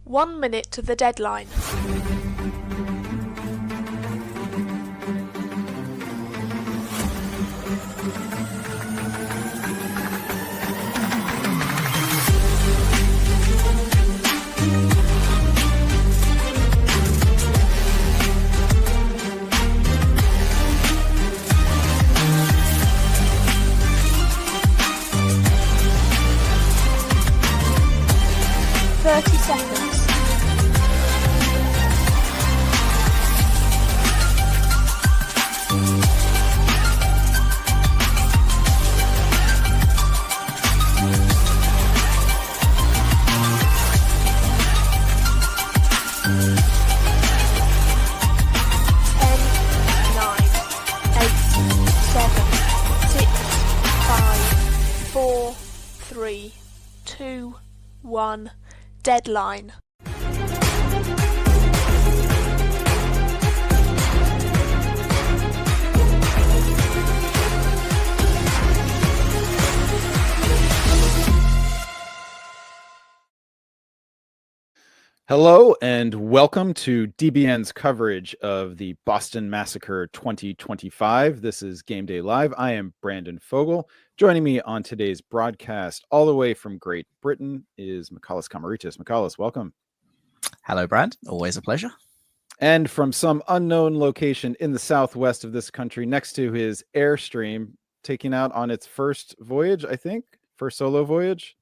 1 minute to the deadline. Seconds. 4, 3, 2, 1. Deadline. Hello and welcome to DBN's coverage of the Boston Massacre 2025. This is Gameday Live. I am Brandon Fogel. Joining me on today's broadcast, all the way from Great Britain, is Michalis Kamaritis. Michalis, welcome. Hello, Brad. Always a pleasure. And from some unknown location in the southwest of this country, next to his Airstream, taking out on its first voyage, I think, first solo voyage.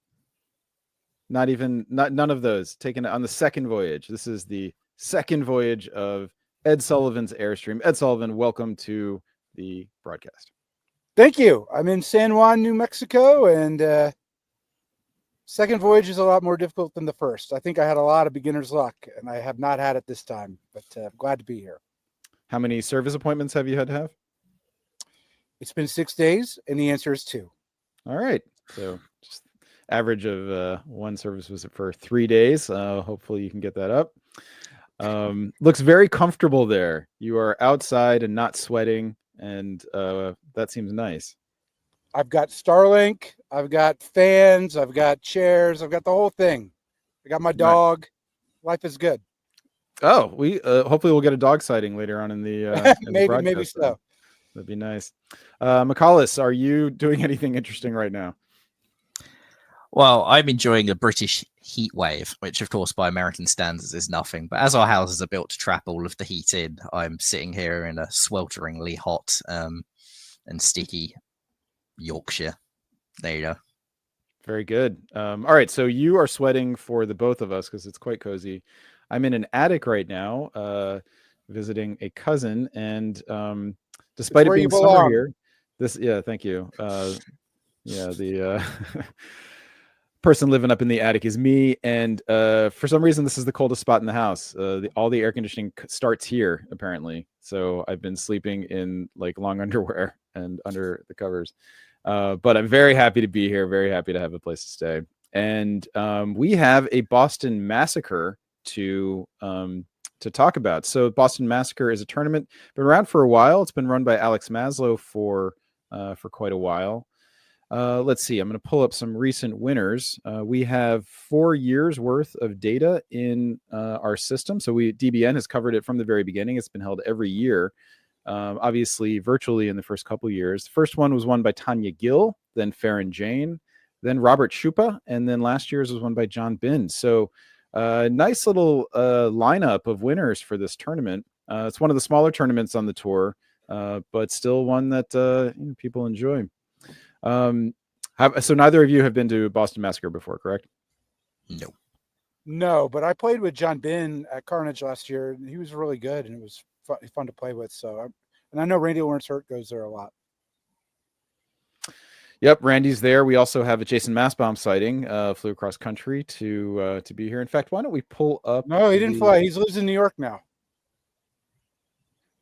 None of those taken on the second voyage. This is the second voyage of Ed Sullivan's Airstream. Ed Sullivan, welcome to the broadcast. Thank you. I'm in San Juan, New Mexico, and second voyage is a lot more difficult than the first. I think I had a lot of beginner's luck, and I have not had it this time, but I'm glad to be here. How many service appointments have you had to have? It's been 6 days, and the answer is 2. All right. So just average of one service visit for 3 days. Hopefully you can get that up. Looks very comfortable there. You are outside and not sweating, and that seems nice. I've got Starlink, I've got fans, I've got chairs, I've got the whole thing. I got my dog. Right. Life is good. Oh, we hopefully we'll get a dog sighting later on in the maybe so. That'd be nice. Michalis, are you doing anything interesting right now? Well, I'm enjoying a British heat wave, which, of course, by American standards is nothing. But as our houses are built to trap all of the heat in, I'm sitting here in a swelteringly hot and sticky Yorkshire. There you go. Very good. All right, so you are sweating for the both of us because it's quite cozy. I'm in an attic right now, visiting a cousin, and despite it being summer here, thank you. The person living up in the attic is me, and for some reason this is the coldest spot in the house. All the air conditioning starts here apparently, so I've been sleeping in like long underwear and under the covers, but I'm very happy to be here, very happy to have a place to stay. And we have a Boston Massacre to talk about. So Boston Massacre is a tournament, been around for a while. It's been run by Alex Maslow for quite a while. Let's see. I'm going to pull up some recent winners. We have 4 years worth of data in our system. So DBN has covered it from the very beginning. It's been held every year, obviously virtually in the first couple years. The first one was won by Tanya Gill, then Farron Jane, then Robert Schupa, and then last year's was won by John Bind. So nice little lineup of winners for this tournament. It's one of the smaller tournaments on the tour, but still one that people enjoy. So neither of you have been to Boston Massacre before, correct? No, but I played with John Bin at Carnage last year, and he was really good, and it was fun to play with. So, and I know Randy Lawrence Hurt goes there a lot. Yep, Randy's there. We also have a Jason Massbaum sighting. Flew across country to be here. In fact, why don't we pull up? No, he didn't fly. He lives in New York now.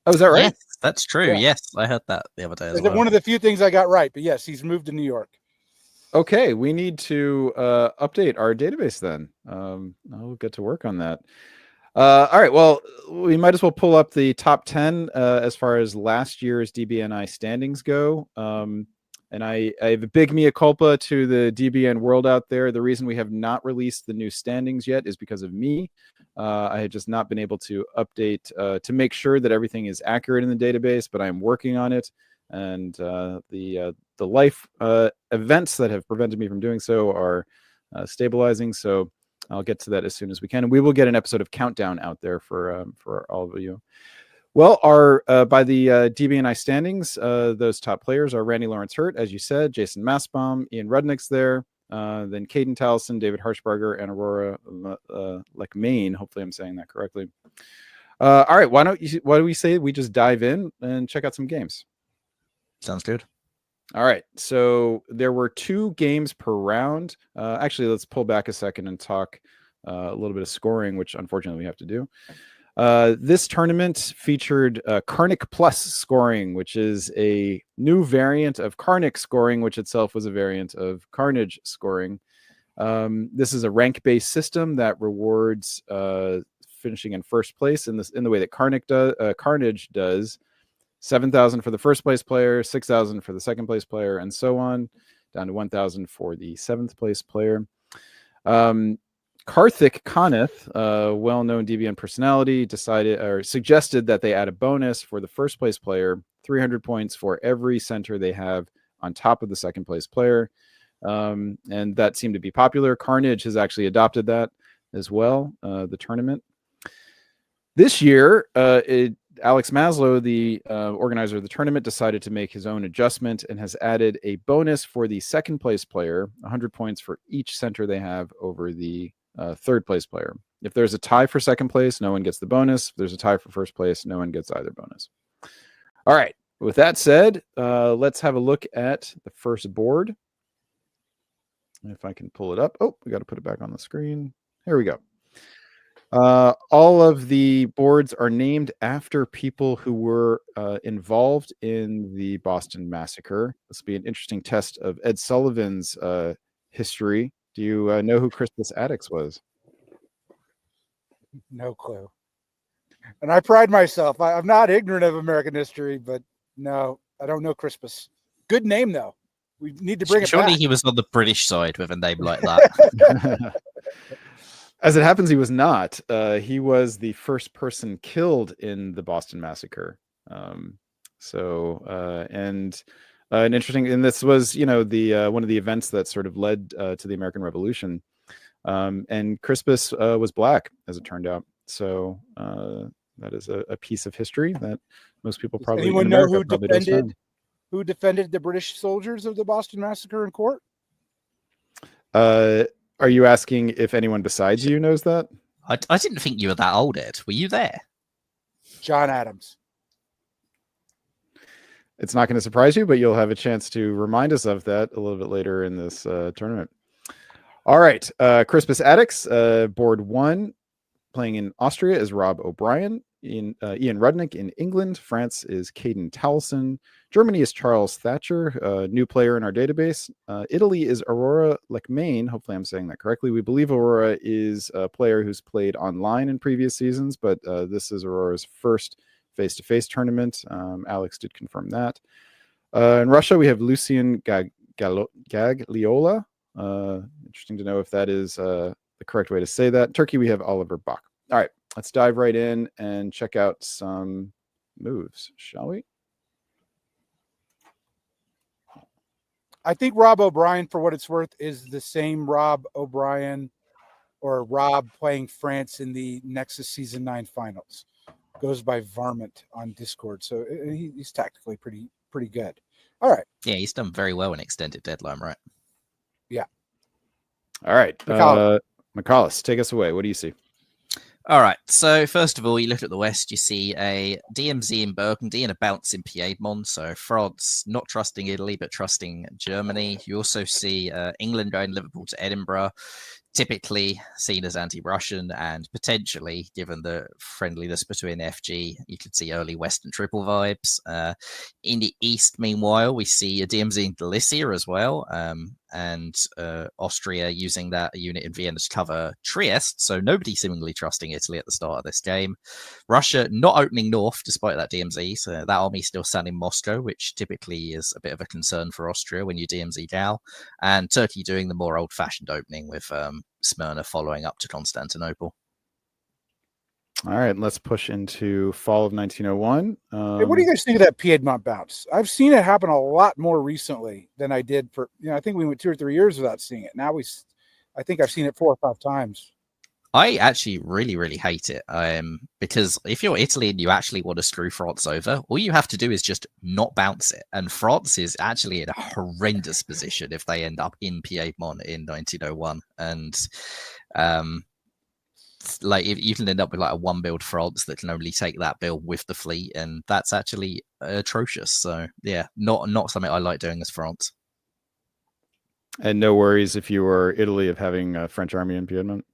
Oh, is that right? Yes, that's true. Yeah. Yes, I heard that the other day. One of the few things I got right, but yes, he's moved to New York. Okay, we need to update our database then. I'll get to work on that. All right, well, we might as well pull up the top 10 as far as last year's DBNI standings go. And I have a big mea culpa to the DBN world out there. The reason we have not released the new standings yet is because of me. I had just not been able to update to make sure that everything is accurate in the database, but I am working on it. And the life events that have prevented me from doing so are stabilizing. So I'll get to that as soon as we can. And we will get an episode of Countdown out there for all of you. Well, our by the DBNI standings, those top players are Randy Lawrence Hurt, as you said, Jason Massbaum, Ian Rudnick's there, then Caden Towson, David Harshbarger, and Aurora Lekmain. Hopefully I'm saying that correctly. All right, why do we say we just dive in and check out some games? Sounds good. All right, so there were 2 games per round. Actually, let's pull back a second and talk a little bit of scoring, which unfortunately we have to do. This tournament featured Karnic Plus scoring, which is a new variant of Karnic scoring, which itself was a variant of Carnage scoring. This is a rank-based system that rewards finishing in first place in the way that Carnage does. 7,000 for the first place player, 6,000 for the second place player, and so on, down to 1,000 for the 7th place player. Karthik Kaneth, a well-known DBN personality, suggested that they add a bonus for the first place player, 300 points for every center they have on top of the second place player. And that seemed to be popular. Carnage has actually adopted that as well, the tournament. This year, Alex Maslow, the organizer of the tournament, decided to make his own adjustment and has added a bonus for the second place player, 100 points for each center they have over the third place player. If there's a tie for second place, no one gets the bonus. If there's a tie for first place, no one gets either bonus. All right. With that said, let's have a look at the first board. If I can pull it up. Oh, we got to put it back on the screen. Here we go. All of the boards are named after people who were involved in the Boston Massacre. This will be an interesting test of Ed Sullivan's history. Do you know who Crispus Attucks was? No clue. And I pride myself. I'm not ignorant of American history, but no, I don't know Crispus. Good name, though. We need to bring it back. Surely he was on the British side with a name like that. As it happens, he was not. He was the first person killed in the Boston Massacre. And interesting, and this was, the one of the events that sort of led to the American Revolution. And Crispus was black, as it turned out. So that is a piece of history that most people probably. Anyone know who defended the British soldiers of the Boston Massacre in court? Are you asking if anyone besides you knows that? I didn't think you were that old, Ed. Were you there? John Adams. It's not going to surprise you, but you'll have a chance to remind us of that a little bit later in this tournament. All right. Crispus Attucks, board 1, playing in Austria is Rob O'Brien. Ian Rudnick in England. France is Caden Towson. Germany is Charles Thatcher, a new player in our database. Italy is Aurora Lekmain. Hopefully I'm saying that correctly. We believe Aurora is a player who's played online in previous seasons, but this is Aurora's first face-to-face tournament. Alex did confirm that. In Russia, we have Lucien Gagliola. Interesting to know if that is the correct way to say that. Turkey, we have Oliver Bach. All right, let's dive right in and check out some moves, shall we? I think Rob O'Brien, for what it's worth, is the same Rob O'Brien or Rob playing France in the Nexus Season 9 finals. Goes by Varmint on Discord. So he's tactically pretty good. All right. Yeah, he's done very well in Extended Deadline, right? Yeah. All right. McCallus, take us away. What do you see? All right. So first of all, you look at the West, you see a DMZ in Burgundy and a bounce in Piedmont. So France not trusting Italy, but trusting Germany. You also see England going Liverpool to Edinburgh. typically seen as anti-Russian, and potentially, given the friendliness between FG, you could see early Western triple vibes. In the east, meanwhile, we see a DMZ in Galicia as well, and Austria using that unit in Vienna to cover Trieste, so nobody seemingly trusting Italy at the start of this game. Russia not opening north despite that DMZ, so that army still standing in Moscow, which typically is a bit of a concern for Austria when you DMZ Gal, and Turkey doing the more old-fashioned opening with Smyrna following up to Constantinople. All right, let's push into fall of 1901. Hey, what do you guys think of that Piedmont bounce? I've seen it happen a lot more recently than I did for, I think we went 2 or 3 years without seeing it. Now I think I've seen it 4 or 5 times. I actually really, really hate it. Because if you're Italy and you actually want to screw France over, all you have to do is just not bounce it. And France is actually in a horrendous position if they end up in Piedmont in 1901. And like if you can end up with like a 1-build France that can only take that build with the fleet, and that's actually atrocious. So yeah, not something I like doing as France. And no worries if you were Italy of having a French army in Piedmont.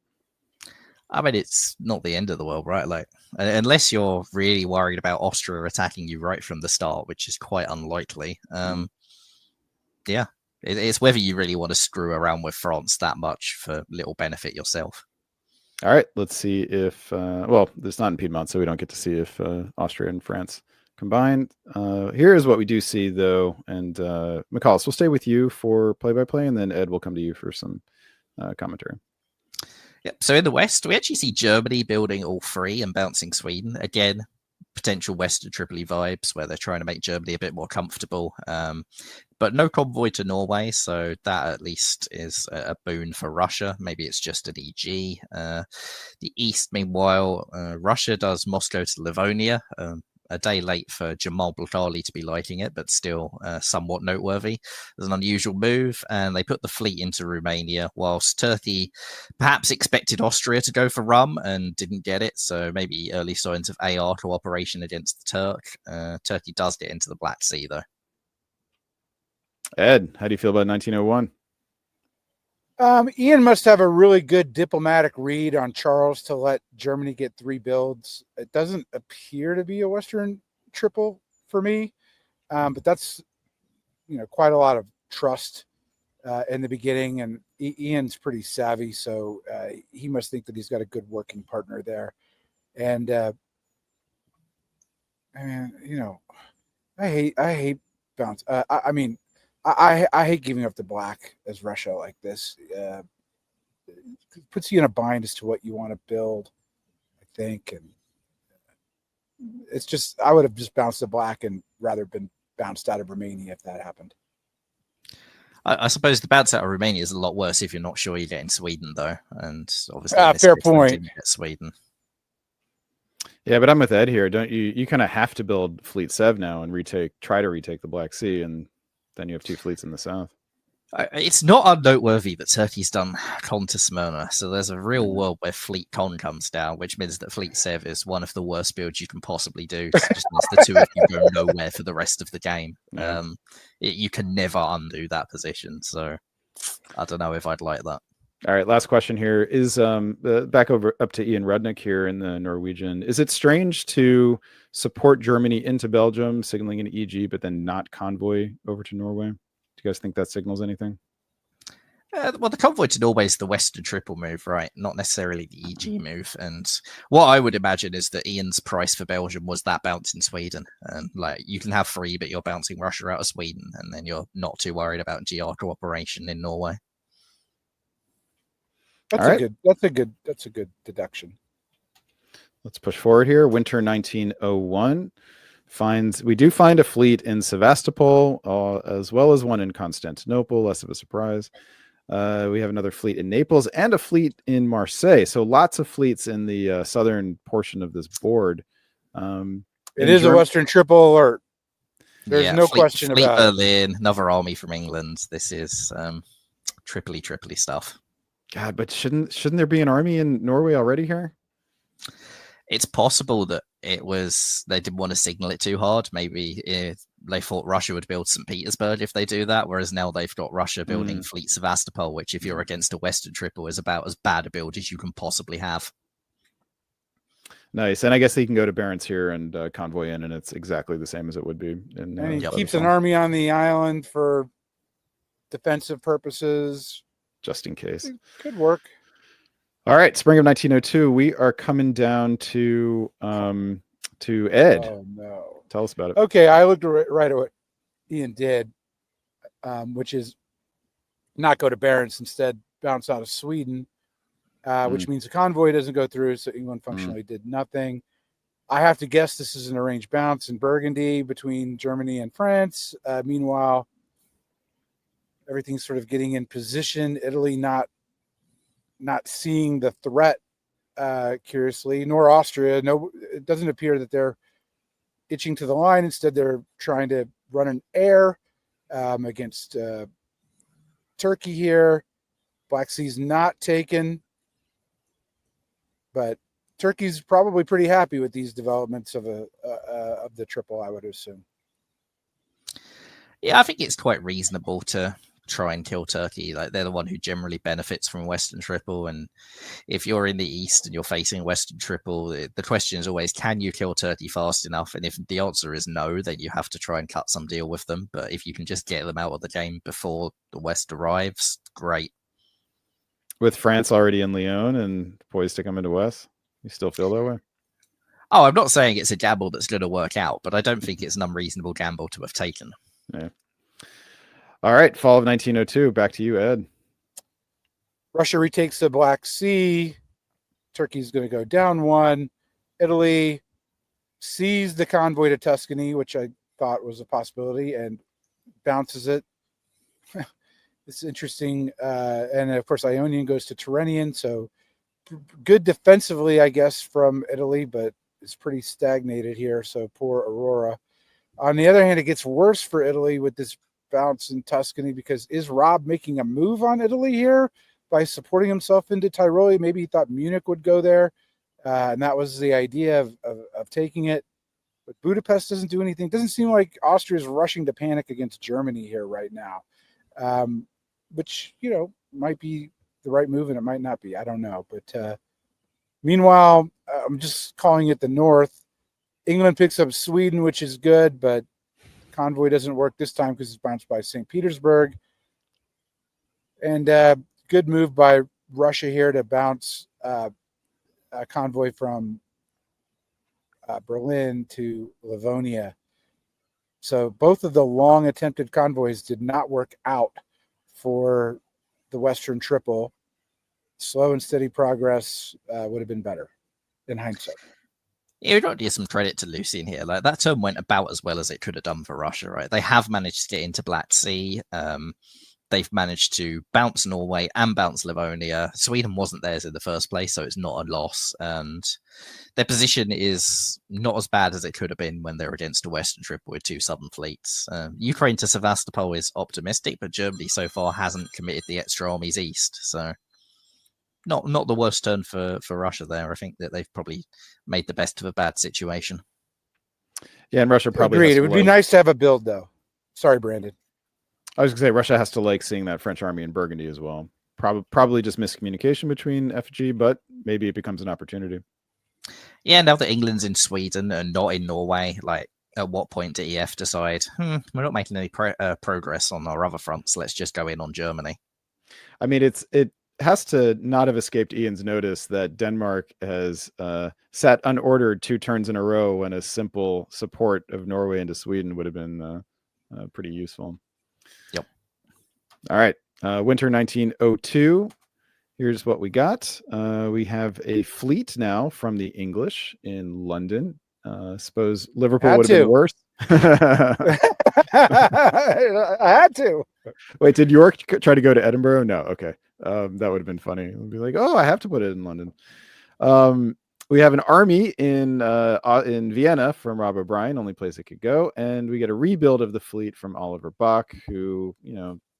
I mean, it's not the end of the world, right? Like, unless you're really worried about Austria attacking you right from the start, which is quite unlikely. Yeah, it's whether you really want to screw around with France that much for little benefit yourself. All right, let's see if, well, it's not in Piedmont, so we don't get to see if Austria and France combine. Here is what we do see, though. And McCallus, we'll stay with you for play-by-play, and then Ed will come to you for some commentary. Yep. So in the West, we actually see Germany building all 3 and bouncing Sweden. Again, potential Western Tripoli vibes where they're trying to make Germany a bit more comfortable. But no convoy to Norway, so that at least is a boon for Russia. Maybe it's just an EG. The East, meanwhile, Russia does Moscow to Livonia. A day late for Jamal Bulgali to be liking it, but still somewhat noteworthy. There's an unusual move, and they put the fleet into Romania, whilst Turkey perhaps expected Austria to go for rum and didn't get it, so maybe early signs of AR cooperation against the Turk. Turkey does get into the Black Sea, though. Ed, how do you feel about 1901? Ian must have a really good diplomatic read on Charles to let Germany get 3 builds. It doesn't appear to be a Western triple for me, but that's quite a lot of trust in the beginning. And Ian's pretty savvy, so he must think that he's got a good working partner there. And I hate bounce. I hate giving up the black as Russia like this. It puts you in a bind as to what you want to build, I think. And it's just, I would have just bounced the black and rather been bounced out of Romania if that happened. I suppose the bounce out of Romania is a lot worse if you're not sure you're getting Sweden, though. And obviously, fair point. Get Sweden. Yeah, but I'm with Ed here. Don't you? You kind of have to build Fleet Sev now and try to retake the Black Sea, and then you have 2 fleets in the south. It's not unnoteworthy that Turkey's done con to Smyrna, so there's a real world where fleet con comes down, which means that Fleet Sev is one of the worst builds you can possibly do. So it just means the 2 of you go nowhere for the rest of the game. Yeah. You can never undo that position, so I don't know if I'd like that. All right, last question here is back up to Ian Rudnick here in the Norwegian. Is it strange to support Germany into Belgium, signaling an EG, but then not convoy over to Norway? Do you guys think that signals anything? Well, the convoy to Norway is the Western triple move, right? Not necessarily the EG move. And what I would imagine is that Ian's price for Belgium was that bounce in Sweden. And like you can have 3, but you're bouncing Russia out of Sweden, and then you're not too worried about GR cooperation in Norway. That's a good deduction. Let's push forward here. Winter 1901 we do find a fleet in Sevastopol, as well as one in Constantinople. Less of a surprise. We have another fleet in Naples and a fleet in Marseille. So lots of fleets in the southern portion of this board. It is a Western triple alert. There's no question fleet about Berlin, another army from England. This is Tripoli stuff. God, but shouldn't there be an army in Norway already here? It's possible that they didn't want to signal it too hard. Maybe they thought Russia would build St. Petersburg if they do that, whereas now they've got Russia building Fleet Sevastopol, which if you're against a Western triple is about as bad a build as you can possibly have. Nice. And I guess he can go to Barents here and convoy in, and it's exactly the same as it would be. And he keeps an army on the island for defensive purposes. Just in case. It could work. All right. Spring of 1902. We are coming down to Ed. Oh, no. Tell us about it. Okay. I looked right at what Ian did, which is not go to Barents, instead bounce out of Sweden. Which means the convoy doesn't go through, so England functionally did nothing. I have to guess this is an arranged bounce in Burgundy between Germany and France. Meanwhile, everything's sort of getting in position. Italy not seeing the threat, curiously, nor Austria. No, it doesn't appear that they're itching to the line. Instead, they're trying to run an air against Turkey here. Black Sea's not taken. But Turkey's probably pretty happy with these developments of the triple, I would assume. Yeah, I think it's quite reasonable to try and kill Turkey. Like, they're the one who generally benefits from Western triple, and if you're in the East and you're facing Western triple, the question is always, can you kill Turkey fast enough? And if the answer is no, then you have to try and cut some deal with them. But if you can just get them out of the game before the West arrives, great. With France already in Lyon and poised to come into West, you still feel that way? Oh, I'm not saying it's a gamble that's going to work out, but I don't think it's an unreasonable gamble to have taken. Yeah. All right, fall of 1902. Back to you, Ed. Russia retakes the Black Sea. Turkey's going to go down one. Italy sees the convoy to Tuscany, which I thought was a possibility, and bounces it. It's interesting. And of course, Ionian goes to Tyrrhenian. So good defensively, I guess, from Italy, but it's pretty stagnated here. So poor Aurora. On the other hand, it gets worse for Italy with this bounce in Tuscany, because is Rob making a move on Italy here by supporting himself into Tyrol? Maybe he thought Munich would go there. And that was the idea of taking it. But Budapest doesn't do anything. It doesn't seem like Austria is rushing to panic against Germany here right now. Which, might be the right move and it might not be. I don't know. But meanwhile, I'm just calling it the North. England picks up Sweden, which is good, but convoy doesn't work this time because it's bounced by St. Petersburg. And good move by Russia here to bounce a convoy from Berlin to Livonia. So both of the long attempted convoys did not work out for the Western Triple. Slow and steady progress would have been better in hindsight. Yeah, we've got to give some credit to Lucien here. Like, that turn went about as well as it could have done for Russia, right? They have managed to get into Black Sea. They've managed to bounce Norway and bounce Livonia. Sweden wasn't theirs in the first place, so it's not a loss. And their position is not as bad as it could have been when they're against a Western Triple with two southern fleets. Ukraine to Sevastopol is optimistic, but Germany so far hasn't committed the extra armies east. So not the worst turn for Russia there. I think that they've probably made the best of a bad situation. Yeah, and Russia probably agreed. It would be nice to have a build, though. Sorry, Brandon. I was going to say Russia has to like seeing that French army in Burgundy as well. Probably just miscommunication between FG, but maybe it becomes an opportunity. Yeah, now that England's in Sweden and not in Norway, like, at what point did EF decide, we're not making any progress on our other fronts, let's just go in on Germany? I mean, it has to not have escaped Ian's notice that Denmark has sat unordered 2 turns in a row when a simple support of Norway into Sweden would have been pretty useful. Yep. All right. Winter 1902. Here's what we got. We have a fleet now from the English in London. Suppose Liverpool would have been worse. I had to. Wait, did York try to go to Edinburgh? No. Okay. That would have been funny. It would be like, oh, I have to put it in London. We have an army in Vienna from Rob O'Brien, only place it could go, and we get a rebuild of the fleet from Oliver Bach, who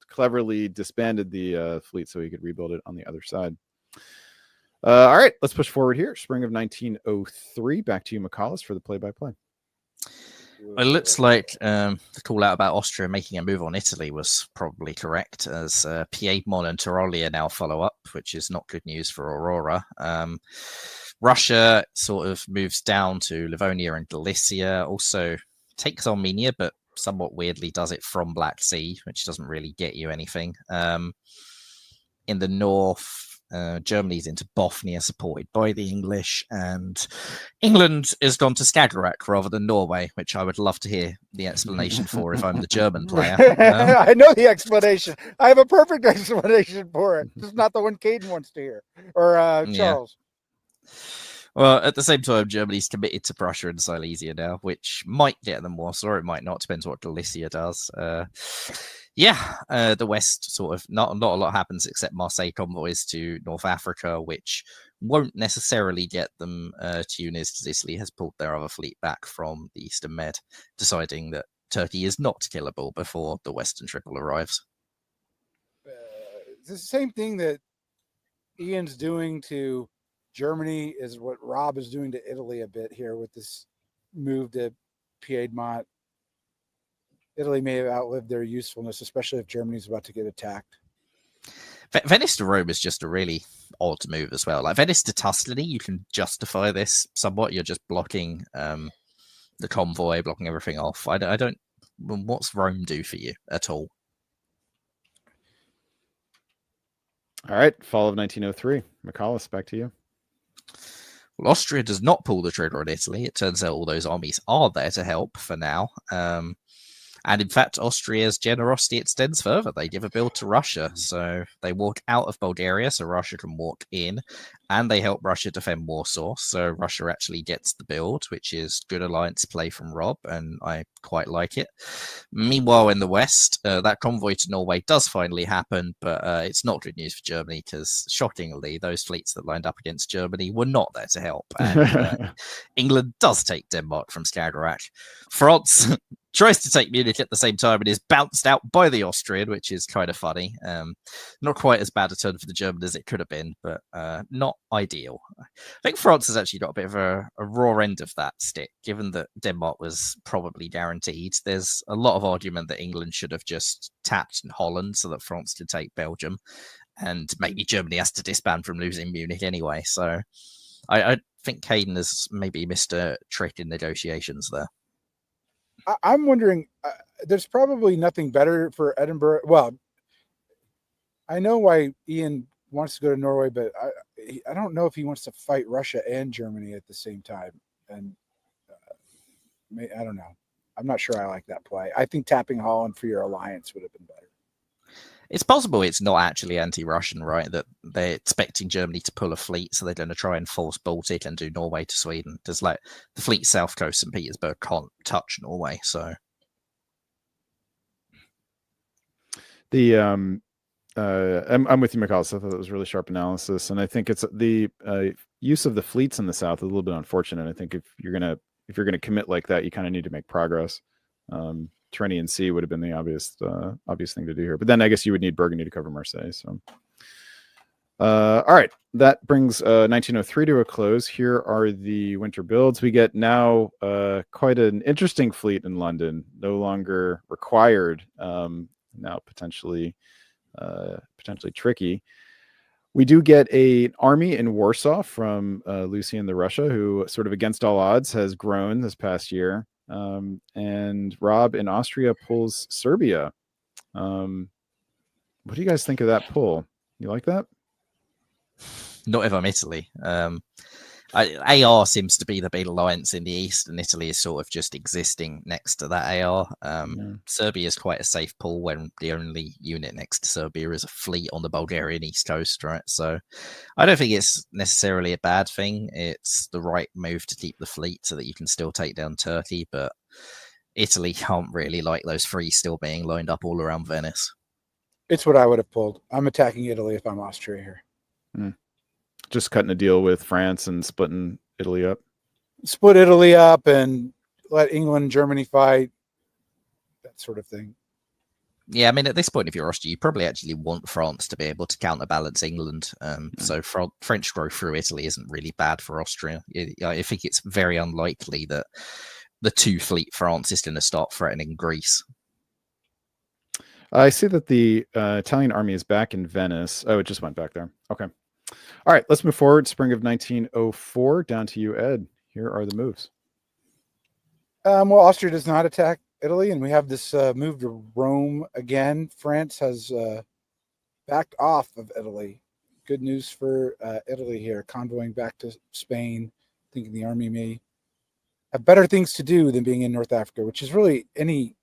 cleverly disbanded the fleet so he could rebuild it on the other side. All right, let's push forward here. Spring of 1903. Back to you, McCallus, for the play-by-play. It looks like the call out about Austria making a move on Italy was probably correct, as Piedmont and Tyrolia now follow up, which is not good news for Aurora. Russia sort of moves down to Livonia and Galicia, also takes Armenia, but somewhat weirdly does it from Black Sea, which doesn't really get you anything. In the north, Germany's into Bothnia, supported by the English, and England has gone to Skagerrak rather than Norway, which I would love to hear the explanation for if I'm the German player. I know the explanation. I have a perfect explanation for it. This is not the one Caden wants to hear, or Charles. Well, at the same time, Germany's committed to Prussia and Silesia now, which might get them Warsaw, or it might not. Depends what Galicia does. The West sort of not a lot happens except Marseille convoys to North Africa, which won't necessarily get them Tunis, as Italy has pulled their other fleet back from the Eastern Med, deciding that Turkey is not killable before the Western Triple arrives. It's the same thing that Ian's doing to Germany is what Rob is doing to Italy a bit here with this move to Piedmont. Italy may have outlived their usefulness, especially if Germany's about to get attacked. Venice to Rome is just a really odd move as well. Like Venice to Tuscany, you can justify this somewhat. You're just blocking the convoy, blocking everything off. I don't. What's Rome do for you at all? All right, fall of 1903. McCallus, back to you. Well, Austria does not pull the trigger on Italy. It turns out all those armies are there to help for now. And in fact, Austria's generosity extends further. They give a build to Russia. So they walk out of Bulgaria so Russia can walk in. And they help Russia defend Warsaw. So Russia actually gets the build, which is good alliance play from Rob. And I quite like it. Meanwhile, in the West, that convoy to Norway does finally happen. But it's not good news for Germany because, shockingly, those fleets that lined up against Germany were not there to help. And England does take Denmark from Skagerrak. France tries to take Munich at the same time and is bounced out by the Austrian, which is kind of funny. Not quite as bad a turn for the German as it could have been, but not ideal. I think France has actually got a bit of a raw end of that stick, given that Denmark was probably guaranteed. There's a lot of argument that England should have just tapped Holland so that France could take Belgium, and maybe Germany has to disband from losing Munich anyway. So I think Caden has maybe missed a trick in negotiations there. I'm wondering, there's probably nothing better for Edinburgh. Well, I know why Ian wants to go to Norway, but I don't know if he wants to fight Russia and Germany at the same time. And I don't know. I'm not sure I like that play. I think tapping Holland for your alliance would have been better. It's possible it's not actually anti-Russian, right? That they're expecting Germany to pull a fleet, so they're going to try and force Baltic and do Norway to Sweden. There's like the fleet South Coast and Petersburg can't touch Norway, so the I'm with you, McCall. So I thought that was really sharp analysis, and I think it's the use of the fleets in the South is a little bit unfortunate. I think if you're gonna commit like that, you kind of need to make progress. Tyrrhenian Sea would have been the obvious thing to do here, but then I guess you would need Burgundy to cover Marseille. So, all right, that brings 1903 to a close. Here are the winter builds. We get now quite an interesting fleet in London, no longer required. Now potentially tricky. We do get an army in Warsaw from Lucian the Russia, who sort of against all odds has grown this past year. And Rob in Austria pulls Serbia. What do you guys think of that pull? You like that? Not if I'm Italy. AR seems to be the big alliance in the East, and Italy is sort of just existing next to that AR. Serbia is quite a safe pull when the only unit next to Serbia is a fleet on the Bulgarian East Coast, right? So I don't think it's necessarily a bad thing. It's the right move to keep the fleet so that you can still take down Turkey, but Italy can't really like those three still being lined up all around Venice. It's what I would have pulled. I'm attacking Italy if I'm Austria here. Just cutting a deal with France and splitting Italy up. Split Italy up and let England and Germany fight. That sort of thing. Yeah, I mean, at this point, if you're Austria, you probably actually want France to be able to counterbalance England. So French growth through Italy isn't really bad for Austria. I think it's very unlikely that the two-fleet France is going to start threatening Greece. I see that the Italian army is back in Venice. Oh, it just went back there. Okay. All right, let's move forward. Spring of 1904. Down to you, Ed. Here are the moves. Well, Austria does not attack Italy, and we have this move to Rome again. France has backed off of Italy. Good news for Italy here, convoying back to Spain, thinking the army may have better things to do than being in North Africa, which is really any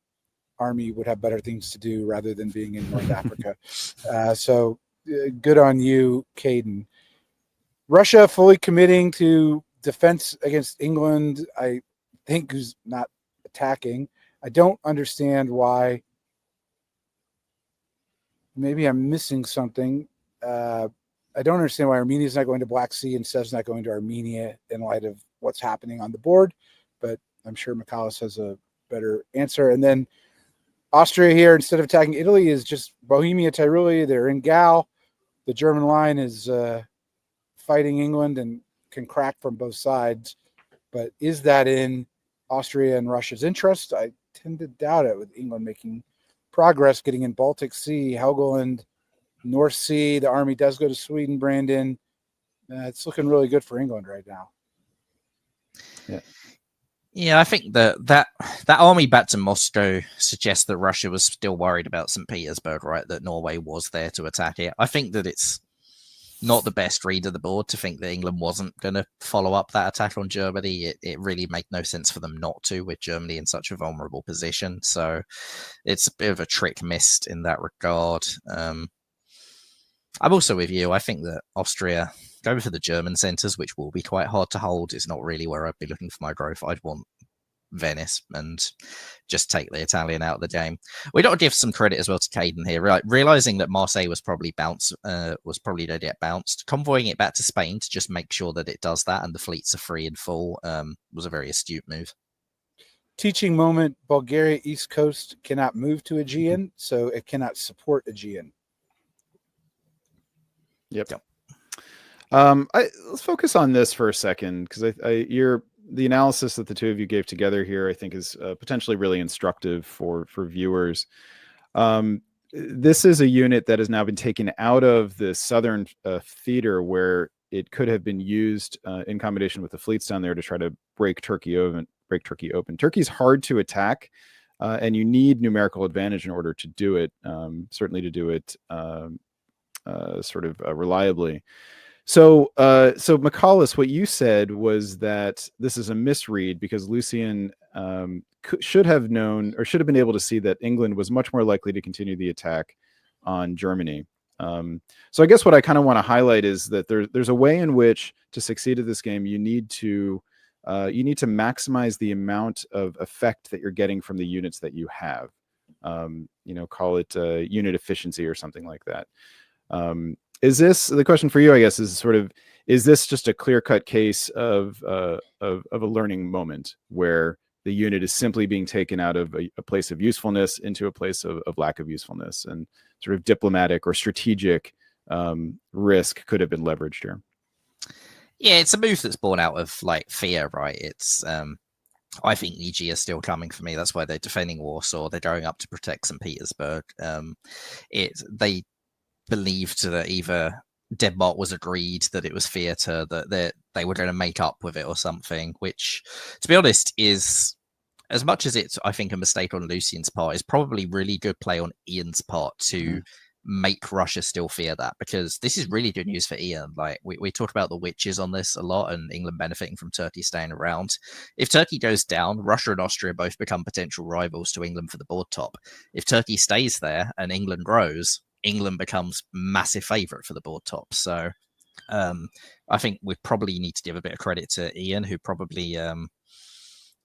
army would have better things to do rather than being in North Africa. So good on you, Caden. Russia fully committing to defense against England, I think, who's not attacking. I don't understand why. Maybe I'm missing something. I don't understand why Armenia's not going to Black Sea and Sev's not going to Armenia in light of what's happening on the board, but I'm sure Michalis has a better answer. And then Austria here, instead of attacking Italy, is just Bohemia, Tyrolia. They're in Gal. The German line is fighting England and can crack from both sides. But is that in Austria and Russia's interest? I tend to doubt it, with England making progress, getting in Baltic Sea, Helgoland, North Sea. The army does go to Sweden, Brandon. It's looking really good for England right now. Yeah, I think that army back to Moscow suggests that Russia was still worried about St. Petersburg, right? That Norway was there to attack it. I think that it's not the best read of the board to think that England wasn't going to follow up that attack on Germany. It really made no sense for them not to, with Germany in such a vulnerable position. So it's a bit of a trick missed in that regard. I'm also with you. I think that Austria, going for the German centres, which will be quite hard to hold, is not really where I'd be looking for my growth. I'd want Venice and just take the Italian out of the game. We got to give some credit as well to Caden here, right? Realizing that Marseille was probably going to get bounced, convoying it back to Spain to just make sure that it does that and the fleets are free and full was a very astute move. Teaching moment: Bulgaria East Coast cannot move to Aegean, so it cannot support Aegean. Yep. Let's focus on this for a second, because the analysis that the two of you gave together here, I think, is potentially really instructive for viewers. This is a unit that has now been taken out of the southern theater, where it could have been used in combination with the fleets down there to try to break Turkey open. Turkey's hard to attack, and you need numerical advantage in order to do it. Certainly to do it reliably. So Michalis, what you said was that this is a misread, because Lucian should have known, or should have been able to see, that England was much more likely to continue the attack on Germany. So I guess what I kind of want to highlight is that there's a way in which, to succeed at this game, you need to maximize the amount of effect that you're getting from the units that you have. Call it unit efficiency or something like that. Is this, the question for you, I guess, is this just a clear-cut case of a learning moment, where the unit is simply being taken out of a place of usefulness into a place of lack of usefulness, and sort of diplomatic or strategic risk could have been leveraged here? Yeah, it's a move that's born out of fear, right? It's I think EG is still coming for me. That's why they're defending Warsaw. They're going up to protect St. Petersburg. They believed that either Denmark was agreed that it was theatre, that they were going to make up with it or something, which, to be honest, is, as much as it's, I think, a mistake on Lucian's part, is probably really good play on Ian's part to make Russia still fear that, because this is really good news for Ian. We talk about the witches on this a lot, and England benefiting from Turkey staying around. If Turkey goes down, Russia and Austria both become potential rivals to England for the board top. If Turkey stays there and England grows, England becomes massive favourite for the board top. So I think we probably need to give a bit of credit to Ian, who probably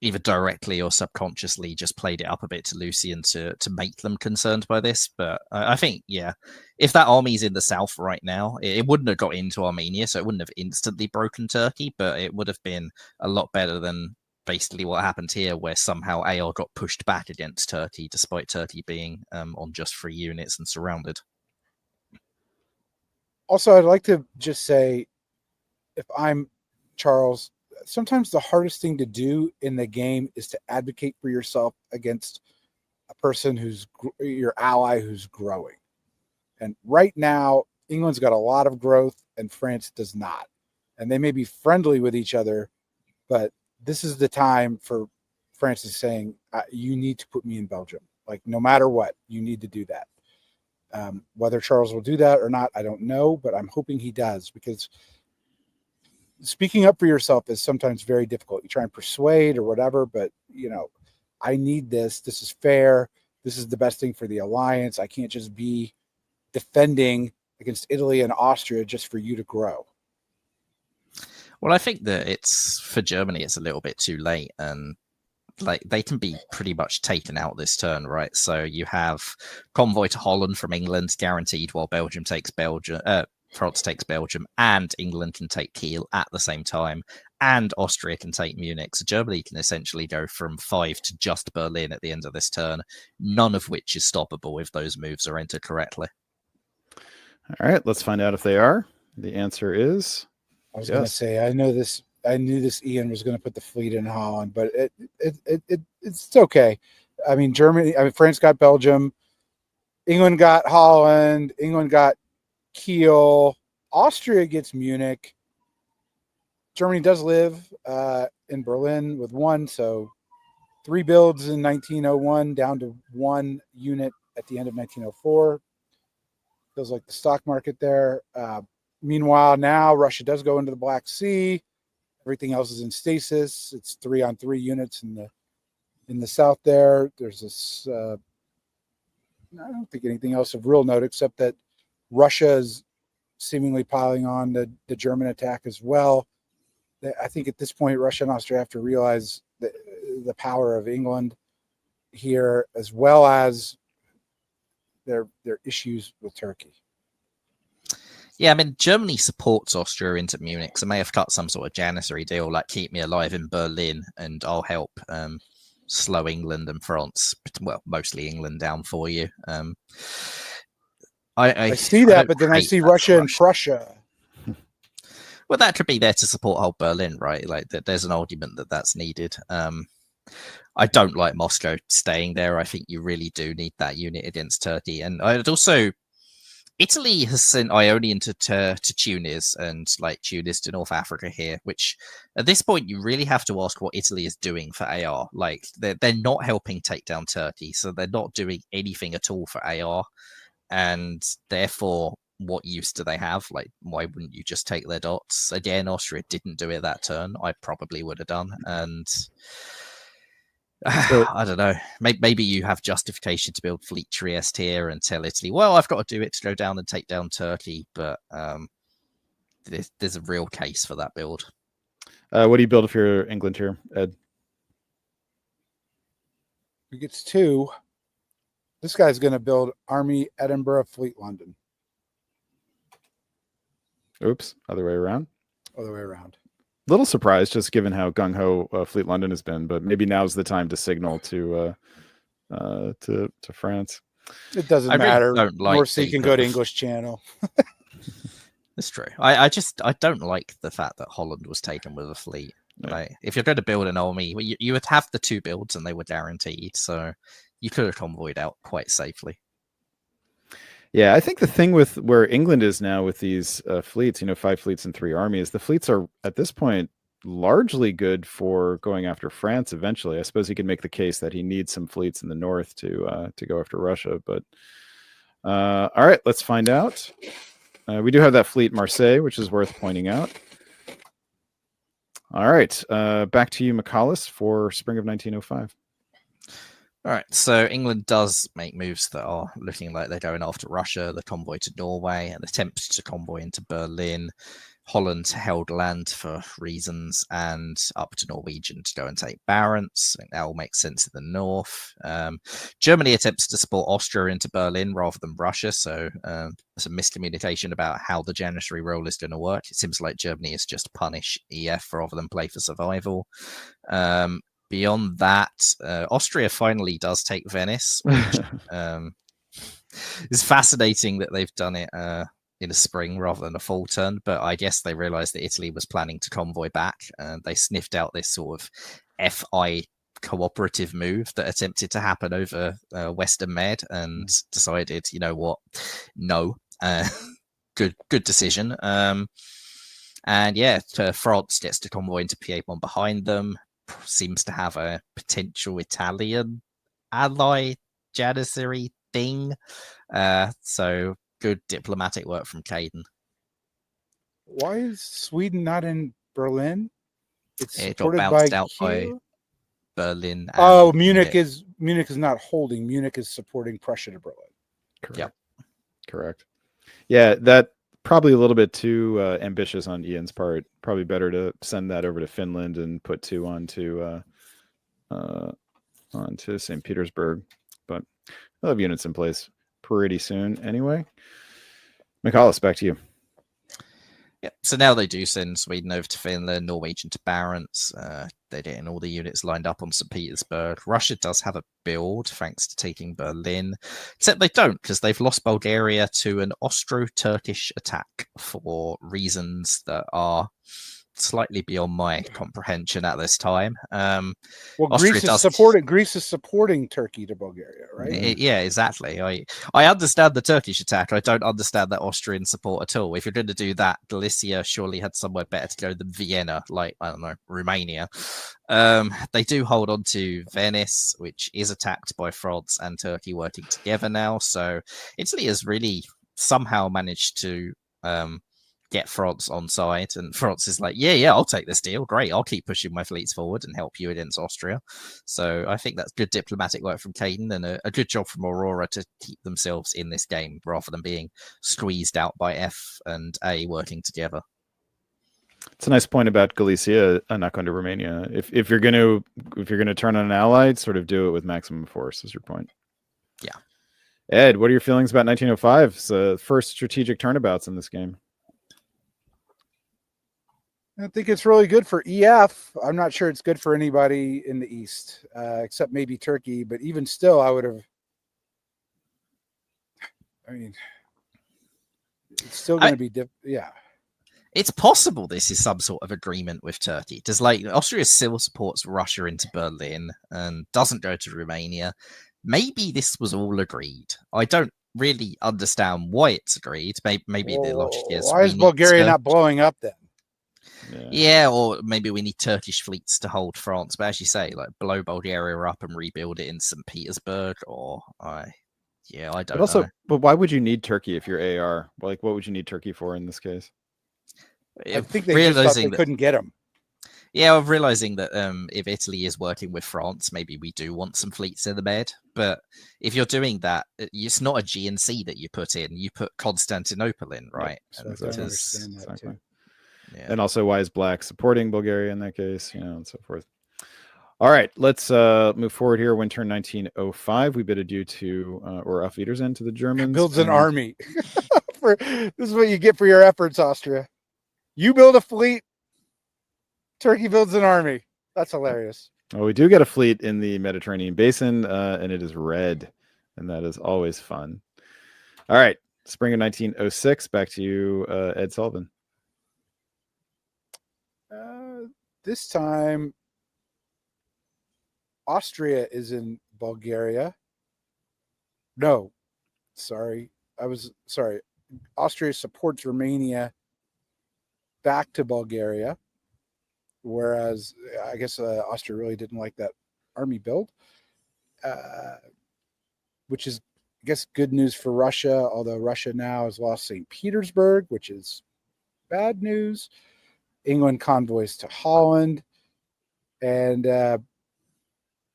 either directly or subconsciously just played it up a bit to Lucian to make them concerned by this. But I think, yeah, if that army's in the south right now, it wouldn't have got into Armenia, so it wouldn't have instantly broken Turkey, but it would have been a lot better than basically what happened here, where somehow AR got pushed back against Turkey, despite Turkey being on just 3 units and surrounded. Also, I'd like to just say, if I'm Charles, sometimes the hardest thing to do in the game is to advocate for yourself against a person who's your ally who's growing. And right now, England's got a lot of growth and France does not. And they may be friendly with each other, but this is the time for France is saying, you need to put me in Belgium. Like, no matter what, you need to do that. Whether Charles will do that or not, I don't know, but I'm hoping he does, because speaking up for yourself is sometimes very difficult. You try and persuade or whatever, but, you know, I need this. This is fair. This is the best thing for the alliance. I can't just be defending against Italy and Austria just for you to grow. Well, I think that it's for Germany, it's a little bit too late, and like they can be pretty much taken out this turn, right? So you have convoy to Holland from England guaranteed, while Belgium takes Belgium, France takes Belgium, and England can take Kiel at the same time, and Austria can take Munich. So Germany can essentially go from 5 to just Berlin at the end of this turn, none of which is stoppable if those moves are entered correctly. All right, let's find out if they are. The answer is I was going to say, I knew this Ian was going to put the fleet in Holland, but it's okay. I mean, France got Belgium, England got Holland, England got Kiel, Austria gets Munich. Germany does live in Berlin with 1, so 3 builds in 1901 down to 1 unit at the end of 1904. Feels like the stock market there. Meanwhile, now Russia does go into the Black Sea. Everything else is in stasis. It's 3-on-3 units in the south there. There's this. I don't think anything else of real note, except that Russia is seemingly piling on the German attack as well. I think at this point, Russia and Austria have to realize the power of England here, as well as their issues with Turkey. Yeah, I mean, Germany supports Austria into Munich, so may have cut some sort of janissary deal, like keep me alive in Berlin, and I'll help slow England and France, well, mostly England, down for you. I see that, but then I see Russia and Prussia. Well, that could be there to support whole Berlin, right? Like, there's an argument that that's needed. I don't like Moscow staying there. I think you really do need that unit against Turkey. And I'd also... Italy has sent Ionian to Tunis and like Tunis to North Africa here, which at this point you really have to ask what Italy is doing for AR. Like they're not helping take down Turkey, so they're not doing anything at all for AR, and therefore, what use do they have? Like, why wouldn't you just take their dots? Again, Austria didn't do it that turn. I probably would have done, and. I don't know. Maybe you have justification to build Fleet Trieste here and tell Italy, well, I've got to do it to go down and take down Turkey, but there's a real case for that build. What do you build if you're England here, Ed? Who gets 2? This guy's going to build Army Edinburgh, Fleet London. Oops, other way around. Other way around. Little surprised, just given how gung-ho Fleet London has been, but maybe now's the time to signal to France. It doesn't matter. Really like North Sea can go to English Channel. That's true. I don't like the fact that Holland was taken with a fleet. No. Like, if you're going to build an army, you would have the 2 builds and they were guaranteed, so you could have convoyed out quite safely. Yeah, I think the thing with where England is now with these fleets, 5 fleets and 3 armies, the fleets are at this point largely good for going after France eventually. I suppose he can make the case that he needs some fleets in the north to go after Russia. But all right, let's find out. We do have that fleet Marseille, which is worth pointing out. All right, back to you, McCollis, for spring of 1905. All right, so England does make moves that are looking like they're going after Russia, the convoy to Norway, an attempt to convoy into Berlin. Holland held land for reasons, and up to Norwegian to go and take Barents. I think that all makes sense in the north. Germany attempts to support Austria into Berlin rather than Russia, so some miscommunication about how the Janissary role is going to work. It seems like Germany is just punish EF rather than play for survival. Beyond that, Austria finally does take Venice, which is fascinating that they've done it in a spring rather than a fall turn, but I guess they realized that Italy was planning to convoy back, and they sniffed out this sort of FI cooperative move that attempted to happen over Western Med, and decided, you know what, no, good decision. And yeah, France gets to convoy into Piedmont behind them, seems to have a potential Italian ally Janissary thing, so good diplomatic work from Caden. Why is Sweden not in Berlin? It got bounced out by Berlin. Oh, Munich is not holding. Munich is supporting Prussia to Berlin. Correct. Yep. Correct. Yeah, that probably a little bit too ambitious on Ian's part. Probably better to send that over to Finland and put 2 onto St. Petersburg. But we'll have units in place pretty soon anyway. McAuliffe, back to you. Yeah, so now they do send Sweden over to Finland, Norwegian to Barents. They're getting all the units lined up on St. Petersburg. Russia does have a build thanks to taking Berlin, except they don't, because they've lost Bulgaria to an Austro-Turkish attack for reasons that are slightly beyond my comprehension at this time. Well, Greece is supporting Turkey to Bulgaria, right? Yeah, exactly. I understand the Turkish attack. I don't understand that Austrian support at all. If you're going to do that, Galicia surely had somewhere better to go than Vienna, like, I don't know, Romania. They do hold on to Venice, which is attacked by France and Turkey working together now. So Italy has really somehow managed to get France on side, and France is like, yeah, I'll take this deal. Great, I'll keep pushing my fleets forward and help you against Austria. So I think that's good diplomatic work from Caden, and a good job from Aurora to keep themselves in this game rather than being squeezed out by F and A working together. It's a nice point about Galicia not going to Romania. If you're gonna turn on an ally, sort of do it with maximum force. Is your point? Yeah. Ed, what are your feelings about 1905? It's the first strategic turnabouts in this game. I think it's really good for EF. I'm not sure it's good for anybody in the East, except maybe Turkey. But even still, I would have. I mean, it's still going to be yeah. It's possible this is some sort of agreement with Turkey. Does Austria still supports Russia into Berlin and doesn't go to Romania? Maybe this was all agreed. I don't really understand why it's agreed. Maybe the logic is, why is Bulgaria not blowing up then? Yeah, or maybe we need Turkish fleets to hold France. But as you say, like, blow Bulgaria up and rebuild it in St. Petersburg, or I don't know. But why would you need Turkey if you're AR? Like, what would you need Turkey for in this case? I think they just thought they couldn't get them. Yeah, I'm realizing that if Italy is working with France, maybe we do want some fleets in the bed. But if you're doing that, it's not a GNC that you put in. You put Constantinople in, right? So I don't understand that too. Yeah. And also, why is Black supporting Bulgaria in that case, and so forth. All right, let's move forward here. Winter 1905. We bid adieu to, or auf Wiedersehen to the Germans. Builds an army. This is what you get for your efforts, Austria. You build a fleet, Turkey builds an army. That's hilarious. Well, we do get a fleet in the Mediterranean basin, and it is red, and that is always fun. All right, spring of 1906. Back to you, Ed Sullivan. This time, Austria is in Bulgaria. No, sorry. Austria supports Romania back to Bulgaria, whereas I guess Austria really didn't like that army build, which is, I guess, good news for Russia, although Russia now has lost St. Petersburg, which is bad news. England convoys to Holland. And,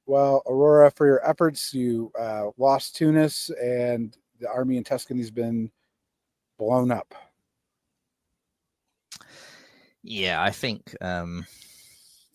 Aurora, for your efforts, you lost Tunis, and the army in Tuscany has been blown up. Yeah, I think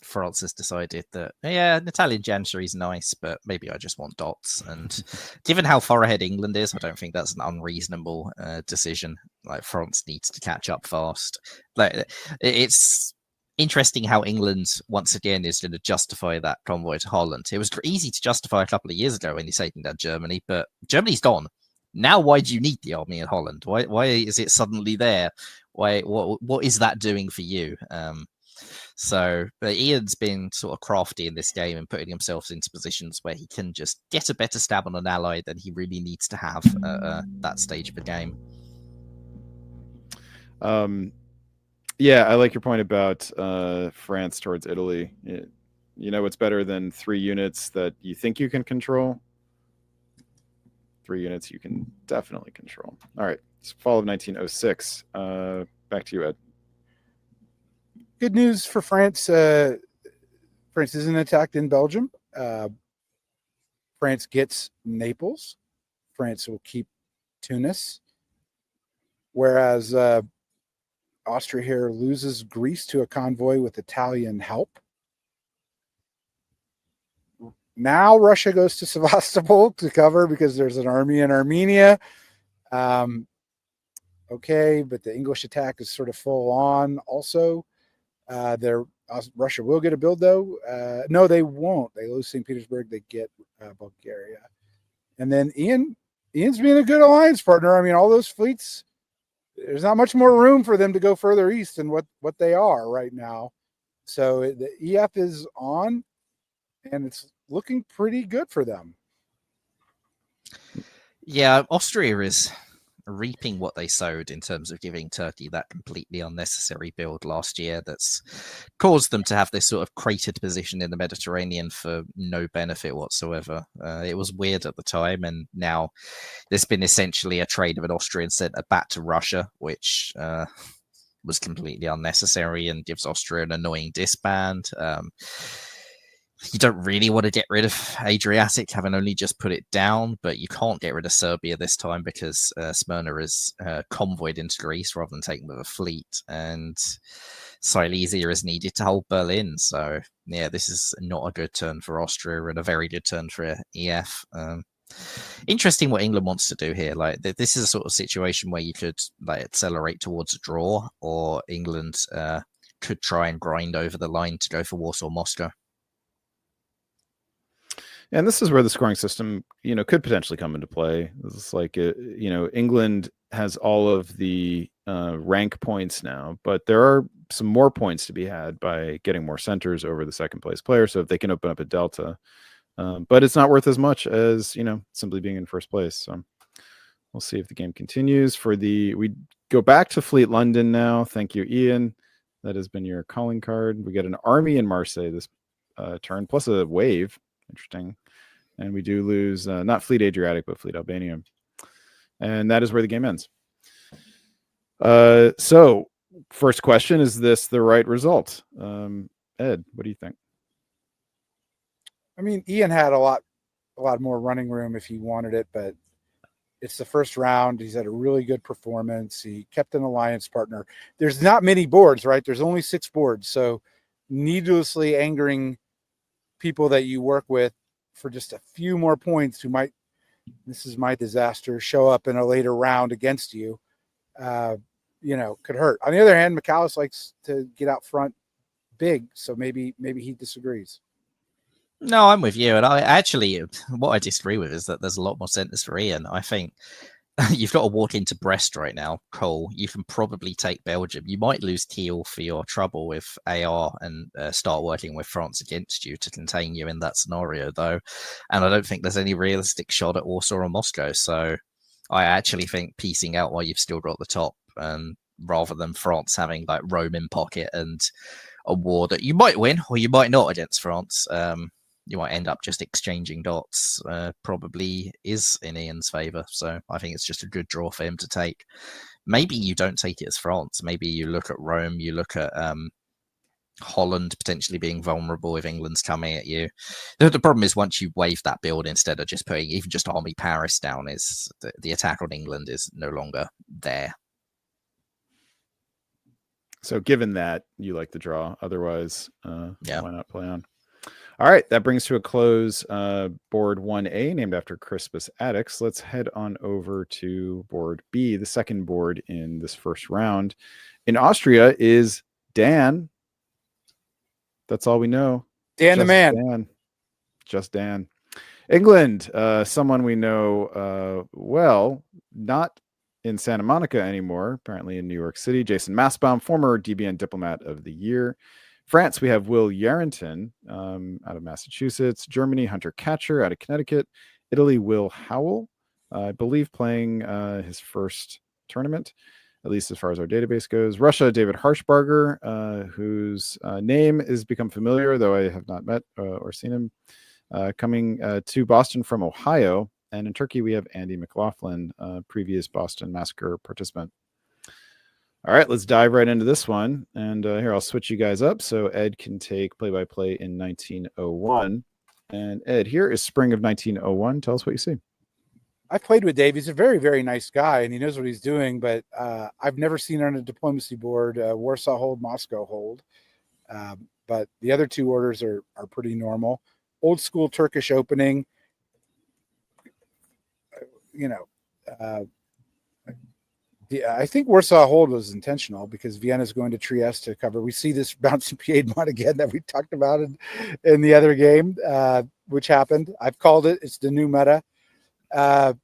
France has decided that, yeah, an Italian Janissary is nice, but maybe I just want dots. And given how far ahead England is, I don't think that's an unreasonable decision. Like, France needs to catch up fast. Like, it's interesting how England, once again, is going to justify that convoy to Holland. It was easy to justify a couple of years ago when you're taking down Germany, but Germany's gone. Now, why do you need the army in Holland? Why is it suddenly there? What is that doing for you? But Ian's been sort of crafty in this game and putting himself into positions where he can just get a better stab on an ally than he really needs to have at that stage of the game. Yeah, I like your point about France towards Italy. What's better than 3 units that you think you can control? 3 units you can definitely control. All right, it's fall of 1906. Back to you, Ed. Good news for France. France isn't attacked in Belgium. France gets Naples. France will keep Tunis. Whereas Austria here loses Greece to a convoy with Italian help. Now Russia goes to Sevastopol to cover because there's an army in Armenia. Okay, but the English attack is sort of full on also. Russia will get a build, though. No, they won't. They lose St. Petersburg. They get Bulgaria. And then Ian's being a good alliance partner. I mean, all those fleets, there's not much more room for them to go further east than what they are right now. So the EF is on, and it's looking pretty good for them. Yeah, Austria is reaping what they sowed in terms of giving Turkey that completely unnecessary build last year that's caused them to have this sort of cratered position in the Mediterranean for no benefit whatsoever. It was weird at the time, and now there's been essentially a trade of an Austrian centre back to Russia, which was completely unnecessary and gives Austria an annoying disband. You don't really want to get rid of Adriatic, having only just put it down, but you can't get rid of Serbia this time because Smyrna is convoyed into Greece rather than taken with a fleet, and Silesia is needed to hold Berlin. So, yeah, this is not a good turn for Austria and a very good turn for EF. Interesting what England wants to do here. Like, this is a sort of situation where you could accelerate towards a draw, or England could try and grind over the line to go for Warsaw, Moscow. And this is where the scoring system, could potentially come into play. It's like, England has all of the rank points now, but there are some more points to be had by getting more centers over the second place player. So if they can open up a delta, but it's not worth as much as, simply being in first place. So we'll see if the game continues. We go back to Fleet London now. Thank you, Ian. That has been your calling card. We get an army in Marseille this turn, plus a wave. Interesting. And we do lose not Fleet Adriatic, but Fleet Albania. And that is where the game ends. So first question, is this the right result? Ed, what do you think? I mean, Ian had a lot more running room if he wanted it, but it's the first round. He's had a really good performance. He kept an alliance partner. There's not many boards, right? There's only 6 boards. So needlessly angering people that you work with for just a few more points who might, this is my disaster, show up in a later round against you, could hurt. On the other hand, McAllis likes to get out front big, so maybe he disagrees. No, I'm with you. And what I disagree with is that there's a lot more centers for Ian. I think you've got to walk into Brest right now, Cole. You can probably take Belgium. You might lose Kiel for your trouble with AR and start working with France against you to contain you in that scenario, though. And I don't think there's any realistic shot at Warsaw or Moscow. So I actually think piecing out while you've still got the top, rather than France having Rome in pocket and a war that you might win or you might not against France. You might end up just exchanging dots, probably is in Ian's favour. So I think it's just a good draw for him to take. Maybe you don't take it as France. Maybe you look at Rome, you look at Holland potentially being vulnerable if England's coming at you. The problem is once you wave that build instead of just putting even just Army Paris down, is the attack on England is no longer there. So given that, you like the draw. Otherwise, Yeah. why not play on? All right, that brings to a close board 1A, named after Crispus Attucks. Let's head on over to board B, the second board in this first round. In Austria is Dan. That's all we know. Dan the man. Dan. Just Dan. England, someone we know well, not in Santa Monica anymore, apparently in New York City. Jason Massbaum, former DBN Diplomat of the Year. France, we have Will Yarrington out of Massachusetts. Germany, Hunter Catcher out of Connecticut. Italy, Will Howell, I believe playing his first tournament, at least as far as our database goes. Russia, David Harshbarger, whose name has become familiar, though I have not met or seen him, coming to Boston from Ohio. And in Turkey, we have Andy McLaughlin, previous Boston Massacre participant. All right, let's dive right into this one. And here, I'll switch you guys up so Ed can take play-by-play in 1901. And Ed, here is spring of 1901. Tell us what you see. I've played with Dave. He's a very, very nice guy, and he knows what he's doing. But I've never seen on a diplomacy board Warsaw hold, Moscow hold. But the other two orders are pretty normal. Old school Turkish opening. I think Warsaw hold was intentional because Vienna's going to Trieste to cover. We see this bounce in Piedmont again that we talked about in the other game, which happened. I've called it. It's the new meta. I'm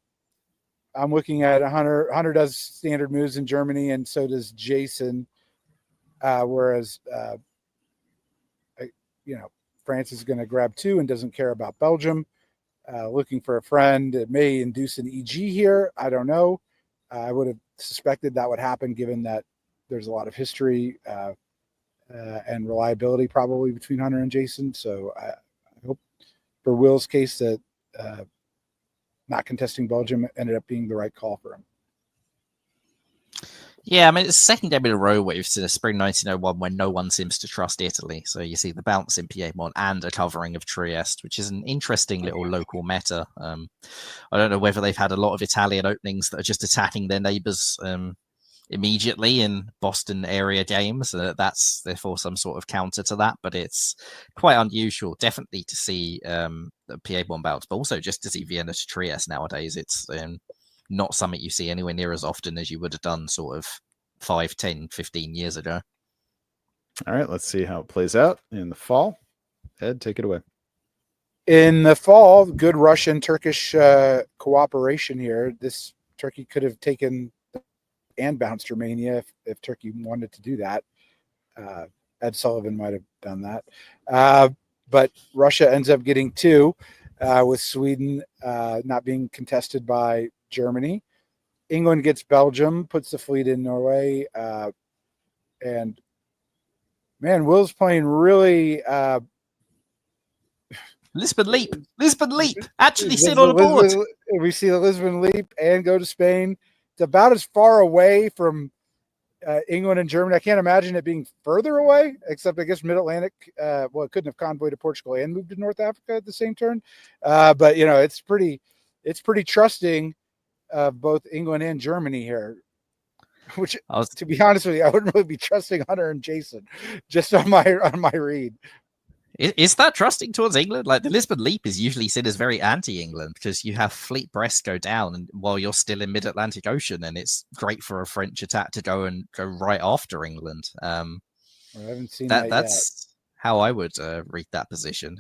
looking at Hunter. Hunter does standard moves in Germany, and so does Jason. Whereas, France is going to grab 2 and doesn't care about Belgium. Looking for a friend. It may induce an EG here. I don't know. I would have suspected that would happen given that there's a lot of history and reliability probably between Hunter and Jason. So I hope for Will's case that not contesting Belgium ended up being the right call for him. Yeah, I mean, it's the second game in a row where you've seen a spring 1901 when no one seems to trust Italy. So you see the bounce in Piedmont and a covering of Trieste, which is an interesting little local meta. I don't know whether they've had a lot of Italian openings that are just attacking their neighbors immediately in Boston area games. That's therefore some sort of counter to that, but it's quite unusual, definitely to see the Piedmont bounce, but also just to see Vienna to Trieste nowadays. It's not something you see anywhere near as often as you would have done sort of 5, 10, 15 years ago. All right, let's see how it plays out in the fall. Ed, take it away. In the fall, good Russian-Turkish cooperation here. This Turkey could have taken and bounced Romania if Turkey wanted to do that. Ed Sullivan might have done that. But Russia ends up getting 2 with Sweden not being contested by Germany. England gets Belgium, puts the fleet in Norway. And, man, Will's playing really... Lisbon Leap. Actually sit on a board. We see the Lisbon Leap and go to Spain. It's about as far away from England and Germany. I can't imagine it being further away, except I guess Mid-Atlantic. It couldn't have convoyed to Portugal and moved to North Africa at the same turn. But it's pretty trusting of both England and Germany here. Which, to be honest with you, I wouldn't really be trusting Hunter and Jason just on my read. Is that trusting towards England? Like the Lisbon Leap is usually seen as very anti-England because you have Fleet Brest go down and while you're still in mid-Atlantic Ocean, and it's great for a French attack to go right after England. I haven't seen that's how I would read that position.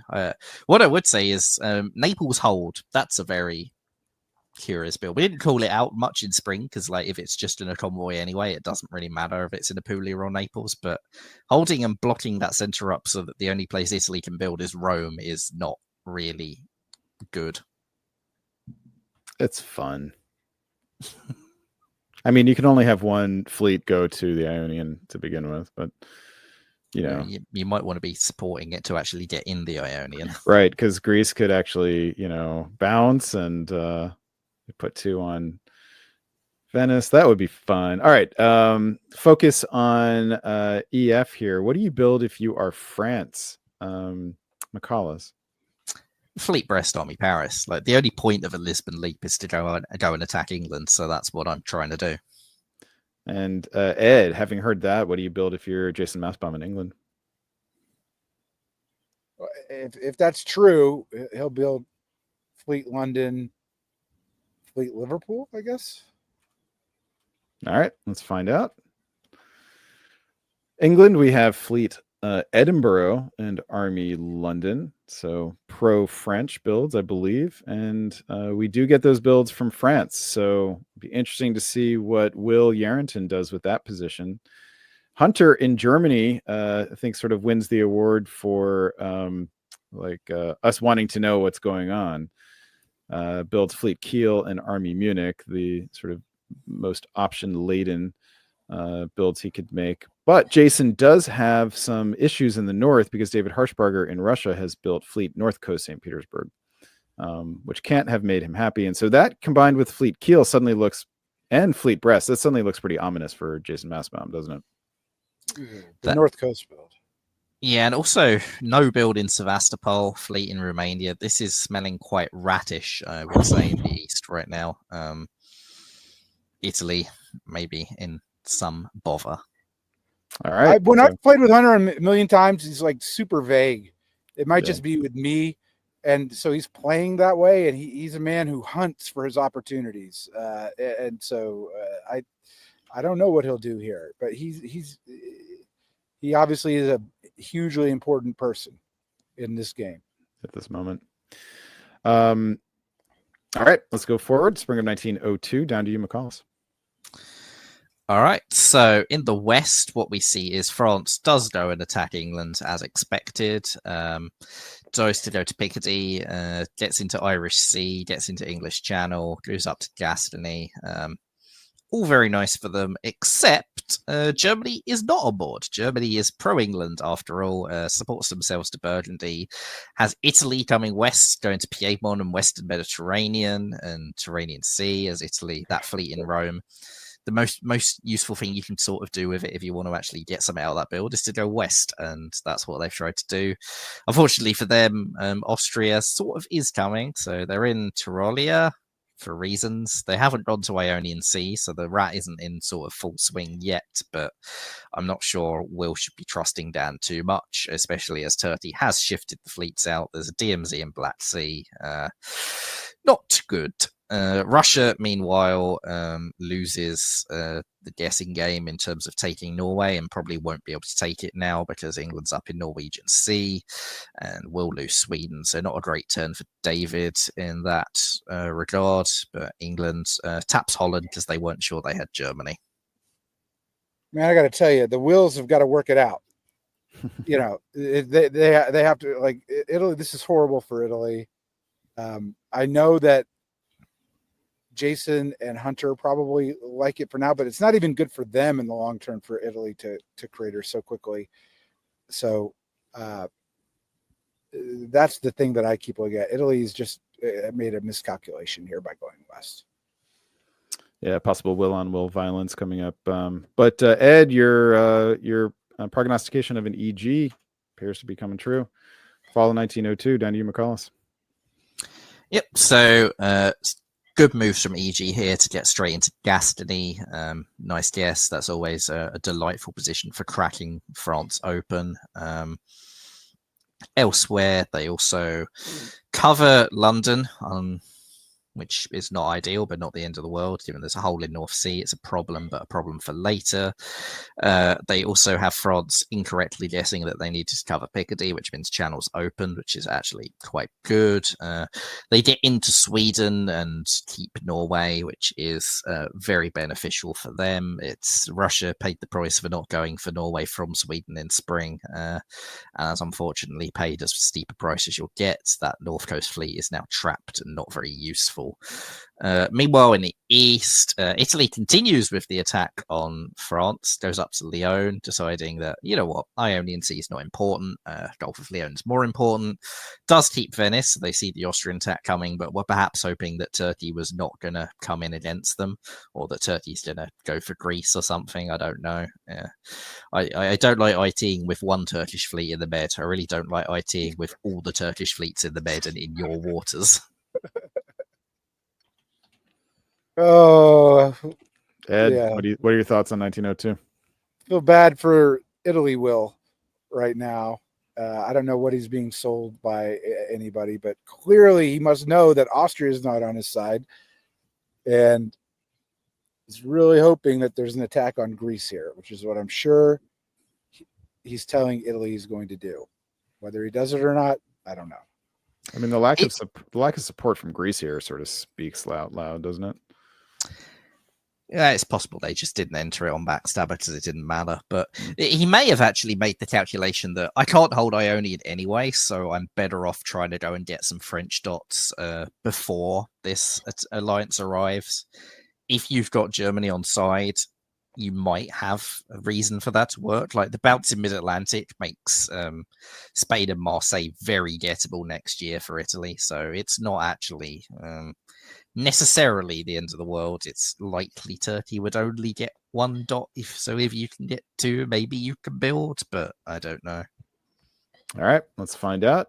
What I would say is Naples hold. That's a very curious build. We didn't call it out much in spring because, like, if it's just in a convoy anyway, it doesn't really matter if it's in Apulia or Naples. But holding and blocking that center up so that the only place Italy can build is Rome is not really good. It's fun. I mean, you can only have one fleet go to the Ionian to begin with, but you might want to be supporting it to actually get in the Ionian, right? Because Greece could actually, bounce and put 2 on Venice. That would be fun. All right. Focus on EF here. What do you build if you are France? McCallus. Fleet Brest, Army Paris. Like the only point of a Lisbon Leap is to go and attack England. So that's what I'm trying to do. And Ed, having heard that, what do you build if you're Jason Massbaum in England? If that's true, he'll build Fleet London, Fleet Liverpool, I guess. All right, let's find out. England, we have Fleet Edinburgh and Army London. So pro-French builds, I believe. And we do get those builds from France. So it'd be interesting to see what Will Yarrington does with that position. Hunter in Germany, I think, sort of wins the award for us wanting to know what's going on. Builds Fleet Kiel and Army Munich, the sort of most option-laden builds he could make. But Jason does have some issues in the north because David Harshbarger in Russia has built Fleet North Coast St. Petersburg, which can't have made him happy. And so that combined with Fleet Kiel suddenly looks, and Fleet Brest, that suddenly looks pretty ominous for Jason Massbaum, doesn't it? The North Coast build. Yeah, and also no build in Sevastopol, Fleet in Romania. This is smelling quite ratish, I would say, in the east right now. Italy, maybe in some bother. All right. When I've played with Hunter a million times, he's like super vague. It might just be with me. And so he's playing that way, and he's a man who hunts for his opportunities. And so I don't know what he'll do here, but he obviously is a hugely important person in this game at this moment. All right, let's go forward. Spring of 1902, down to you, McCallis. All right, so in the west, what we see is France does go and attack England as expected. Goes to go to Picardy, gets into Irish Sea, gets into English Channel, goes up to Gascony. All very nice for them, except Germany is not on board. Germany is pro-England after all, supports themselves to Burgundy, has Italy coming west, going to Piedmont and Western Mediterranean and Tyrrhenian Sea as Italy, that fleet in Rome. The most useful thing you can sort of do with it if you want to actually get something out of that build is to go west, and that's what they've tried to do. Unfortunately for them, Austria sort of is coming, so they're in Tyrolia for reasons. They haven't gone to Ionian Sea, so the rat isn't in sort of full swing yet, but I'm not sure Will should be trusting Dan too much, especially as Turkey has shifted the fleets out. There's a DMZ in Black Sea. Not good. Russia, meanwhile, loses the guessing game in terms of taking Norway and probably won't be able to take it now because England's up in Norwegian Sea and will lose Sweden. So not a great turn for David in that regard. But England taps Holland because they weren't sure they had Germany. Man, I got to tell you, the Wills have got to work it out. You know, they have to, like, Italy. This is horrible for Italy. I know that Jason and Hunter probably like it for now, but it's not even good for them in the long term for Italy to crater so quickly. So that's the thing that I keep looking at. Italy's just made a miscalculation here by going west. Yeah, possible will on will violence coming up. But Ed, your prognostication of an EG appears to be coming true. Fall of 1902, down to you, McCallis. Yep. So good moves from EG here to get straight into Gascony. Nice guess. That's always a delightful position for cracking France open. Elsewhere, they also cover London, which is not ideal, but not the end of the world. Given there's a hole in North Sea, it's a problem, but a problem for later. They also have France incorrectly guessing that they need to cover Picardy, which means channels open, which is actually quite good. They get into Sweden and keep Norway, which is very beneficial for them. It's Russia paid the price for not going for Norway from Sweden in spring, and has unfortunately paid as steep a price as you'll get. That North Coast fleet is now trapped and not very useful. Meanwhile, in the east, Italy continues with the attack on France, goes up to Lyon, deciding that, you know what, Ionian Sea is not important, Gulf of Lyon is more important, does keep Venice. They see the Austrian attack coming, but were perhaps hoping that Turkey was not going to come in against them, or that Turkey's going to go for Greece or something. I don't know. I don't like ITing with one Turkish fleet in the Med. I really don't like ITing with all the Turkish fleets in the Med and in your waters. Oh, Ed, Yeah. what are your thoughts on 1902? Feel bad for Italy, Will, right now. I don't know what he's being sold by anybody, but clearly he must know that Austria is not on his side, and he's really hoping that there's an attack on Greece here, which is what I'm sure he's telling Italy he's going to do. Whether he does it or not, I don't know. I mean, the lack of support from Greece here sort of speaks loud, doesn't it? Yeah, it's possible they just didn't enter it on Backstabber because it didn't matter. But he may have actually made the calculation that I can't hold Ionian anyway, so I'm better off trying to go and get some French dots before this alliance arrives. If you've got Germany on side, you might have a reason for that to work. Like the bounce in Mid-Atlantic makes Spain and Marseille very gettable next year for Italy. So it's not actually necessarily the end of the world. It's likely Turkey would only get 1 dot. If you can get 2, maybe you can build, but I don't know. All right, let's find out.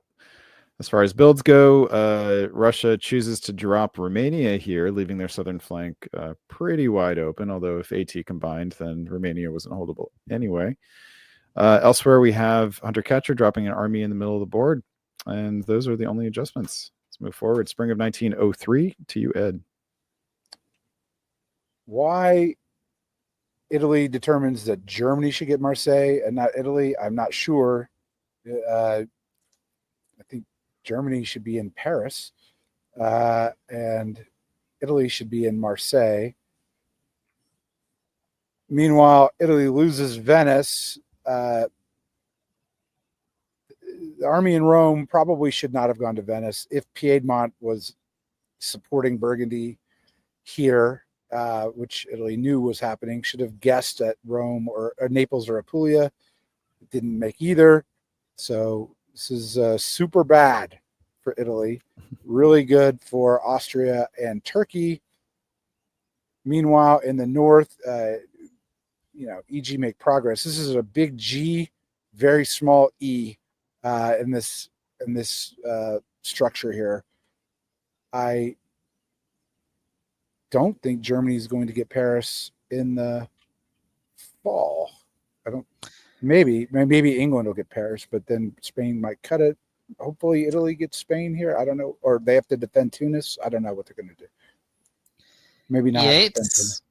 As far as builds go, Russia chooses to drop Romania here, leaving their southern flank pretty wide open, although if AT combined, then Romania wasn't holdable anyway. Elsewhere, we have Hunter-Catcher dropping an army in the middle of the board, and those are the only adjustments. Let's move forward. Spring of 1903 to you, Ed. Why Italy determines that Germany should get Marseille and not Italy, I'm not sure. I think Germany should be in Paris, and Italy should be in Marseille. Meanwhile, Italy loses Venice. The army in Rome probably should not have gone to Venice if Piedmont was supporting Burgundy here, which Italy knew was happening. Should have guessed at Rome or Naples or Apulia. It didn't make either. So this is super bad for Italy, really good for Austria and Turkey. Meanwhile, in the north, EG make progress. This is a big G, very small E in this structure here. I don't think Germany is going to get Paris in the fall. I don't. Maybe England will get Paris, but then Spain might cut it. Hopefully Italy gets Spain here. I don't know. Or they have to defend Tunis. I don't know what they're going to do. Maybe not. Yeah, it's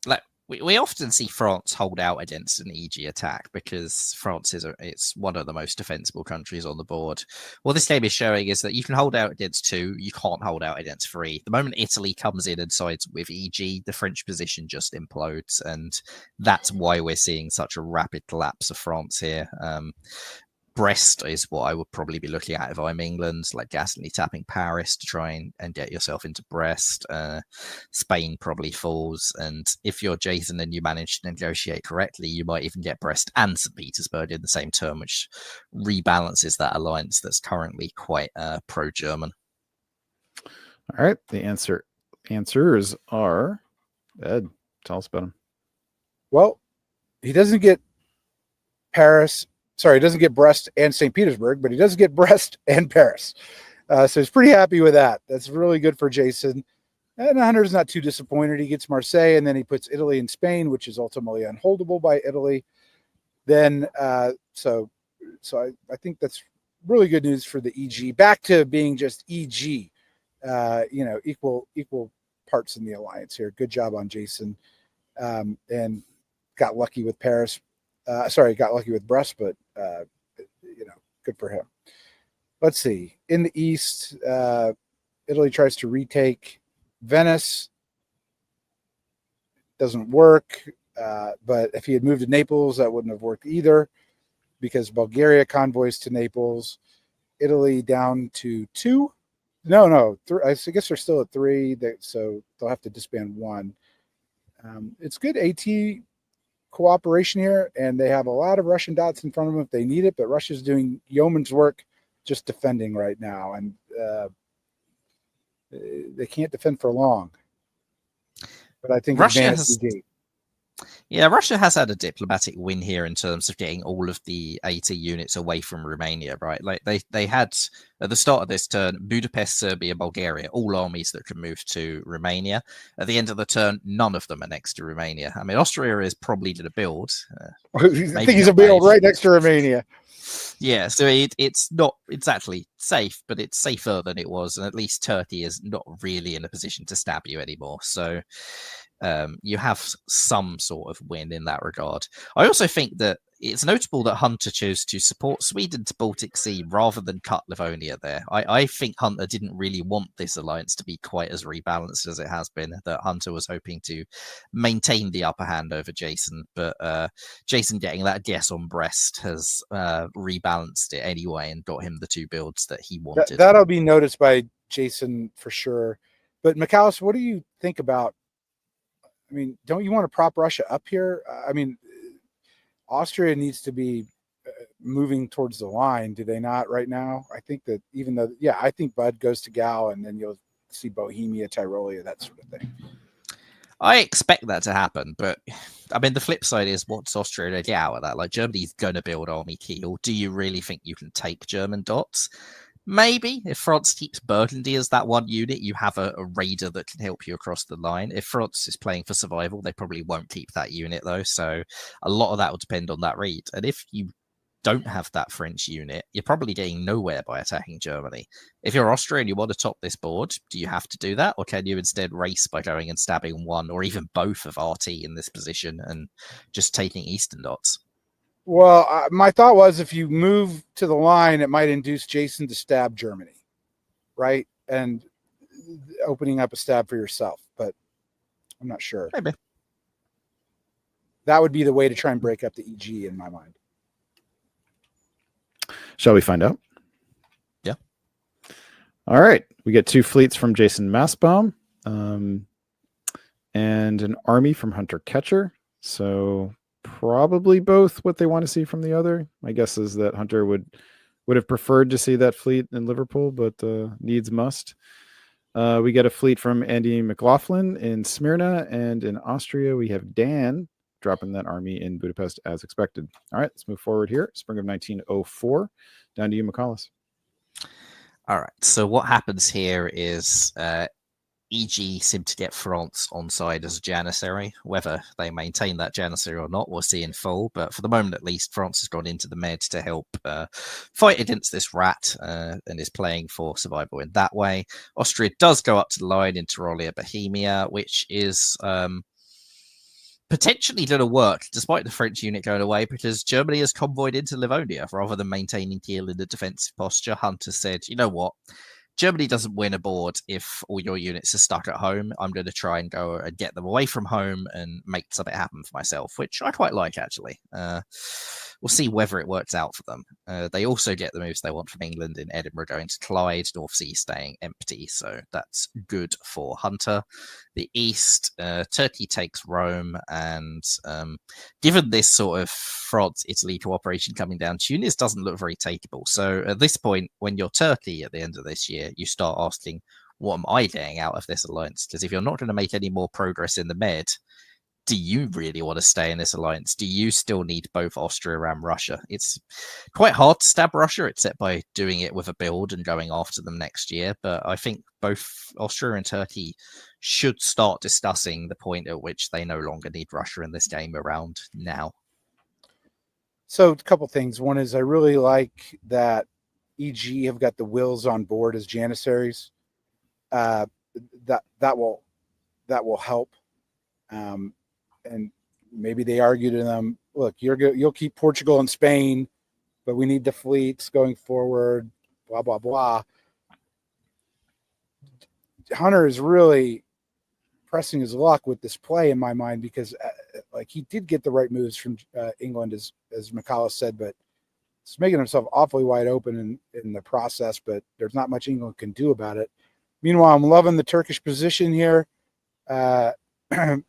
like we often see France hold out against an EG attack because France it's one of the most defensible countries on the board. What this game is showing is that you can hold out against 2, you can't hold out against 3. The moment Italy comes in and sides with EG, the French position just implodes, and that's why we're seeing such a rapid collapse of France here. Brest is what I would probably be looking at if I'm England, like gasly tapping Paris to try and get yourself into Brest. Spain probably falls. And if you're Jason and you manage to negotiate correctly, you might even get Brest and St. Petersburg in the same turn, which rebalances that alliance that's currently quite pro-German. All right. The answers are, Ed, tell us about them. Well, he doesn't get Paris. Sorry, he doesn't get Brest and St. Petersburg, but he does get Brest and Paris. So he's pretty happy with that. That's really good for Jason. And Hunter's not too disappointed. He gets Marseille, and then he puts Italy and Spain, which is ultimately unholdable by Italy. Then, so I think that's really good news for the EG. Back to being just EG, equal parts in the alliance here. Good job on Jason, and got lucky with Paris. Got lucky with Brest, but good for him. Let's see. In the east, Italy tries to retake Venice. Doesn't work. But if he had moved to Naples, that wouldn't have worked either, because Bulgaria convoys to Naples. Italy down to 2. No, 3. I guess they're still at 3. So they'll have to disband 1. It's good AT cooperation here, and they have a lot of Russian dots in front of them if they need it, but Russia's doing yeoman's work just defending right now, and they can't defend for long. But I think Russia advantage has, EG. Yeah, Russia has had a diplomatic win here in terms of getting all of the AT units away from Romania, right? Like they had at the start of this turn, Budapest, Serbia, Bulgaria, all armies that could move to Romania. At the end of the turn, none of them are next to Romania. I mean, Austria is probably going to build. I think he's a build right next to Romania. Yeah, so it's not exactly safe, but it's safer than it was, and at least Turkey is not really in a position to stab you anymore. So you have some sort of win in that regard. I also think that it's notable that Hunter chose to support Sweden to Baltic Sea rather than cut Livonia there. I think Hunter didn't really want this alliance to be quite as rebalanced as it has been, that Hunter was hoping to maintain the upper hand over Jason, but Jason getting that guess on Brest has rebalanced it anyway and got him the 2 builds that he wanted. That'll be noticed by Jason for sure. But McAllis, what do you think about, I mean, don't you want to prop Russia up here? I mean, Austria needs to be moving towards the line, do they not right now? I think that even though, I think Bud goes to Gal, and then you'll see Bohemia, Tyrolia, that sort of thing. I expect that to happen, but I mean, the flip side is, what's Austria to out of that? Like, Germany's going to build Army Kiel. Do you really think you can take German dots? Maybe if France keeps Burgundy as that one unit, you have a raider that can help you across the line. If France is playing for survival, they probably won't keep that unit though. So a lot of that will depend on that raid. And if you don't have that French unit, you're probably getting nowhere by attacking Germany. If you're Austria and you want to top this board, do you have to do that? Or can you instead race by going and stabbing one or even both of RT in this position and just taking Eastern dots? Well, my thought was if you move to the line, it might induce Jason to stab Germany, right? And opening up a stab for yourself, but I'm not sure. Maybe. That would be the way to try and break up the EG in my mind. Shall we find out? Yeah. All right. We get 2 fleets from Jason Massbaum and an army from Hunter Ketcher. So probably both what they want to see from the other. My guess is that Hunter would have preferred to see that fleet in Liverpool, but needs must. We get a fleet from Andy McLaughlin in Smyrna, and in Austria we have Dan dropping that army in Budapest as expected. All right, let's move forward here. Spring of 1904. Down to you, McCallus. All right, so what happens here is EG seem to get France on side as a janissary. Whether they maintain that janissary or not, we'll see in full. But for the moment, at least, France has gone into the med to help fight against this rat and is playing for survival in that way. Austria does go up to the line in Tyrolia, Bohemia, which is potentially going to work despite the French unit going away, because Germany has convoyed into Livonia rather than maintaining Kiel in the defensive posture. Hunter said, you know what? Germany doesn't win a board if all your units are stuck at home. I'm going to try and go and get them away from home and make something happen for myself, which I quite like, actually. We'll see whether it works out for them. They also get the moves they want from England in Edinburgh going to Clyde, North Sea staying empty, so that's good for Hunter. The East, Turkey takes Rome, and given this sort of France-Italy cooperation coming down, Tunis doesn't look very takeable. So at this point, when you're Turkey at the end of this year, you start asking, what am I getting out of this alliance? Because if you're not going to make any more progress in the Med, do you really want to stay in this alliance? Do you still need both Austria and Russia? It's quite hard to stab Russia, except by doing it with a build and going after them next year. But I think both Austria and Turkey should start discussing the point at which they no longer need Russia in this game around now. So a couple things. One is I really like that EG have got the Wills on board as janissaries. That will help. And maybe they argue to them, look, you'll keep Portugal and Spain, but we need the fleets going forward, blah, blah, blah. Hunter is really pressing his luck with this play in my mind, because like he did get the right moves from England, as McCallus said, but it's making himself awfully wide open in the process, but there's not much England can do about it. Meanwhile, I'm loving the Turkish position here.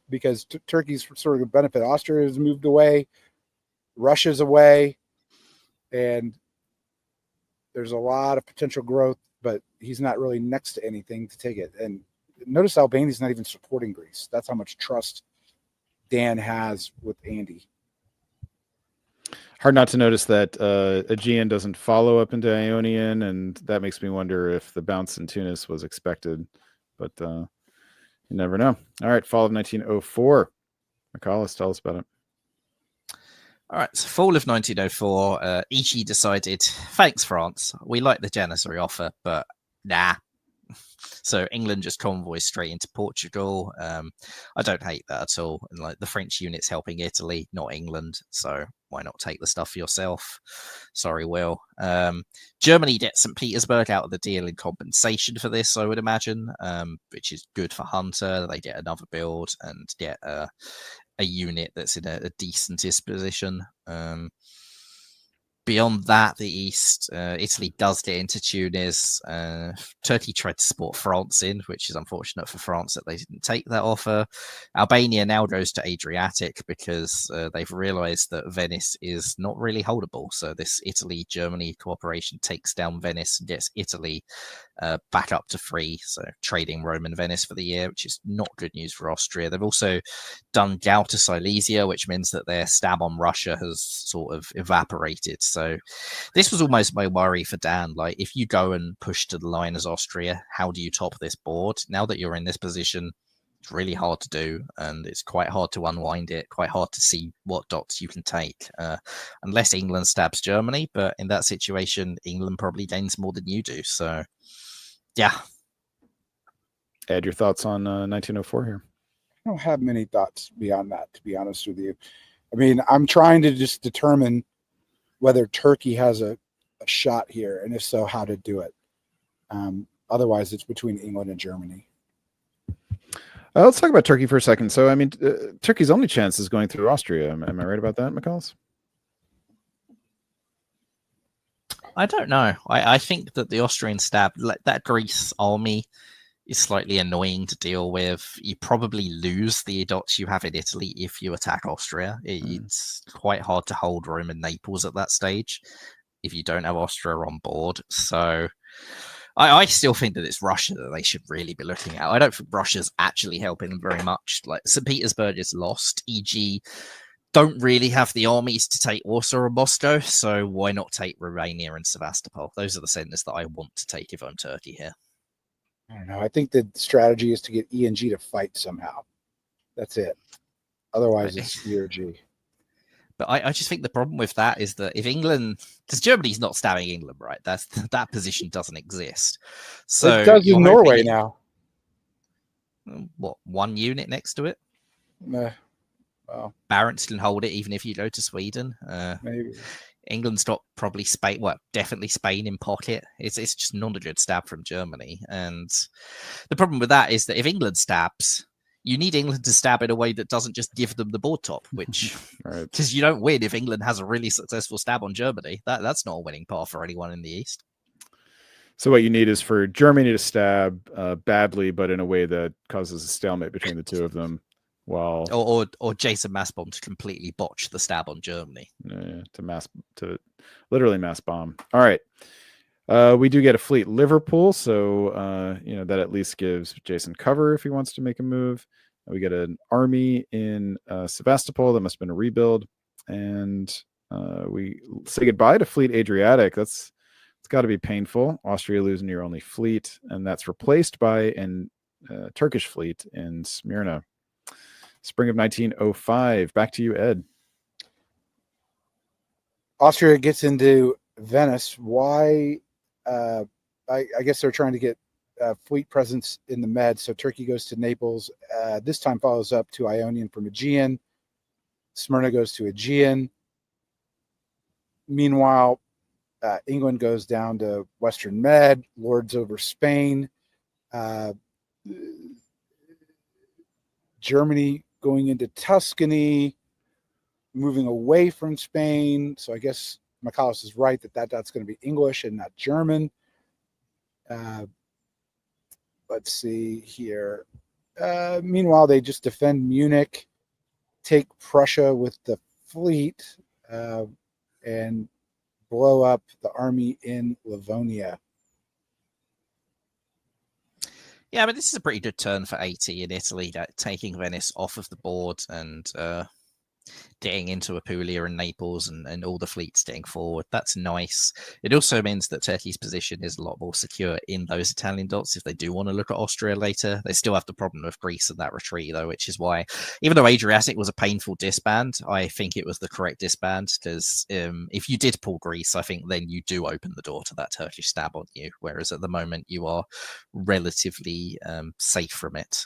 Because Turkey's sort of benefit. Austria has moved away, Russia's away, and there's a lot of potential growth, but he's not really next to anything to take it. And notice Albania's not even supporting Greece. That's how much trust Dan has with Andy. Hard not to notice that Aegean doesn't follow up into Ionian, and that makes me wonder if the bounce in Tunis was expected, but you never know. All right, fall of 1904. McCallus, tell us about it. All right, so fall of 1904, Ichi decided, thanks, France. We like the Janissary offer, but nah. So England just convoys straight into Portugal. I don't hate that at all. And like the French unit's helping Italy, not England. So why not take the stuff for yourself? Sorry, Will. Germany gets St. Petersburg out of the deal in compensation for this, I would imagine, which is good for Hunter. They get another build and get a unit that's in a decent disposition. Beyond that, the East, Italy does get into Tunis. Turkey tried to support France in, which is unfortunate for France that they didn't take that offer. Albania now goes to Adriatic because they've realized that Venice is not really holdable. So this Italy-Germany cooperation takes down Venice and gets Italy back up to free. So trading Rome and Venice for the year, which is not good news for Austria. They've also done Gauta Silesia, which means that their stab on Russia has sort of evaporated. So this was almost my worry for Dan. Like, if you go and push to the line as Austria, how do you top this board? Now that you're in this position, it's really hard to do, and it's quite hard to unwind it, quite hard to see what dots you can take, unless England stabs Germany. But in that situation, England probably gains more than you do. So, yeah. Ed, your thoughts on 1904 here? I don't have many thoughts beyond that, to be honest with you. I mean, I'm trying to just determine whether Turkey has a shot here, and if so, how to do it. Otherwise, it's between England and Germany. Let's talk about Turkey for a second. So, I mean, Turkey's only chance is going through Austria. Am I right about that, McCallus? I don't know. I think that the Austrian stab, like that Greece army, is slightly annoying to deal with. You probably lose the dots you have in Italy if you attack Austria. It's quite hard to hold Rome and Naples at that stage if you don't have Austria on board. So I still think that it's Russia that they should really be looking at. I don't think Russia's actually helping them very much. Like, St. Petersburg is lost. E.g., don't really have the armies to take Warsaw or Moscow, so why not take Romania and Sevastopol? Those are the centers that I want to take if I'm Turkey here. I don't know. I think the strategy is to get E and G to fight somehow. That's it. Otherwise, it's E or G. But I just think the problem with that is that if England, because Germany's not stabbing England, right? That position doesn't exist. So it does in Norway now. What, one unit next to it? Well, Barents can hold it even if you go to Sweden. Maybe. England's got probably Spain, well, definitely Spain in pocket. It's just not a good stab from Germany. And the problem with that is that if England stabs, you need England to stab in a way that doesn't just give them the board top, which, because you don't win if England has a really successful stab on Germany. That's not a winning path for anyone in the East. So what you need is for Germany to stab badly, but in a way that causes a stalemate between the two of them. While or Jason Massbomb to completely botch the stab on Germany. To literally mass bomb. All right. We do get a fleet Liverpool, so that at least gives Jason cover if he wants to make a move. We get an army in Sevastopol that must have been a rebuild, and we say goodbye to fleet Adriatic. It's got to be painful. Austria losing your only fleet, and that's replaced by an Turkish fleet in Smyrna. Spring of 1905. Back to you, Ed. Austria gets into Venice. Why? I guess they're trying to get fleet presence in the Med. So Turkey goes to Naples. This time follows up to Ionian from Aegean. Smyrna goes to Aegean. Meanwhile, England goes down to Western Med, lords over Spain. Germany going into Tuscany, moving away from Spain. So I guess McCallus is right that's going to be English and not German. Let's see here. Meanwhile, they just defend Munich, take Prussia with the fleet, and blow up the army in Livonia. Yeah, but this is a pretty good turn for 80 in Italy, taking Venice off of the board and getting into Apulia and Naples and all the fleets getting forward. That's nice. It also means that Turkey's position is a lot more secure in those Italian dots if they do want to look at Austria later. They still have the problem of Greece and that retreat, though, which is why, even though Adriatic was a painful disband, I think it was the correct disband, because if you did pull Greece, I think then you do open the door to that Turkish stab on you, whereas at the moment you are relatively safe from it.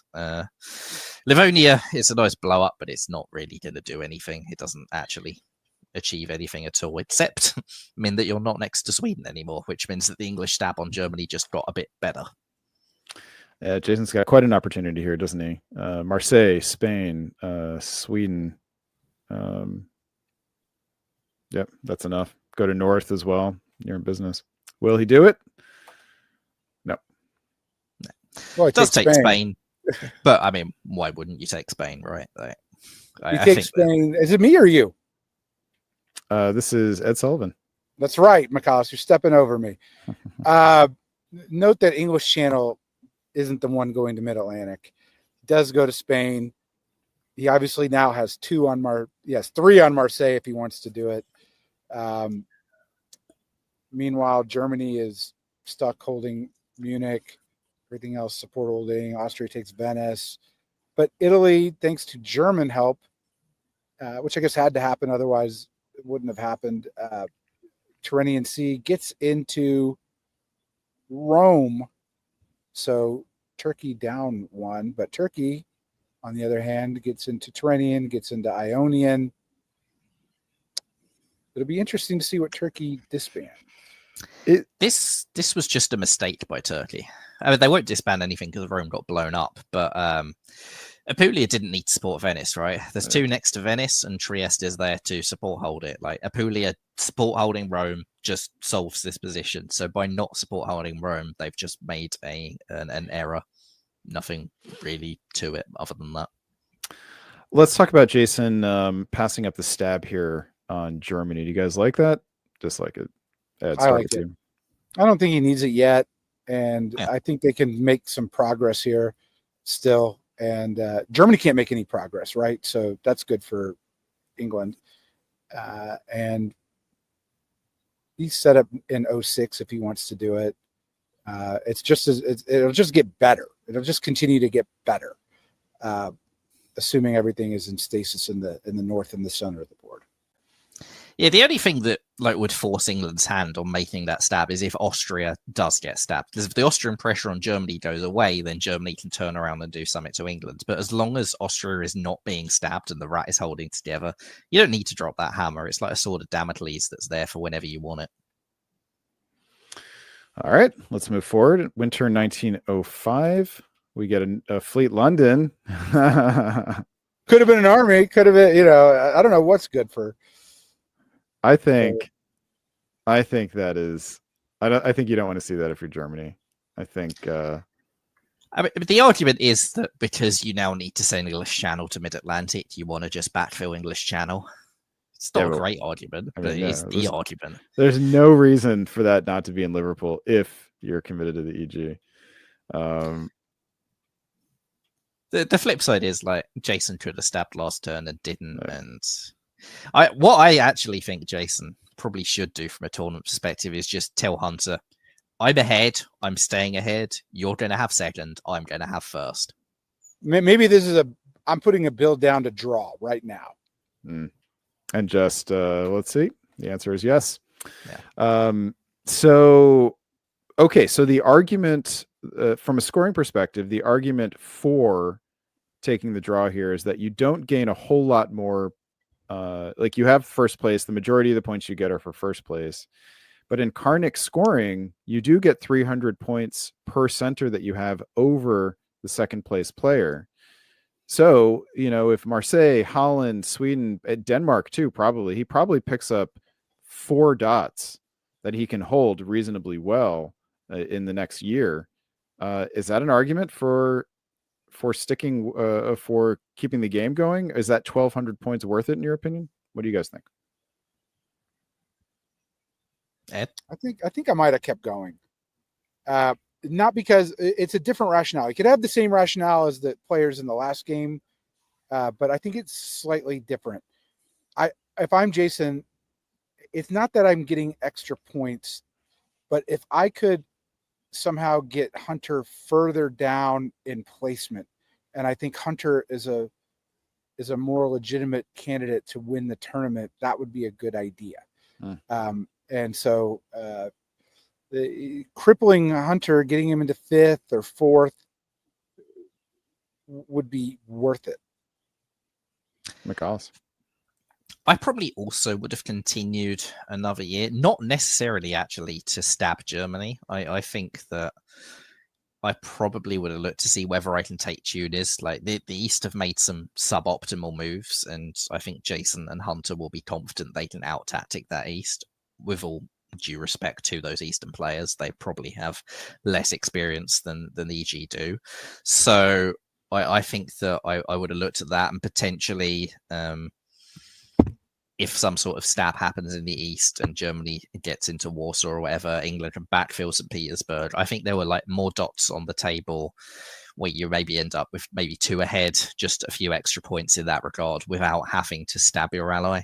Livonia is a nice blow up, but it's not really going to do anything. It doesn't actually achieve anything at all, except mean that you're not next to Sweden anymore, which means that the English stab on Germany just got a bit better. Jason's got quite an opportunity here, doesn't he? Marseille, Spain, Sweden. Yep, that's enough. Go to North as well. You're in business. Will he do it? No. Well, It does take Spain. But I mean, why wouldn't you take Spain, right? You take Spain. Is it me or you? This is Ed Sullivan. That's right, McCallus. You're stepping over me. Note that English Channel isn't the one going to Mid-Atlantic. He does go to Spain. He obviously now has 3 on Marseille if he wants to do it. Meanwhile, Germany is stuck holding Munich. Everything else support holding. Austria takes Venice. But Italy, thanks to German help, which I guess had to happen, otherwise it wouldn't have happened. Tyrrhenian Sea gets into Rome. So Turkey down 1. But Turkey, on the other hand, gets into Tyrrhenian, gets into Ionian. It'll be interesting to see what Turkey disbands. This was just a mistake by Turkey. I mean, they won't disband anything because Rome got blown up, but Apulia didn't need to support Venice, right? There's 2 next to Venice, and Trieste is there to support hold it. Like Apulia support holding Rome just solves this position. So by not support holding Rome, they've just made an error. Nothing really to it other than that. Let's talk about Jason passing up the stab here on Germany. Do you guys like that? Dislike it? I like it. I don't think he needs it yet, and I think they can make some progress here still. And Germany can't make any progress, right? So that's good for England. And he's set up in 06 if he wants to do it. It'll just get better. It'll just continue to get better, assuming everything is in stasis in the north and the center of the board. Yeah, the only thing that would force England's hand on making that stab is if Austria does get stabbed. Because if the Austrian pressure on Germany goes away, then Germany can turn around and do something to England. But as long as Austria is not being stabbed and the rat is holding together, you don't need to drop that hammer. It's like a sword of Damocles that's there for whenever you want it. All right, let's move forward. Winter 1905. We get a Fleet London. Could have been an army. Could have been, I don't know what's good for. I think that is. I think you don't want to see that if you're Germany. I think. I mean, the argument is that because you now need to send English Channel to Mid-Atlantic, you want to just backfill English Channel. It's not a great argument, but it is the argument. There's no reason for that not to be in Liverpool if you're committed to the EG. The flip side is Jason could have stabbed last turn and didn't, and. What I actually think Jason probably should do from a tournament perspective is just tell Hunter, I'm ahead, I'm staying ahead, you're going to have second, I'm going to have first. Maybe this is I'm putting a build down to draw right now. And just, let's see. The answer is yes. Yeah. So the argument, from a scoring perspective, the argument for taking the draw here is that you don't gain a whole lot more. You have first place, the majority of the points you get are for first place, but in Karnic scoring, you do get 300 points per center that you have over the second place player. So, if Marseille, Holland, Sweden, Denmark too, he probably picks up 4 dots that he can hold reasonably well in the next year. Is that an argument for sticking for keeping the game going? Is that 1,200 points worth it in your opinion? What do you guys think? Ed? I think I might have kept going. not because it's a different rationale. You could have the same rationale as the players in the last game, but I think it's slightly different. If I'm Jason, it's not that I'm getting extra points, but if I could somehow get Hunter further down in placement, and I think Hunter is a more legitimate candidate to win the tournament, that would be a good idea. And so the crippling Hunter, getting him into 5th or 4th would be worth it. McCallus. I probably also would have continued another year, not necessarily actually to stab Germany. I think that I probably would have looked to see whether I can take Tunis. Like the East have made some suboptimal moves, and I think Jason and Hunter will be confident they can out-tactic that East. With all due respect to those Eastern players, they probably have less experience than EG do. So I think that I would have looked at that and potentially... if some sort of stab happens in the East and Germany gets into Warsaw or whatever, England can backfill St. Petersburg. I think there were like more dots on the table where you maybe end up with maybe 2 ahead, just a few extra points in that regard without having to stab your ally.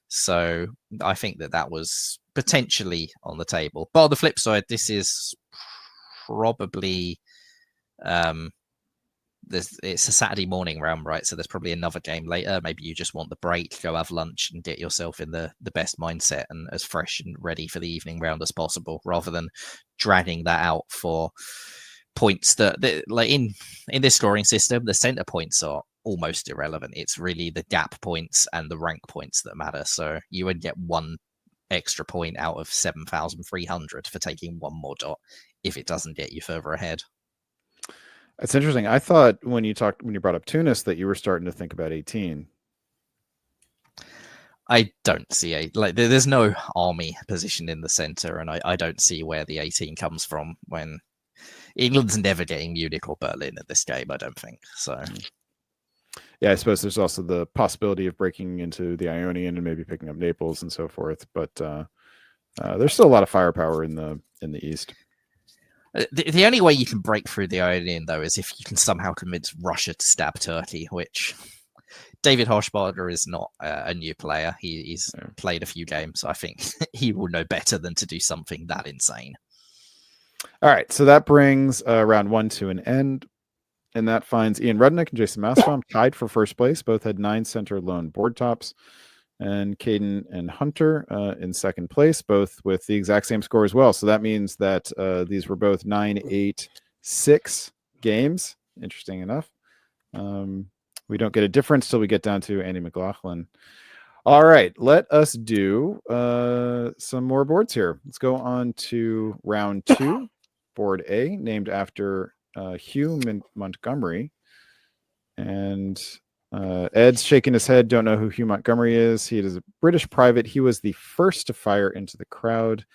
So I think that was potentially on the table. But on the flip side, this is probably... it's a Saturday morning round, right? So there's probably another game later. Maybe you just want the break, go have lunch and get yourself in the best mindset and as fresh and ready for the evening round as possible, rather than dragging that out for points that like in this scoring system, the center points are almost irrelevant. It's really the gap points and the rank points that matter. So you would get 1 extra point out of 7,300 for taking 1 more dot if it doesn't get you further ahead. It's interesting. I thought when you brought up Tunis that you were starting to think about 18. I don't see there's no army position in the center, and I don't see where the 18 comes from when England's never getting Munich or Berlin at this game, I don't think. So yeah, I suppose there's also the possibility of breaking into the Ionian and maybe picking up Naples and so forth, but there's still a lot of firepower in the East. The only way you can break through the Ionian, though, is if you can somehow convince Russia to stab Turkey, which David Hochbarger is not a new player. He's played a few games. So I think he will know better than to do something that insane. All right, so that brings round 1 to an end, and that finds Ian Rudnick and Jason Masbaum tied for first place. Both had 9 center lone board tops. And Caden and Hunter in second place, both with the exact same score as well. So that means that these were both 9-8-6 games. Interesting enough. We don't get a difference till we get down to Andy McLaughlin. All right, let us do some more boards here. Let's go on to round 2, board A, named after Hugh Montgomery. And... Ed's shaking his head, don't know who Hugh Montgomery is. He is a British private. He was the first to fire into the crowd,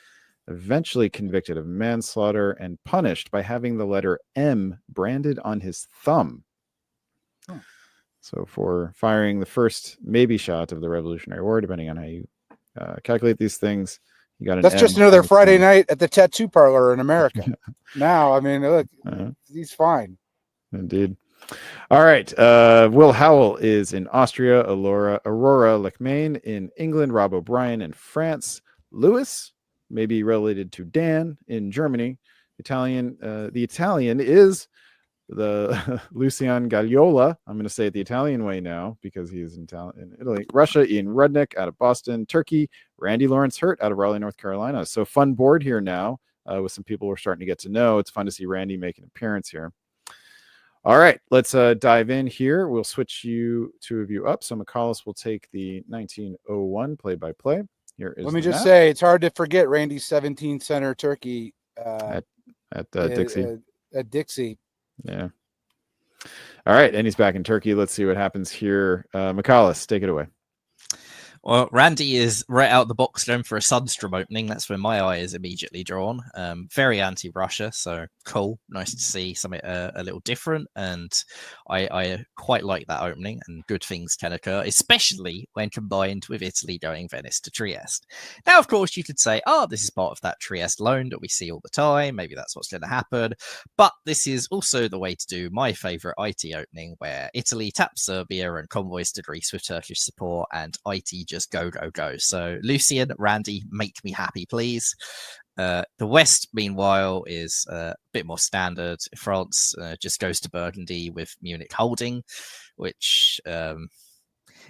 eventually convicted of manslaughter and punished by having the letter M branded on his thumb. So for firing the first maybe shot of the Revolutionary War, depending on how you calculate these things, you got an That's M just another on his Friday thumb. night at the tattoo parlor in America. Now, I mean, look, he's fine. Indeed. All right. Will Howell is in Austria. Aurora Lechmain in England. Rob O'Brien in France. Lewis, maybe related to Dan, in Germany. The Italian is the Lucian Gagliola. I'm going to say it the Italian way now because he is in Italy. Russia, Ian Rudnick out of Boston. Turkey, Randy Lawrence Hurt out of Raleigh, North Carolina. So fun board here now with some people we're starting to get to know. It's fun to see Randy make an appearance here. All right, let's dive in here. We'll switch two of you up. So McCallus will take the 1901 play-by-play. Here is. Let me just say, it's hard to forget Randy's 17 center Turkey at Dixie. At Dixie. Yeah. All right, and he's back in Turkey. Let's see what happens here. McCallus, take it away. Well, Randy is right out the box going for a Sunstrom opening. That's where my eye is immediately drawn. Very anti-Russia, so cool. Nice to see something a little different, and I quite like that opening. And good things can occur, especially when combined with Italy going Venice to Trieste. Now, of course, you could say, "Oh, this is part of that Trieste loan that we see all the time. Maybe that's what's going to happen." But this is also the way to do my favourite IT opening, where Italy taps Serbia and convoys to Greece with Turkish support, and IT just go, go, go. So Lucian, Randy, make me happy, please. The West, meanwhile, is a bit more standard. France just goes to Burgundy with Munich holding, which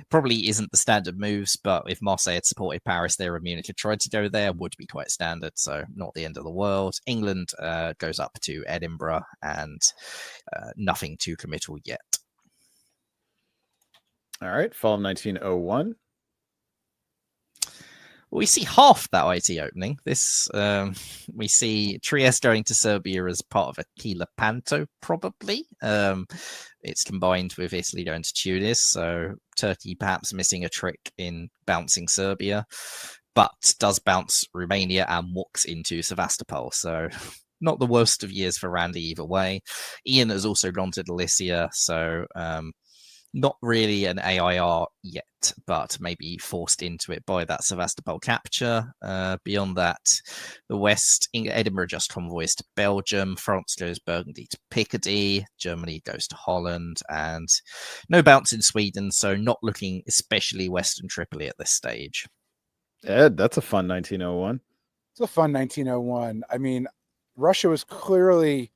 probably isn't the standard moves, but if Marseille had supported Paris there and Munich had tried to go there, would be quite standard, so not the end of the world. England goes up to Edinburgh, and nothing too committal yet. All right, fall of 1901. We see half that IT opening. This we see Trieste going to Serbia as part of a Kila Panto, probably. It's combined with Italy going to Tunis, so Turkey perhaps missing a trick in bouncing Serbia, but does bounce Romania and walks into Sevastopol. So not the worst of years for Randy either way. Ian has also gone to Delicia, so not really an AIR yet, but maybe forced into it by that Sevastopol capture. Beyond that, the West, Edinburgh just convoys to Belgium, France goes Burgundy to Picardy, Germany goes to Holland, and no bounce in Sweden, so not looking especially Western Tripoli at this stage. Ed, that's a fun 1901. It's a fun 1901. I mean, Russia was clearly,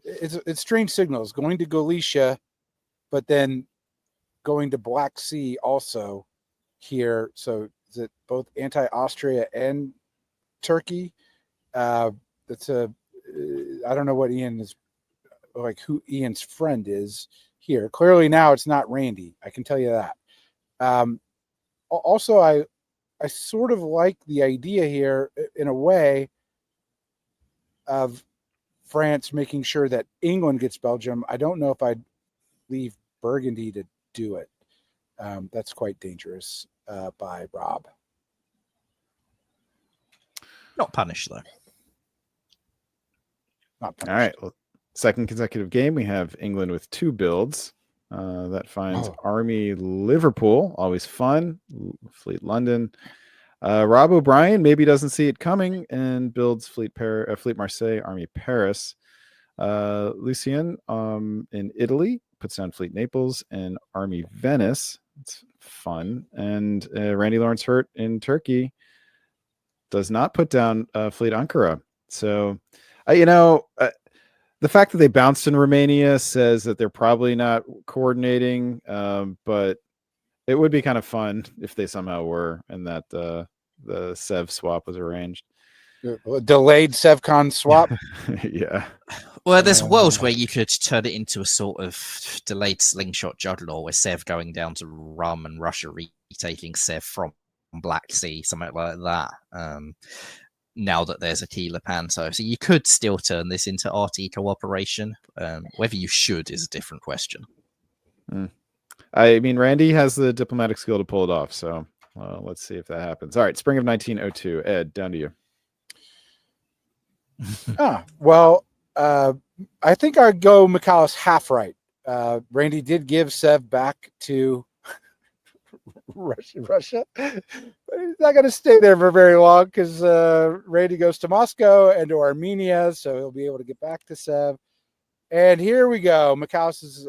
it's strange signals, going to Galicia, but then going to Black Sea also here. So is it both anti-Austria and Turkey? That's a, I don't know what Ian is, like who Ian's friend is here. Clearly now it's not Randy. I can tell you that. Also, I sort of like the idea here in a way of France making sure that England gets Belgium. I don't know if I'd leave Burgundy to do it. That's quite dangerous by Rob. Not punished, though. Not punished. All right. Well, second consecutive game, we have England with 2 builds. That finds Army Liverpool, always fun. Fleet London. Rob O'Brien maybe doesn't see it coming and builds Fleet Marseille, Army Paris. Lucien in Italy puts down Fleet Naples and Army Venice. It's fun. And Randy Lawrence Hurt in Turkey does not put down Fleet Ankara. So, the fact that they bounced in Romania says that they're probably not coordinating, but it would be kind of fun if they somehow were, and that the Sev swap was arranged. Delayed Sevcon swap. Yeah. Well, there's a world where you could turn it into a sort of delayed slingshot juggernaut, where Sev going down to Rum and Russia retaking Sev from Black Sea, something like that. Now that there's a Kila Panto, so you could still turn this into RT cooperation. Whether you should is a different question. I mean, Randy has the diplomatic skill to pull it off, so let's see if that happens. All right, spring of 1902. Ed, down to you. I think I'd go McAuliffe half right. Randy did give Sev back to Russia, but he's not going to stay there for very long because Randy goes to Moscow and to Armenia, so he'll be able to get back to Sev. And here we go. McAuliffe is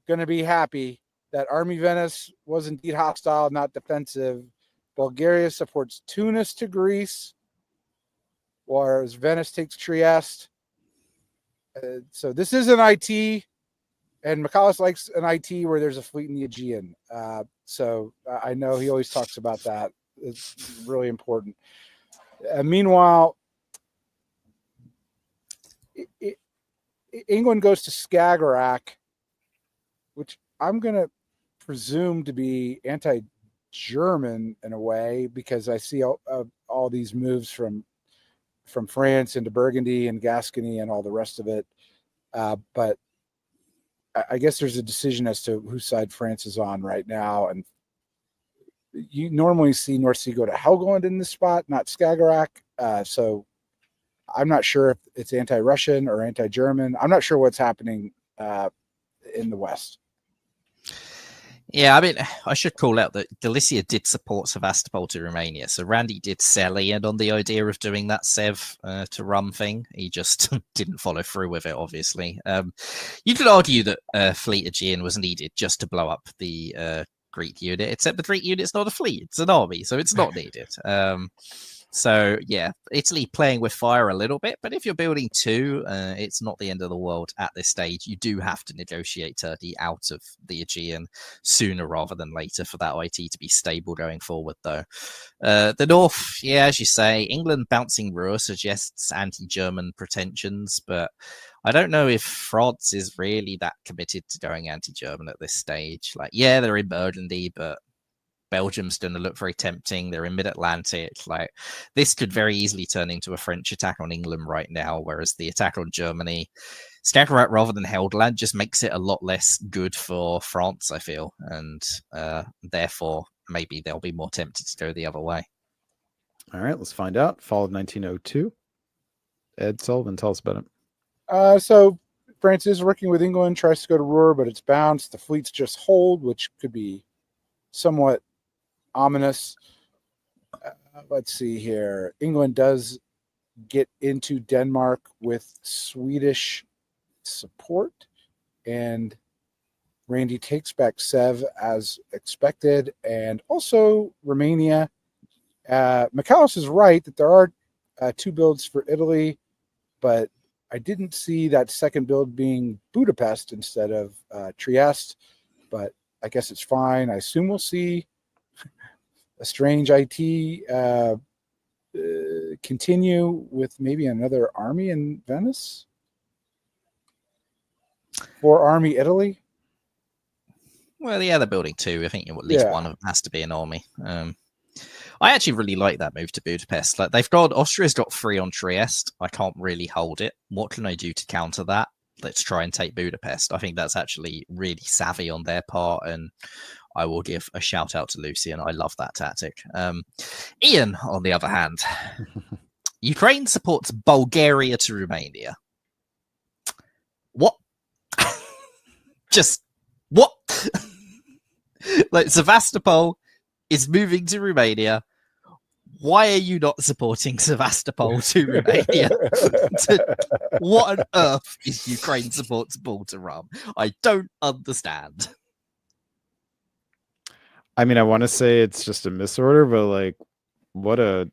going to be happy that Army Venice was indeed hostile, not defensive. Bulgaria supports Tunis to Greece, whereas Venice takes Trieste. So this is an IT, and McAuliffe likes an IT where there's a fleet in the Aegean. So I know he always talks about that. It's really important. Meanwhile, England goes to Skagerrak, which I'm going to presume to be anti-German in a way, because I see all these moves from France into Burgundy and Gascony and all the rest of it. But I guess there's a decision as to whose side France is on right now. And you normally see North Sea go to Helgoland in this spot, not Skagerrak. So I'm not sure if it's anti-Russian or anti-German. I'm not sure what's happening in the West. Yeah, I mean, I should call out that Galicia did support Sevastopol to Romania. So Randy did sell in on the idea of doing that Sev to Rum thing. He just didn't follow through with it, obviously. You could argue that Fleet Aegean was needed just to blow up the Greek unit, except the Greek unit's not a fleet, it's an army, so it's not needed. So yeah, Italy playing with fire a little bit, but if you're building two, it's not the end of the world at this stage. You do have to negotiate Turkey out of the Aegean sooner rather than later for that IT to be stable going forward, though. The North, yeah, as you say, England bouncing Ruhr suggests anti-German pretensions, but I don't know if France is really that committed to going anti-German at this stage. Like, yeah, they're in Burgundy, but Belgium's going to look very tempting. They're in mid-Atlantic. Like, this could very easily turn into a French attack on England right now, whereas the attack on Germany, Skagerrak rather than Helgoland, just makes it a lot less good for France, I feel. And therefore, maybe they'll be more tempted to go the other way. All right, let's find out. Fall of 1902. Ed Sullivan, tell us about it. So France is working with England, tries to go to Ruhr, but it's bounced. The fleets just hold, which could be somewhat ominous. Let's see here. England does get into Denmark with Swedish support, and Randy takes back Sev as expected, and also Romania. McAllis is right that there are two builds for Italy, but I didn't see that second build being Budapest instead of Trieste, but I guess it's fine. I assume we'll see a strange IT continue with maybe another army in Venice or army Italy. Well, yeah, they're building two. I think at least one of them has to be an army. I actually really like that move to Budapest. Like, Austria's got 3 on Trieste. I can't really hold it. What can I do to counter that? Let's try and take Budapest. I think that's actually really savvy on their part, and I will give a shout out to Lucian. I love that tactic. Ian, on the other hand, Ukraine supports Bulgaria to Romania. What? Just what? Like, Sevastopol is moving to Romania. Why are you not supporting Sevastopol to Romania? What on earth is Ukraine supports Baltaram? I don't understand. I mean, I want to say it's just a misorder, but like, what a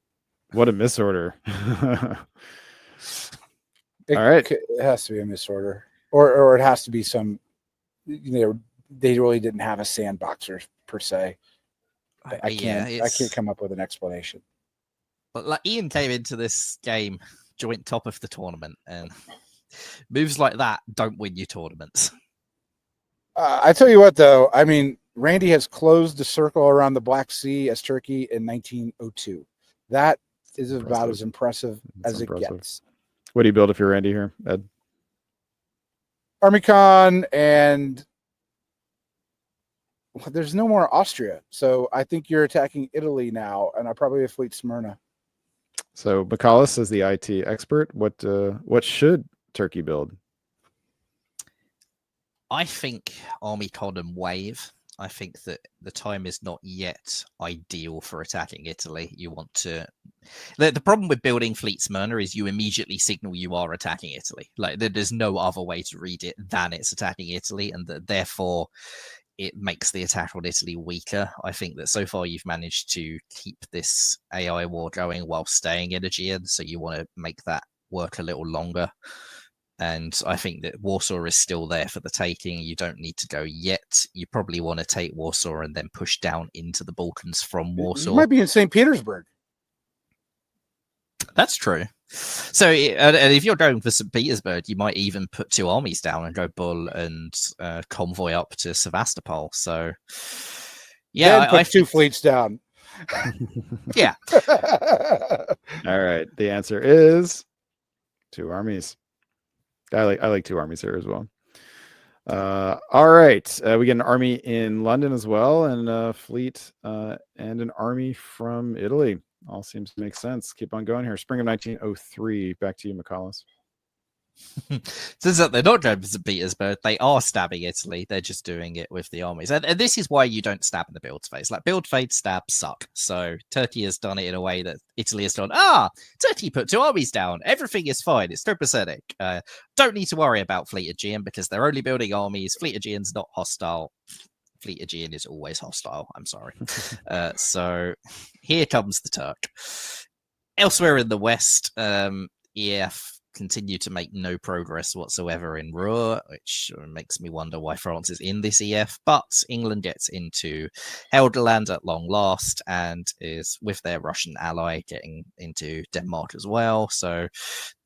misorder. All right. It has to be a misorder, or it has to be some, they really didn't have a sandboxer per se. I can't come up with an explanation. But like, Ian came into this game joint top of the tournament, and moves like that don't win you tournaments. I tell you what, though, I mean, Randy has closed the circle around the Black Sea as Turkey in 1902. That is about as impressive as it gets. What do you build if you're Randy here, Ed? Armicon, and there's no more Austria, so I think you're attacking Italy now, and I probably have Fleet Smyrna. So McAuliffe is the IT expert. What should Turkey build? I think Armicon and Wave. I think that the time is not yet ideal for attacking Italy. You want to... The problem with building Fleet Smyrna is you immediately signal you are attacking Italy. Like, there's no other way to read it than it's attacking Italy, and therefore it makes the attack on Italy weaker. I think that so far you've managed to keep this AI war going while staying in Aegean, so you want to make that work a little longer. And I think that Warsaw is still there for the taking. You don't need to go yet. You probably want to take Warsaw and then push down into the Balkans from Warsaw. You might be in St. Petersburg. That's true. So, and if you're going for St. Petersburg, you might even put 2 armies down and go Bull and convoy up to Sevastopol. So, yeah, then put 2 fleets down. Yeah. All right. The answer is 2 armies. I like 2 armies here as well. All right. We get an army in London as well, and a fleet and an army from Italy. All seems to make sense. Keep on going here. Spring of 1903. Back to you, McCallus. Turns out they're not going to St. Petersburg. They are stabbing Italy. They're just doing it with the armies. And this is why you don't stab in the build phase. Like, build phase stabs suck. So Turkey has done it in a way that Italy has done. Turkey put 2 armies down. Everything is fine. It's copacetic. Don't need to worry about Fleet Aegean because they're only building armies. Fleet Aegean's not hostile. Fleet Aegean is always hostile. I'm sorry. So here comes the Turk. Elsewhere in the West, EF continue to make no progress whatsoever in Ruhr, which makes me wonder why France is in this EF. But England gets into Helgoland at long last and is with their Russian ally getting into Denmark as well. So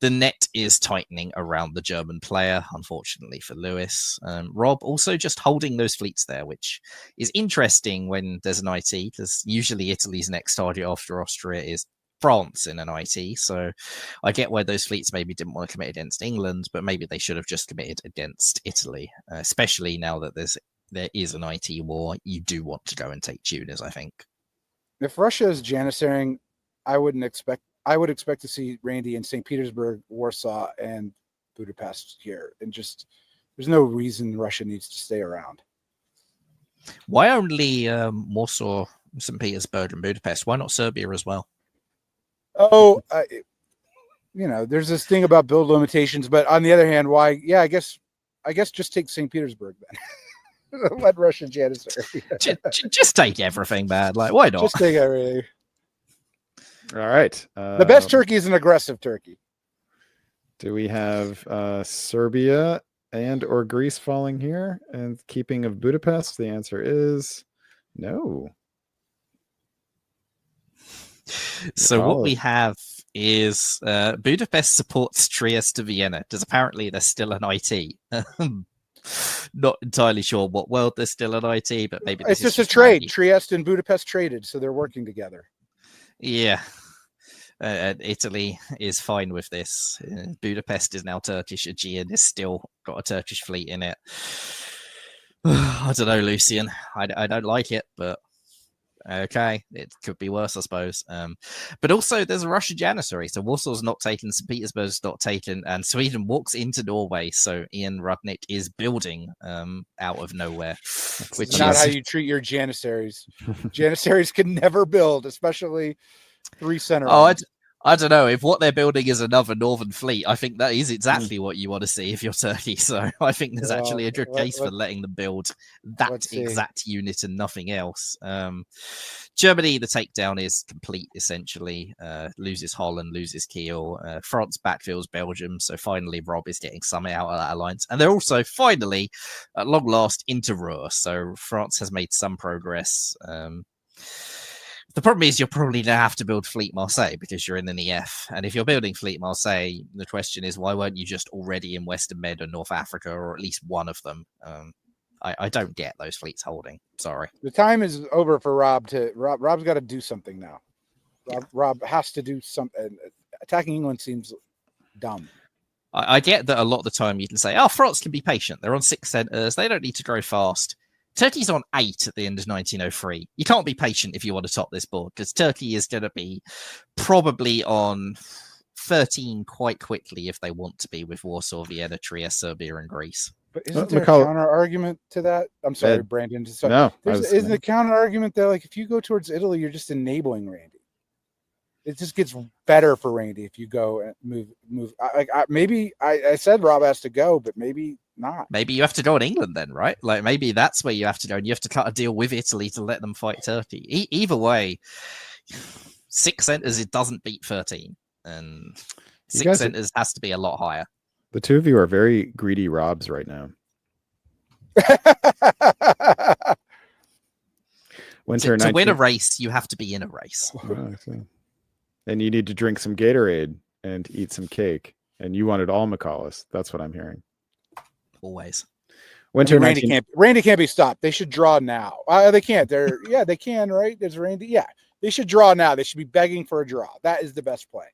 the net is tightening around the German player, unfortunately for Lewis. Rob also just holding those fleets there, which is interesting when there's an IT, because usually Italy's next target after Austria is France in an IT. So I get why those fleets maybe didn't want to commit against England, but maybe they should have just committed against Italy, especially now that there is an IT war. You do want to go and take Tunis, I think. If Russia is janissarying, I would expect to see Randy in St. Petersburg, Warsaw, and Budapest here. And just there's no reason Russia needs to stay around. Why only Warsaw, St. Petersburg, and Budapest? Why not Serbia as well? Oh, there's this thing about build limitations, but on the other hand, why? Yeah, I guess just take St. Petersburg then. Let Russia janissary. just take everything, man. Like, why not? Just take everything. All right. The best turkey is an aggressive turkey. Do we have Serbia and or Greece falling here? And keeping of Budapest, the answer is no. So what we have is Budapest supports Trieste to Vienna, because apparently there's still an IT. Not entirely sure what world there's still an IT, but maybe it's just a trade. Trieste and Budapest traded, so they're working together. Yeah. Italy is fine with this. Budapest is now Turkish. Aegean is still got a Turkish fleet in it. I don't know, Lucian. I don't like it, but okay, it could be worse, I suppose. But also, there's a Russian janissary, so Warsaw's not taken, St. Petersburg's not taken, and Sweden walks into Norway. So Ian Rudnick is building out of nowhere. Which is not how you treat your janissaries. Janissaries can never build, especially 3 center. Oh, I don't know. If what they're building is another northern fleet, I think that is exactly what you want to see if you're Turkey. So I think there's actually a good case for letting them build that exact unit and nothing else. Germany, the takedown is complete, essentially. Loses Holland, loses Kiel. France backfills Belgium. So finally, Rob is getting some out of that alliance. And they're also finally, at long last, into Ruhr. So France has made some progress. The problem is you're probably going to have to build Fleet Marseille because you're in an EF. And if you're building Fleet Marseille, the question is, why weren't you just already in Western Med and North Africa, or at least one of them? I don't get those fleets holding. Sorry. The time is over for Rob. Rob's got to do something now. Rob has to do something. Attacking England seems dumb. I get that a lot of the time you can say, France can be patient. They're on 6 centers. They don't need to grow fast. Turkey's on 8 at the end of 1903. You can't be patient if you want to top this board, because Turkey is going to be probably on 13 quite quickly if they want to be with Warsaw, Vienna, Trieste, Serbia, and Greece. But isn't there a counter argument to that? I'm sorry, Brandon. No, isn't the counter argument that, like, if you go towards Italy, you're just enabling Randy? It just gets better for Randy if you go and move. Maybe I said Rob has to go, but maybe not. Maybe you have to go in England then, right? Like, maybe that's where you have to go, and you have to cut a deal with Italy to let them fight Turkey. Either way, 6 centers, it doesn't beat 13, and 6 centers has to be a lot higher. The two of you are very greedy Robs right now. To win a race, you have to be in a race. And you need to drink some Gatorade and eat some cake. And you want it all, McCallus. That's what I'm hearing. Always. Randy can't be stopped. They should draw now. They can't. They can, right? There's Randy. Yeah, they should draw now. They should be begging for a draw. That is the best play.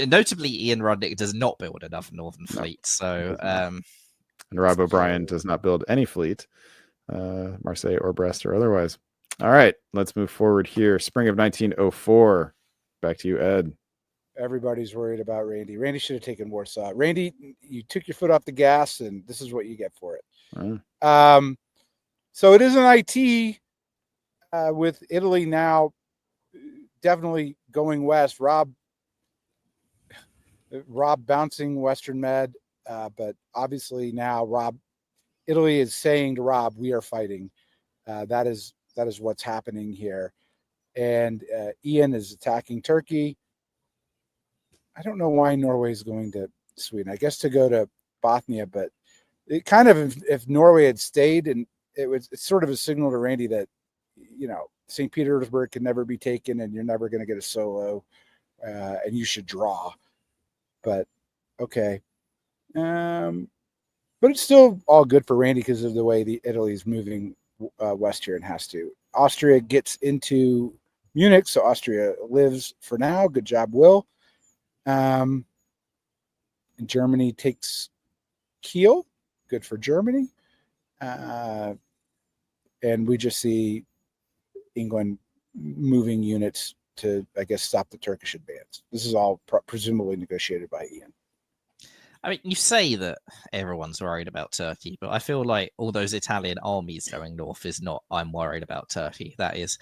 Notably, Ian Rudnick does not build enough Northern Fleet. So And Rob O'Brien does not build any fleet, Marseille or Brest or otherwise. All right, let's move forward here. Spring of 1904. Back to you, Ed. Everybody's worried about Randy. Randy should have taken Warsaw. Randy, you took your foot off the gas, and this is what you get for it. So it is an IT with Italy now definitely going west. Rob bouncing Western Med, but obviously now Italy is saying to Rob, "We are fighting." That is what's happening here, and Ian is attacking Turkey. I don't know why Norway is going to Sweden. I guess to go to Bothnia, but it kind of, if Norway had stayed, and it's sort of a signal to Randy that, St. Petersburg can never be taken, and you're never going to get a solo, and you should draw. But okay, but it's still all good for Randy because of the way Italy's moving west here and has to. Austria gets into Munich, so Austria lives for now. Good job, Will. Germany takes Kiel. Good for Germany. And we just see England moving units to, I guess, stop the Turkish advance. This is all presumably negotiated by Ian. I mean, you say that everyone's worried about Turkey, but I feel like all those Italian armies going north is not, I'm worried about Turkey. That is,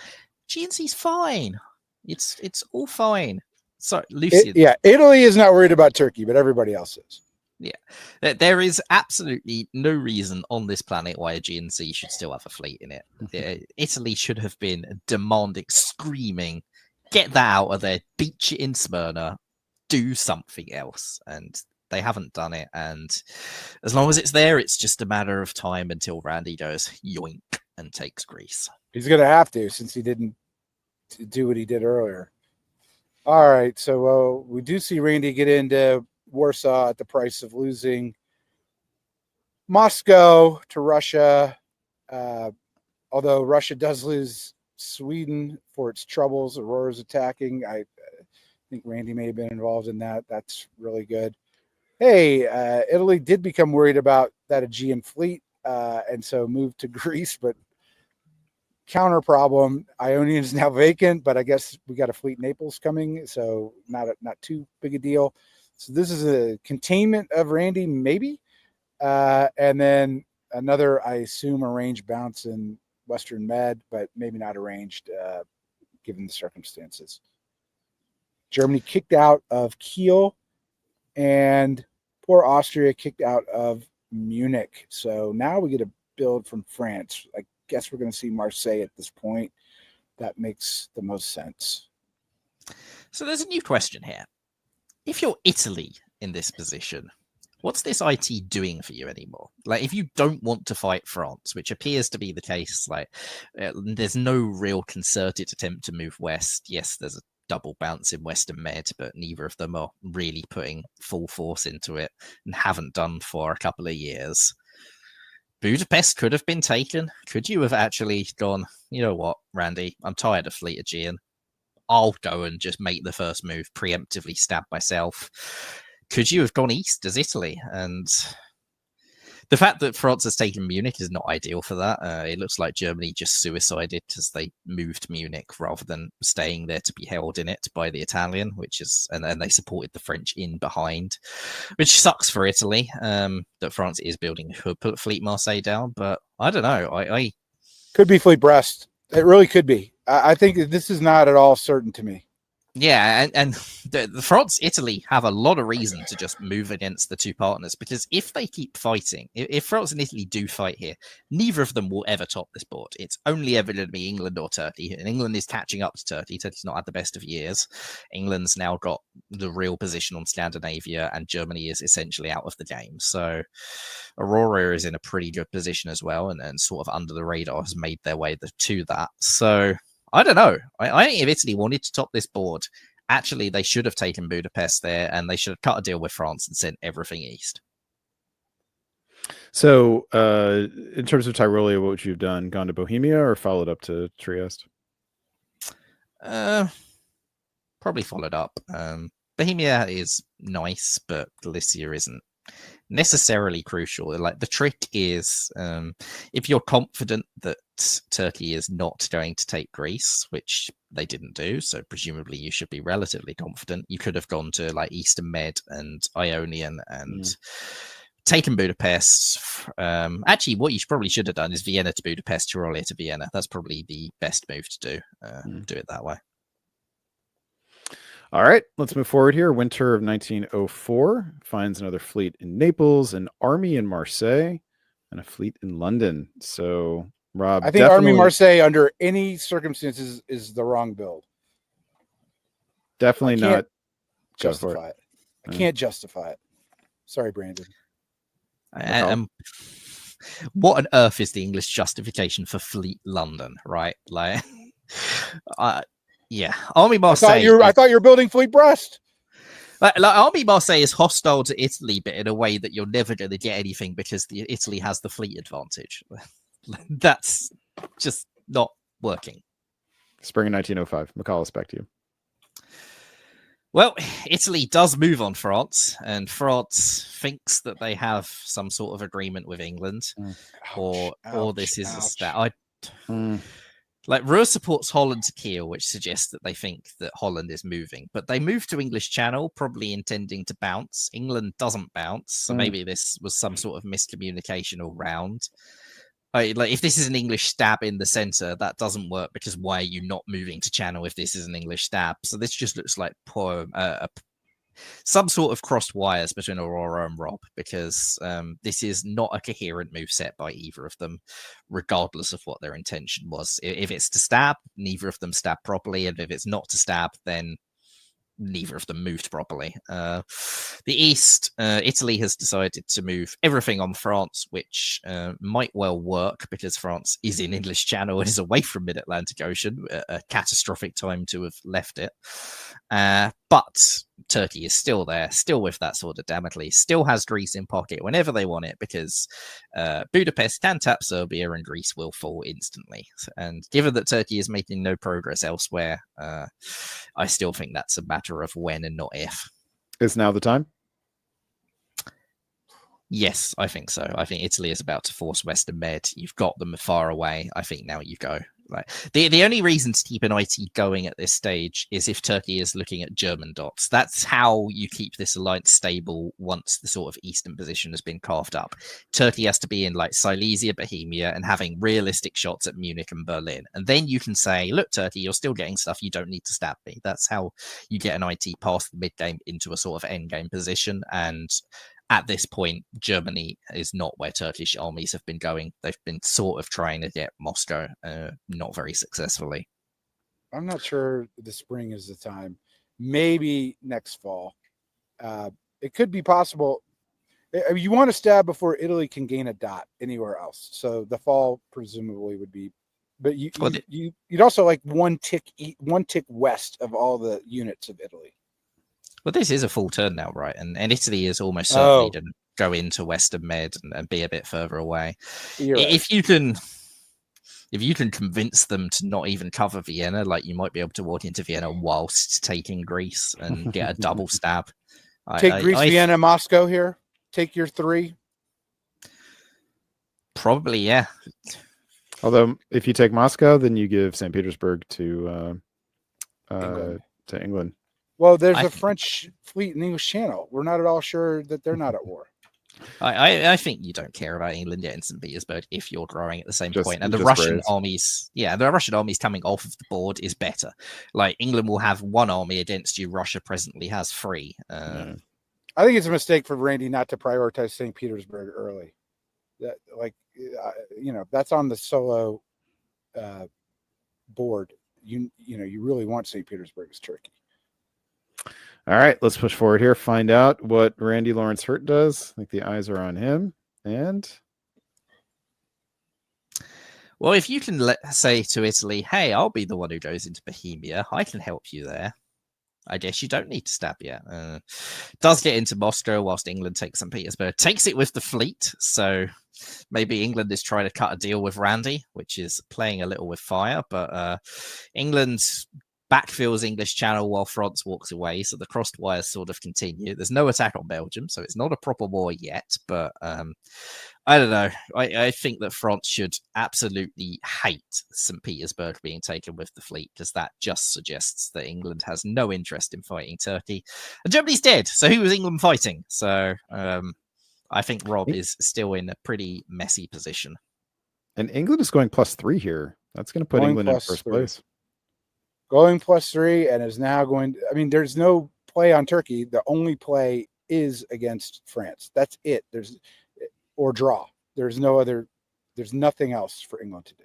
GNC's fine. It's all fine. So, Lucian. Italy is not worried about Turkey, but everybody else is. Yeah, there is absolutely no reason on this planet why a GNC should still have a fleet in it. Italy should have been demanding, screaming, get that out of there, beach it in Smyrna, do something else. And they haven't done it. And as long as it's there, it's just a matter of time until Randy goes yoink and takes Greece. He's going to have to, since he didn't do what he did earlier. All right, so we do see Randy get into Warsaw at the price of losing Moscow to Russia, although Russia does lose Sweden for its troubles. Aurora's attacking. I think Randy may have been involved in that. That's really good. Hey, Italy did become worried about that Aegean fleet, and so moved to Greece, but counter problem, Ionian is now vacant, but I guess we got a fleet Naples coming, so not too big a deal. So this is a containment of Randy, maybe, and then another, I assume, arranged bounce in Western Med, but maybe not arranged given the circumstances. Germany kicked out of Kiel, and poor Austria kicked out of Munich. So now we get a build from France. I guess we're going to see Marseille at this point. That makes the most sense. So there's a new question here. If you're Italy in this position, what's this IT doing for you anymore? Like, if you don't want to fight France, which appears to be the case, there's no real concerted attempt to move west. Yes, there's a double bounce in Western Med, but neither of them are really putting full force into it and haven't done for a couple of years. Budapest could have been taken. Could you have actually gone, you know what, Randy, I'm tired of Fleet Aegean. I'll go and just make the first move, preemptively stab myself. Could you have gone east as Italy? And the fact that France has taken Munich is not ideal for that. It looks like Germany just suicided as they moved Munich rather than staying there to be held in it by the Italian, and they supported the French in behind, which sucks for Italy that France is building Fleet Marseille down. But I don't know. I could be Fleet Brest. It really could be. I think this is not at all certain to me. Yeah, and the France, Italy have a lot of reason to just move against the two partners, because if they keep fighting, if France and Italy do fight here, neither of them will ever top this board. It's only ever going to be England or Turkey, and England is catching up to Turkey. Turkey's not had the best of years. England's now got the real position on Scandinavia, and Germany is essentially out of the game. So Aurora is in a pretty good position as well, and sort of under the radar has made their way to that. So I don't know. I think if Italy wanted to top this board, actually they should have taken Budapest there, and they should have cut a deal with France and sent everything east. So, in terms of Tyrolia, what would you have done? Gone to Bohemia or followed up to Trieste? Probably followed up. Bohemia is nice, but Galicia isn't necessarily crucial. Like the trick is, if you're confident that Turkey is not going to take Greece, which they didn't do, so presumably you should be relatively confident. You could have gone to like Eastern Med and Ionian and taken Budapest. Actually, what you probably should have done is Vienna to Budapest, Tyrolia to Vienna. That's probably the best move to do. Do it that way. All right, let's move forward here. Winter of 1904 finds another fleet in Naples, an army in Marseille, and a fleet in London. So, Rob, I think Army Marseille under any circumstances is the wrong build. Definitely not justify it. I can't justify it. Sorry, Brandon. What on earth is the English justification for Fleet London, right? Like, yeah, Army Marseille. I thought you were building Fleet Brest. Like Army Marseille is hostile to Italy, but in a way that you're never going to get anything because Italy has the fleet advantage. That's just not working. Spring of 1905. McCall, back to you. Well, Italy does move on France, and France thinks that they have some sort of agreement with England, or this is a stat. Like, Ruhr supports Holland to Kiel, which suggests that they think that Holland is moving. But they move to English Channel, probably intending to bounce. England doesn't bounce, so maybe this was some sort of miscommunication all round. Like, if this is an English stab in the center, that doesn't work, because why are you not moving to Channel if this is an English stab? So this just looks like some sort of crossed wires between Aurora and Rob, because this is not a coherent move set by either of them, regardless of what their intention was. If it's to stab, neither of them stab properly, and if it's not to stab, then neither of them moved properly. The East, Italy has decided to move everything on France, which might well work because France is in English Channel and is away from mid-Atlantic Ocean, a catastrophic time to have left it. But Turkey is still there, still with that sword of Damocles, still has Greece in pocket whenever they want it, because Budapest can tap Serbia and Greece will fall instantly. And given that Turkey is making no progress elsewhere, I still think that's a matter of when and not if. Is now the time? Yes, I think so. I think Italy is about to force Western Med. You've got them far away. I think now you go. Like, the only reason to keep an IT going at this stage is if Turkey is looking at German dots. That's how you keep this alliance stable once the sort of eastern position has been carved up. Turkey has to be in like Silesia, Bohemia, and having realistic shots at Munich and Berlin. And then you can say, look, Turkey, you're still getting stuff. You don't need to stab me. That's how you get an IT past the mid-game into a sort of end-game position. And at this point, Germany is not where Turkish armies have been going. They've been sort of trying to get Moscow, not very successfully. I'm not sure the spring is the time. Maybe next fall. It could be possible. You want to stab before Italy can gain a dot anywhere else. So the fall presumably would be. But you'd also like one tick west of all the units of Italy. Well, this is a full turn now, right? And Italy is almost certainly to go into Western Med and be a bit further away. Right. If you can convince them to not even cover Vienna, like you might be able to walk into Vienna whilst taking Greece and get a double stab. Take Greece, Vienna, Moscow here. Take your 3. Probably, yeah. Although, if you take Moscow, then you give St. Petersburg to England. Well, there's a French fleet in English Channel. We're not at all sure that they're not at war. I think you don't care about England yet in St. Petersburg if you're growing at the same point. And the Russian armies, the Russian armies coming off of the board is better. Like, England will have 1 army against you. Russia presently has 3. I think it's a mistake for Randy not to prioritize St. Petersburg early. That, that's on the solo board. You really want St. Petersburg as Turkey. All right, let's push forward here. Find out what Randy Lawrence Hurt does. I think the eyes are on him. And well, if you can say to Italy, hey, I'll be the one who goes into Bohemia. I can help you there. I guess you don't need to stab yet. Does get into Moscow whilst England takes St. Petersburg. Takes it with the fleet. So maybe England is trying to cut a deal with Randy, which is playing a little with fire. But England backfills English Channel while France walks away, so the crossed wires sort of continue. There's no attack on Belgium, so it's not a proper war yet, but I don't know. I think that France should absolutely hate St. Petersburg being taken with the fleet, because that just suggests that England has no interest in fighting Turkey. And Germany's dead, so who was England fighting? So I think Rob is still in a pretty messy position. And England is going +3 here. That's going to put England in first place. Going +3 and is now going. I mean, there's no play on Turkey. The only play is against France. That's it. Or draw. There's no other. There's nothing else for England to do.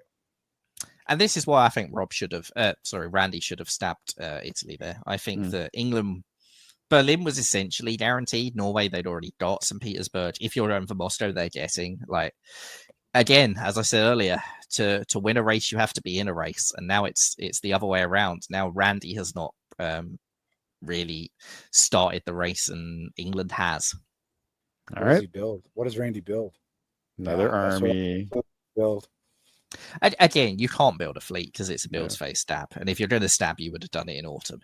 And this is why I think Randy should have stabbed Italy there. I think that Berlin was essentially guaranteed. Norway, they'd already got. St. Petersburg, if you're going for Moscow, they're getting. Like, again, as I said earlier, to win a race, you have to be in a race. And now it's the other way around. Now Randy has not really started the race, and England has. All right. Does he build? What does Randy build? Another army. Build. Again, you can't build a fleet because it's a builds phase stab. And if you're going to stab, you would have done it in autumn.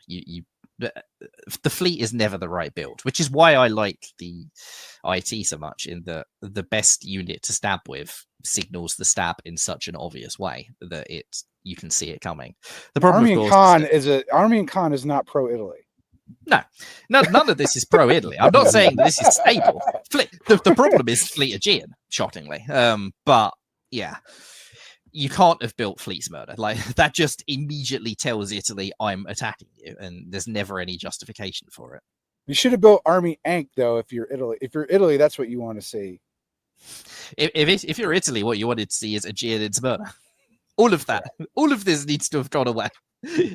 The fleet is never the right build, which is why I like the IT so much, in the best unit to stab with signals the stab in such an obvious way that you can see it coming. The problem, Army and Khan is not pro-Italy. No, none of this is pro-Italy. I'm not saying that this is stable. The problem is Fleet Aegean, shockingly. But yeah, you can't have built Fleet's Murder. Like, that just immediately tells Italy, I'm attacking you, and there's never any justification for it. You should have built Army Ankh, though, if you're Italy. If you're Italy, that's what you want to see. If you're Italy, what you wanted to see is Aegean in Smyrna. All of that. All of this needs to have gone away.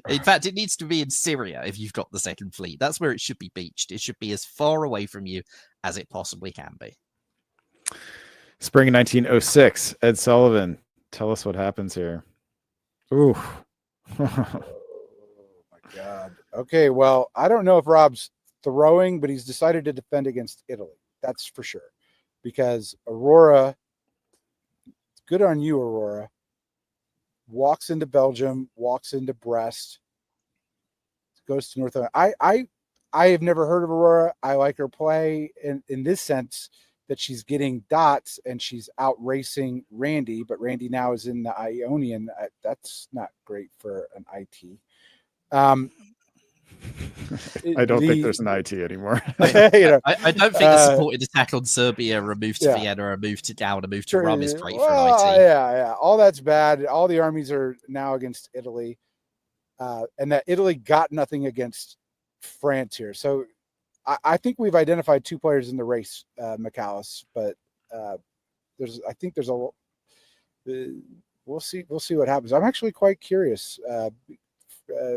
In fact, it needs to be in Syria if you've got the second fleet. That's where it should be beached. It should be as far away from you as it possibly can be. Spring 1906. Ed Sullivan, tell us what happens here. Ooh. Oh my God. Okay, well, I don't know if Rob's throwing, but he's decided to defend against Italy. That's for sure. Because Aurora, good on you, Aurora, walks into Belgium, walks into Brest, goes to North. I have never heard of Aurora. I like her play in this sense that she's getting dots and she's out racing Randy, but Randy now is in the Ionian. That's not great for an IT. I don't think there's an IT anymore. I don't think the supported attack on Serbia, a move to Vienna, a move to down, a move to Rum is great for an IT. Yeah. All that's bad. All the armies are now against Italy. And that Italy got nothing against France here. So I think we've identified two players in the race, McAllis, but I think there's we'll see what happens. I'm actually quite curious.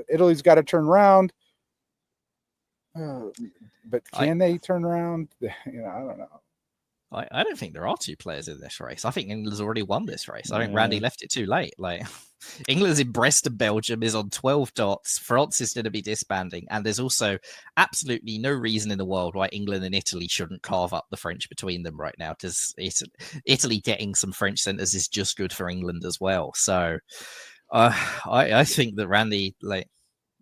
Italy's got to turn around. But can they turn around? I don't know. I don't think there are two players in this race. I think England's already won this race. I think Randy left it too late. Like, England's in Brest and Belgium, is on 12 dots. France is going to be disbanding. And there's also absolutely no reason in the world why England and Italy shouldn't carve up the French between them right now, because Italy getting some French centers is just good for England as well. So I think that Randy,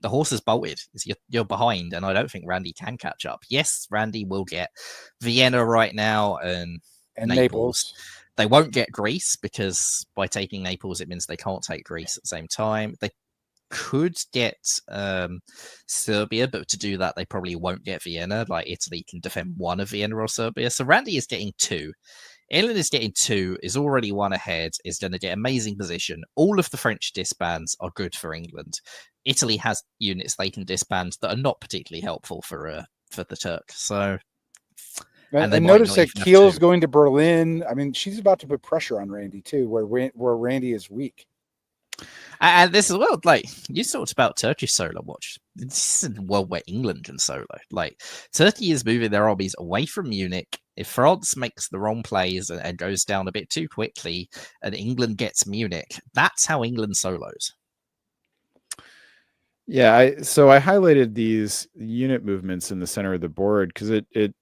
the horse has bolted. You're behind, and I don't think Randy can catch up. Yes, Randy will get Vienna right now and Naples. They won't get Greece, because by taking Naples, it means they can't take Greece at the same time. They could get Serbia, but to do that, they probably won't get Vienna. Like, Italy can defend one of Vienna or Serbia. So Randy is getting two. England is getting two, is already one ahead, is going to get amazing position. All of the French disbands are good for England. Italy has units they can disband that are not particularly helpful for the Turk. So, and notice that Kiel's going to Berlin. I mean, she's about to put pressure on Randy too, where Randy is weak. And this as well, like, you talked about Turkish solo watch. This is a world where England can solo. Like, Turkey is moving their armies away from Munich. If France makes the wrong plays and goes down a bit too quickly, and England gets Munich, that's how England solos. Yeah, so I highlighted these unit movements in the center of the board because it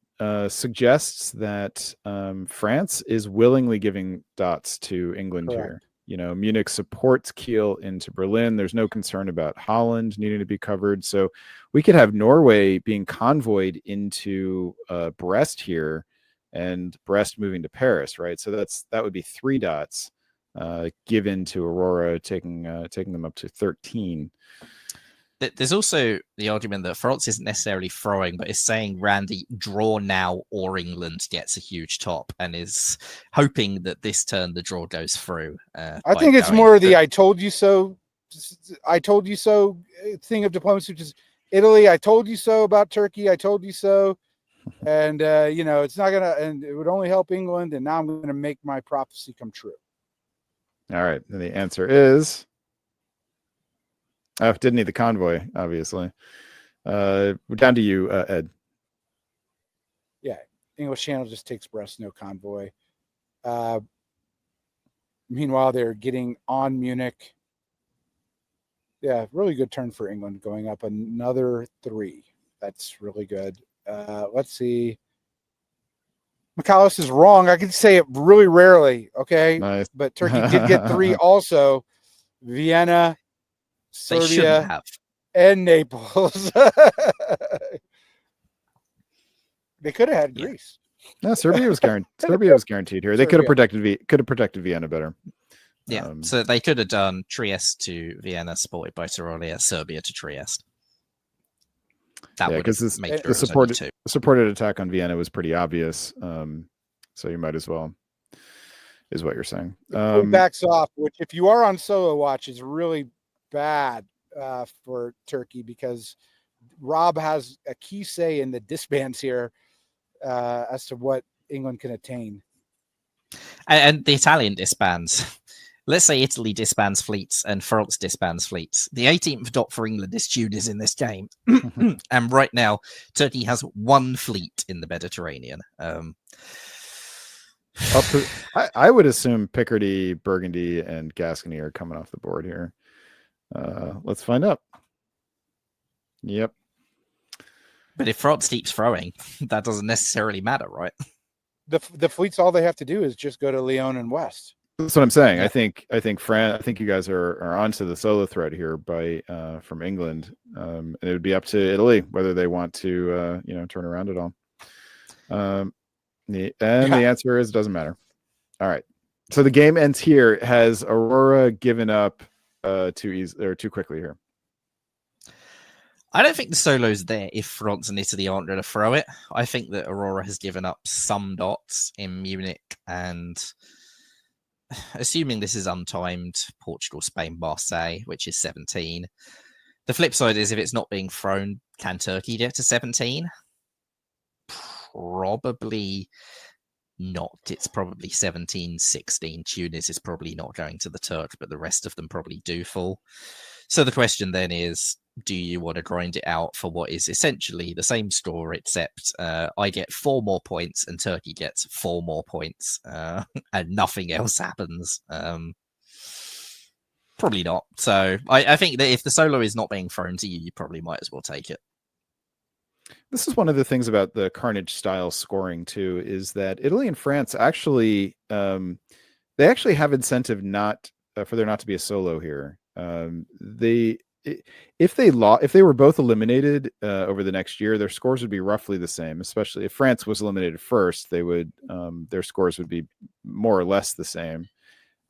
suggests that France is willingly giving dots to England here. Munich supports Kiel into Berlin. There's no concern about Holland needing to be covered. So we could have Norway being convoyed into Brest here, and Brest moving to Paris, right? So that would be 3 dots given to Aurora, taking them up to 13. There's also the argument that France isn't necessarily throwing, but is saying, Randy, draw now or England gets a huge top, and is hoping that this turn the draw goes through. I think it's more the I told you so thing of diplomacy, which is Italy, I told you so about Turkey, I told you so. And, it's not going to, and it would only help England. And now I'm going to make my prophecy come true. All right. And the answer is, didn't need the convoy, obviously. We're down to you, Ed. Yeah. English Channel just takes Brest, no convoy. Meanwhile, they're getting on Munich. Yeah, really good turn for England, going up another 3. That's really good. Let's see. Michaelis is wrong. I can say it really rarely, okay? Nice. But Turkey did get 3 also. Vienna, Serbia, and Naples. They could have had Greece. No, Serbia was guaranteed. Serbia was guaranteed here. They could have protected Vienna better. Yeah, so they could have done Trieste to Vienna, supported by Tyrolia, Serbia to Trieste. That would because make the supported attack on Vienna was pretty obvious. So you might as well, is what you're saying. Backs off, which if you are on solo watch is really bad for Turkey, because Rob has a key say in the disbands here as to what England can attain. And the Italian disbands. Let's say Italy disbands fleets and France disbands fleets. The 18th dot for England is Tunis in this game. And right now, Turkey has 1 fleet in the Mediterranean. I would assume Picardy, Burgundy, and Gascony are coming off the board here. Let's find out. Yep. But if France keeps throwing, that doesn't necessarily matter, right? The fleets, all they have to do is just go to Lyon and West. That's what I'm saying. Yeah. I think you guys are onto the solo thread here from England, and it would be up to Italy whether they want to turn around at all. The answer is it doesn't matter. All right, so the game ends here. Has Aurora given up too quickly here? I don't think the solo's there if France and Italy aren't going to throw it. I think that Aurora has given up some dots in Munich, and assuming this is untimed, Portugal, Spain, Marseille, which is 17. The flip side is, if it's not being thrown, can Turkey get to 17? Probably not. It's probably 17, 16. Tunis is probably not going to the Turk, but the rest of them probably do fall. So the question then is, do you want to grind it out for what is essentially the same score, except I get 4 more points and Turkey gets 4 more points, and nothing else happens? Probably not. So I think that if the solo is not being thrown to you, you probably might as well take it. This is one of the things about the Carnage style scoring too, is that Italy and France actually they actually have incentive not for there not to be a solo here. If they were both eliminated over the next year, their scores would be roughly the same. Especially if France was eliminated first, they would their scores would be more or less the same.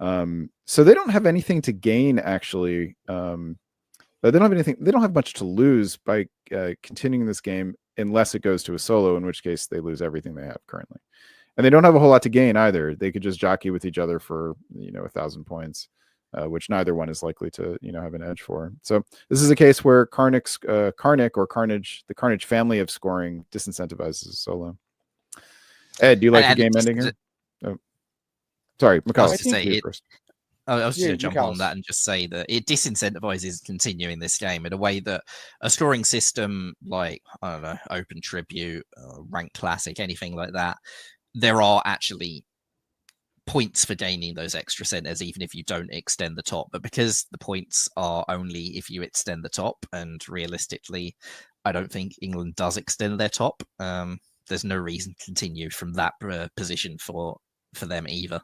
So they don't have anything to gain actually. They don't have much to lose by continuing this game unless it goes to a solo, in which case they lose everything they have currently. And they don't have a whole lot to gain either. They could just jockey with each other for 1,000 points. Which neither one is likely to have an edge for. So this is a case where Carnic or Carnage, the Carnage family of scoring, disincentivizes solo. Ed, do you like the game ending here? Oh. Sorry, I was first. just going to jump on that and just say that it disincentivizes continuing this game in a way that a scoring system like, I don't know, Open Tribute, Rank Classic, anything like that, there are actually points for gaining those extra centers, even if you don't extend the top. But because the points are only if you extend the top, and realistically, I don't think England does extend their top, there's no reason to continue from that position for them either.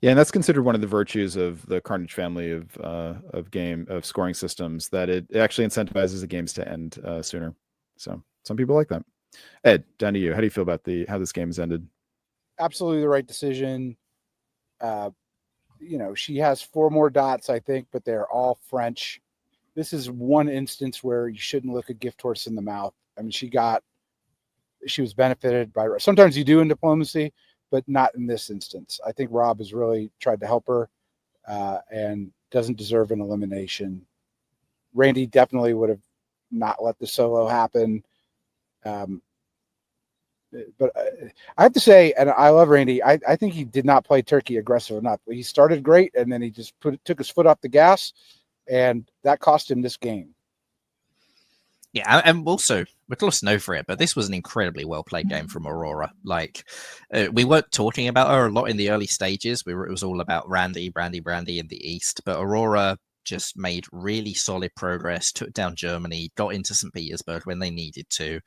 Yeah, and that's considered one of the virtues of the Carnage family of scoring systems, that it actually incentivizes the games to end sooner. So some people like that. Ed, down to you. How do you feel about how this game has ended? Absolutely the right decision. She has 4 more dots, I think, but they're all French. This is one instance where you shouldn't look a gift horse in the mouth. I mean, she was benefited by. Sometimes you do in diplomacy, but not in this instance. I think Rob has really tried to help her and doesn't deserve an elimination. Randy definitely would have not let the solo happen. But I have to say, and I love Randy, I think he did not play Turkey aggressive enough. He started great, and then he just took his foot off the gas, and that cost him this game. Yeah, and also we're glossing over it, but this was an incredibly well played game from Aurora. Like, we weren't talking about her a lot in the early stages. It was all about Randy in the East, but Aurora just made really solid progress, took down Germany, got into St. Petersburg when they needed to,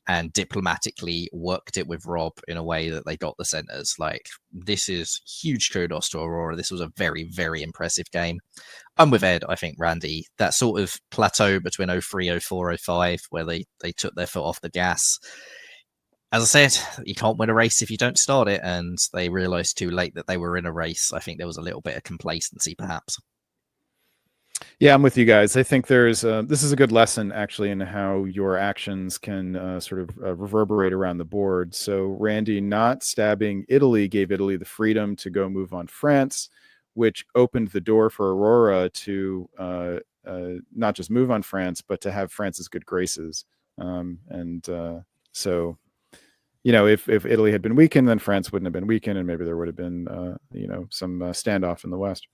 and diplomatically worked it with Rob in a way that they got the centers. Like, this is huge kudos to Aurora. This was a very, very impressive game. I'm with Ed. I think Randy, that sort of plateau between 03, 04, 05, where they took their foot off the gas. As I said, you can't win a race if you don't start it, and they realized too late that they were in a race. I think there was a little bit of complacency, perhaps. Yeah, I'm with you guys. I think this is a good lesson actually in how your actions can sort of reverberate around the board. So Randy not stabbing Italy gave Italy the freedom to go move on France, which opened the door for Aurora to not just move on France, but to have France's good graces. So, if Italy had been weakened, then France wouldn't have been weakened, and maybe there would have been, some standoff in the West.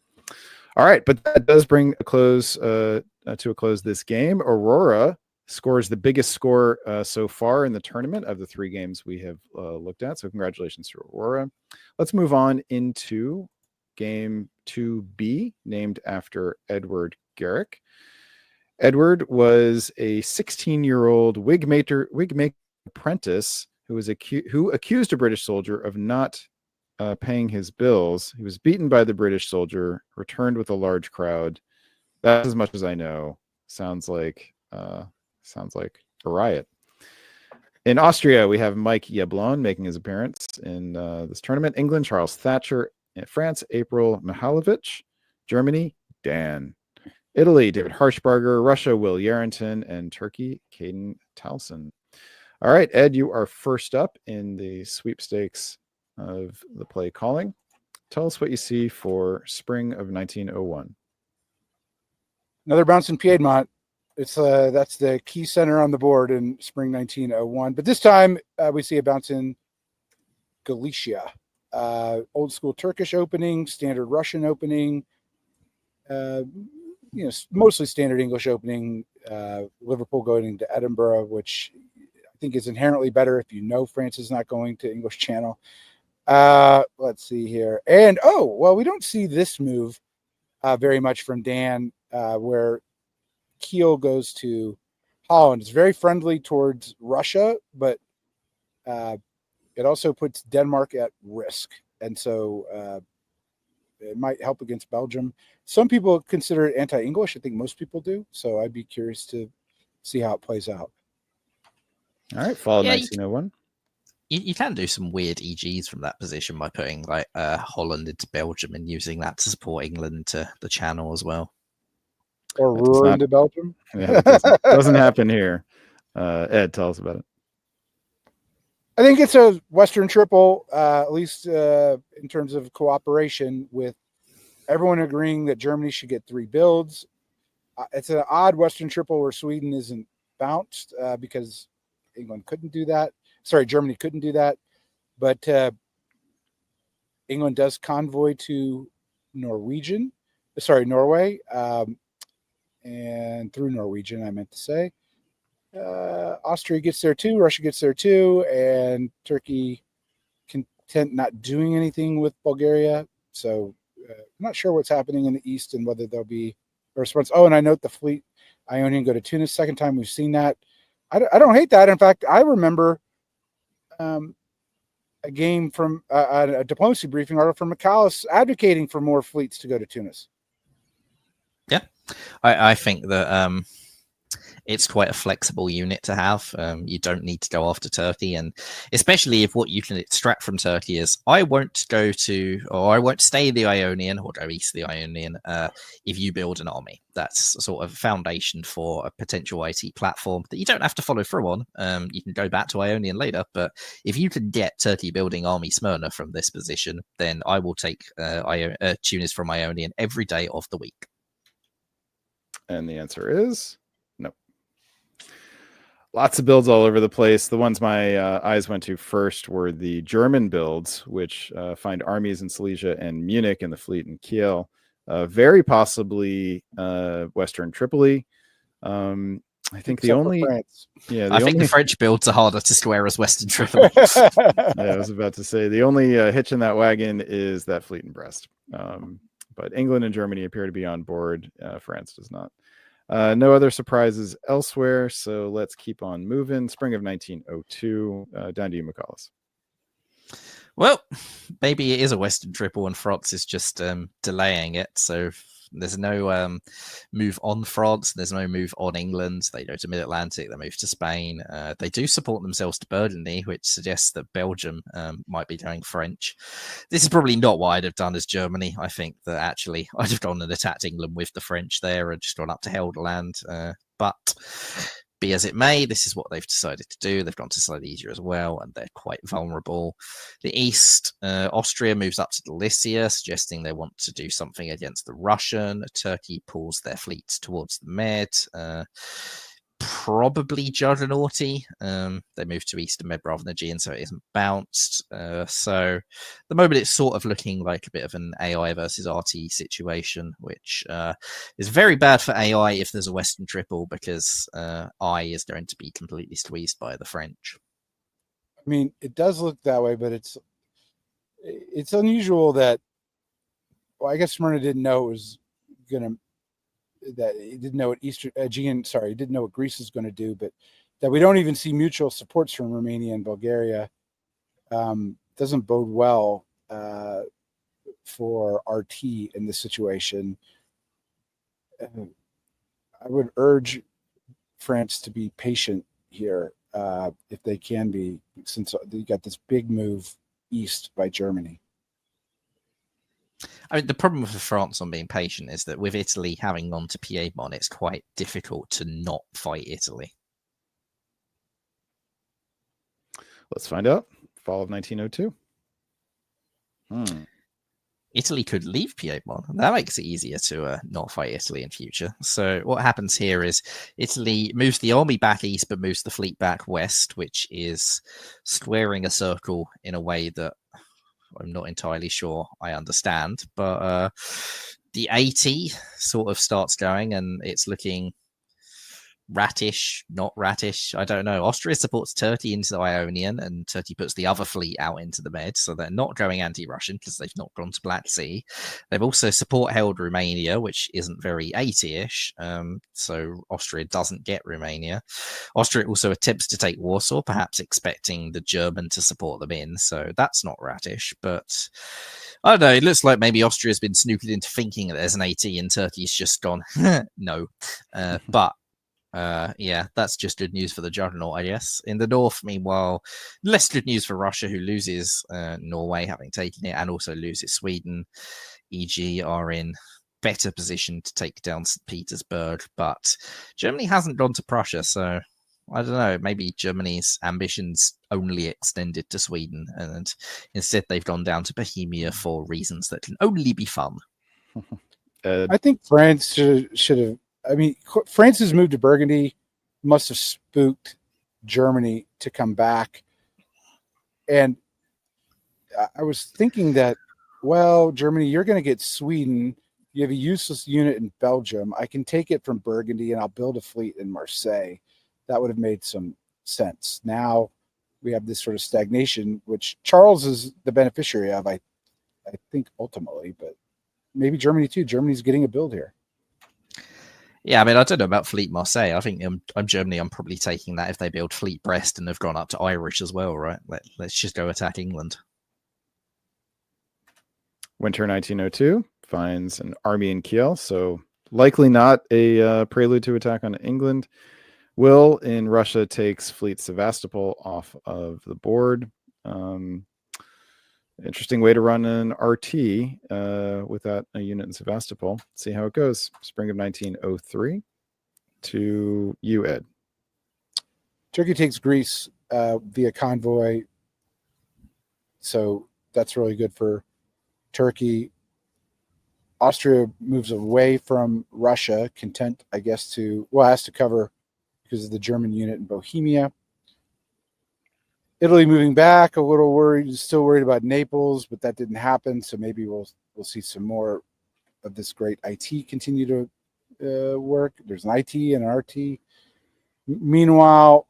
All right, but that does bring a close to a close this game. Aurora scores the biggest score so far in the tournament of the 3 games we have looked at. So congratulations to Aurora. Let's move on into game 2B, named after Edward Garrick. Edward was a 16-year-old wig maker apprentice who accused a British soldier of not paying his bills. He was beaten by the British soldier, returned with a large crowd. That's as much as I know. Sounds like a riot. In Austria, we have Mike Yablon making his appearance in this tournament. England, Charles Thatcher. In France, April Mihalovic. Germany, Dan. Italy, David Harshbarger. Russia, Will Yarrington. And Turkey, Caden Towson. All right, Ed, you are first up in the sweepstakes of the play calling. Tell us what you see for spring of 1901. Another bounce in Piedmont. It's that's the key center on the board in spring 1901. But this time we see a bounce in Galicia. Old school Turkish opening, standard Russian opening, mostly standard English opening. Liverpool going to Edinburgh, which I think is inherently better if you know France is not going to English Channel. Let's see here. And we don't see this move very much from Dan, where Kiel goes to Holland. It's very friendly towards Russia, but it also puts Denmark at risk. And so it might help against Belgium. Some people consider it anti-English. I think most people do. So I'd be curious to see how it plays out. All right, follow 1901. You can do some weird EGs from that position by putting like Holland into Belgium and using that to support England to the channel as well. Or Ruhr into Belgium. Yeah, that doesn't happen here. Ed, tell us about it. I think it's a Western triple, at least in terms of cooperation, with everyone agreeing that Germany should get 3 builds. It's an odd Western triple where Sweden isn't bounced because England couldn't do that. Sorry, Germany couldn't do that. But England does convoy to Norway, and through Norwegian, I meant to say. Austria gets there too, Russia gets there too, and Turkey content not doing anything with Bulgaria. So I'm not sure what's happening in the East and whether there'll be a response. Oh, and I note the fleet Ionian go to Tunis. Second time we've seen that. I don't hate that. In fact, I remember a game from a diplomacy briefing article from McAllis advocating for more fleets to go to Tunis. Yeah, I think that it's quite a flexible unit to have. You don't need to go after Turkey, and especially if what you can extract from Turkey is I won't stay the Ionian or go east of the Ionian if you build an army. That's sort of a foundation for a potential IT platform that you don't have to follow through on. You can go back to Ionian later, but if you can get Turkey building army Smyrna from this position, then I will take Tunis from Ionian every day of the week. And the answer is no. Lots of builds all over the place. The ones my eyes went to first were the German builds, which find armies in Silesia and Munich in the fleet in Kiel. Very possibly Western Tripoli. I think the only... Yeah, I think the French builds are harder to square as Western Tripoli. Yeah, I was about to say, the only hitch in that wagon is that fleet in Brest. But England and Germany appear to be on board. France does not. No other surprises elsewhere, so let's keep on moving. Spring of 1902. Down to you, McCullis. Well, maybe it is a Western Triple and France is just delaying it. So there's no move on France. There's no move on England. They go to Mid-Atlantic. They move to Spain. They do support themselves to Burgundy, which suggests that Belgium might be going French. This is probably not what I'd have done as Germany. I think that actually I'd have gone and attacked England with the French there and just gone up to Helgoland. But be as it may, this is what they've decided to do. They've gone to Silesia as well, and they're quite vulnerable. The east, Austria moves up to Galicia, suggesting they want to do something against the Russian. Turkey pulls their fleets towards the Med. Probably Juggernauty. They move to eastern Med rather than Aegean, so it isn't bounced. So the moment it's sort of looking like a bit of an AI versus RT situation, which is very bad for AI if there's a Western Triple, because I is going to be completely squeezed by the French. I mean, it does look that way, but it's unusual that, well, I guess Smyrna didn't know it was going to, that he didn't know what he didn't know what Greece is going to do, but that we don't even see mutual supports from Romania and Bulgaria doesn't bode well for RT in this situation. I would urge France to be patient here if they can be, since you got this big move east by Germany. I mean, the problem with France on being patient is that with Italy having gone to Piedmont, it's quite difficult to not fight Italy. Let's find out. Fall of 1902. Italy could leave Piedmont. That makes it easier to not fight Italy in future. So what happens here is Italy moves the army back east, but moves the fleet back west, which is squaring a circle in a way that I'm not entirely sure I understand. But the 80 sort of starts going, and it's looking ratish, not ratish. I don't know. Austria supports Turkey into the Ionian, and Turkey puts the other fleet out into the Med, so they're not going anti-Russian because they've not gone to Black Sea. They've also held Romania, which isn't very 80-ish, so Austria doesn't get Romania. Austria also attempts to take Warsaw, perhaps expecting the German to support them in, so that's not ratish, but I don't know. It looks like maybe Austria's been snooped into thinking that there's an AT and Turkey's just gone, no. But yeah, that's just good news for the Juggernaut, I guess. In the north, meanwhile, less good news for Russia, who loses Norway, having taken it, and also loses Sweden. EG are in better position to take down St. Petersburg, but Germany hasn't gone to Prussia, so I don't know. Maybe Germany's ambitions only extended to Sweden, and instead they've gone down to Bohemia for reasons that can only be fun. I think France should have. I mean, France's move to Burgundy must have spooked Germany to come back. And I was thinking that, well, Germany, you're going to get Sweden. You have a useless unit in Belgium. I can take it from Burgundy and I'll build a fleet in Marseille. That would have made some sense. Now we have this sort of stagnation, which Charles is the beneficiary of, I think, ultimately. But maybe Germany, too. Germany's getting a build here. Yeah, I mean, I don't know about Fleet Marseille. I think I'm Germany. I'm probably taking that if they build Fleet Brest and have gone up to Irish as well, right? Let's just go attack England. Winter 1902 finds an army in Kiel, so likely not a prelude to attack on England. Will in Russia takes Fleet Sevastopol off of the board. Interesting way to run an RT without a unit in Sevastopol. See how it goes. Spring of 1903 to you, Ed. Turkey takes Greece via convoy, so that's really good for Turkey. Austria moves away from Russia, content, I guess, has to cover because of the German unit in Bohemia. Italy moving back, a little worried, still worried about Naples, but that didn't happen. So maybe we'll see some more of this great IT continue to work. There's an IT and an RT. Meanwhile,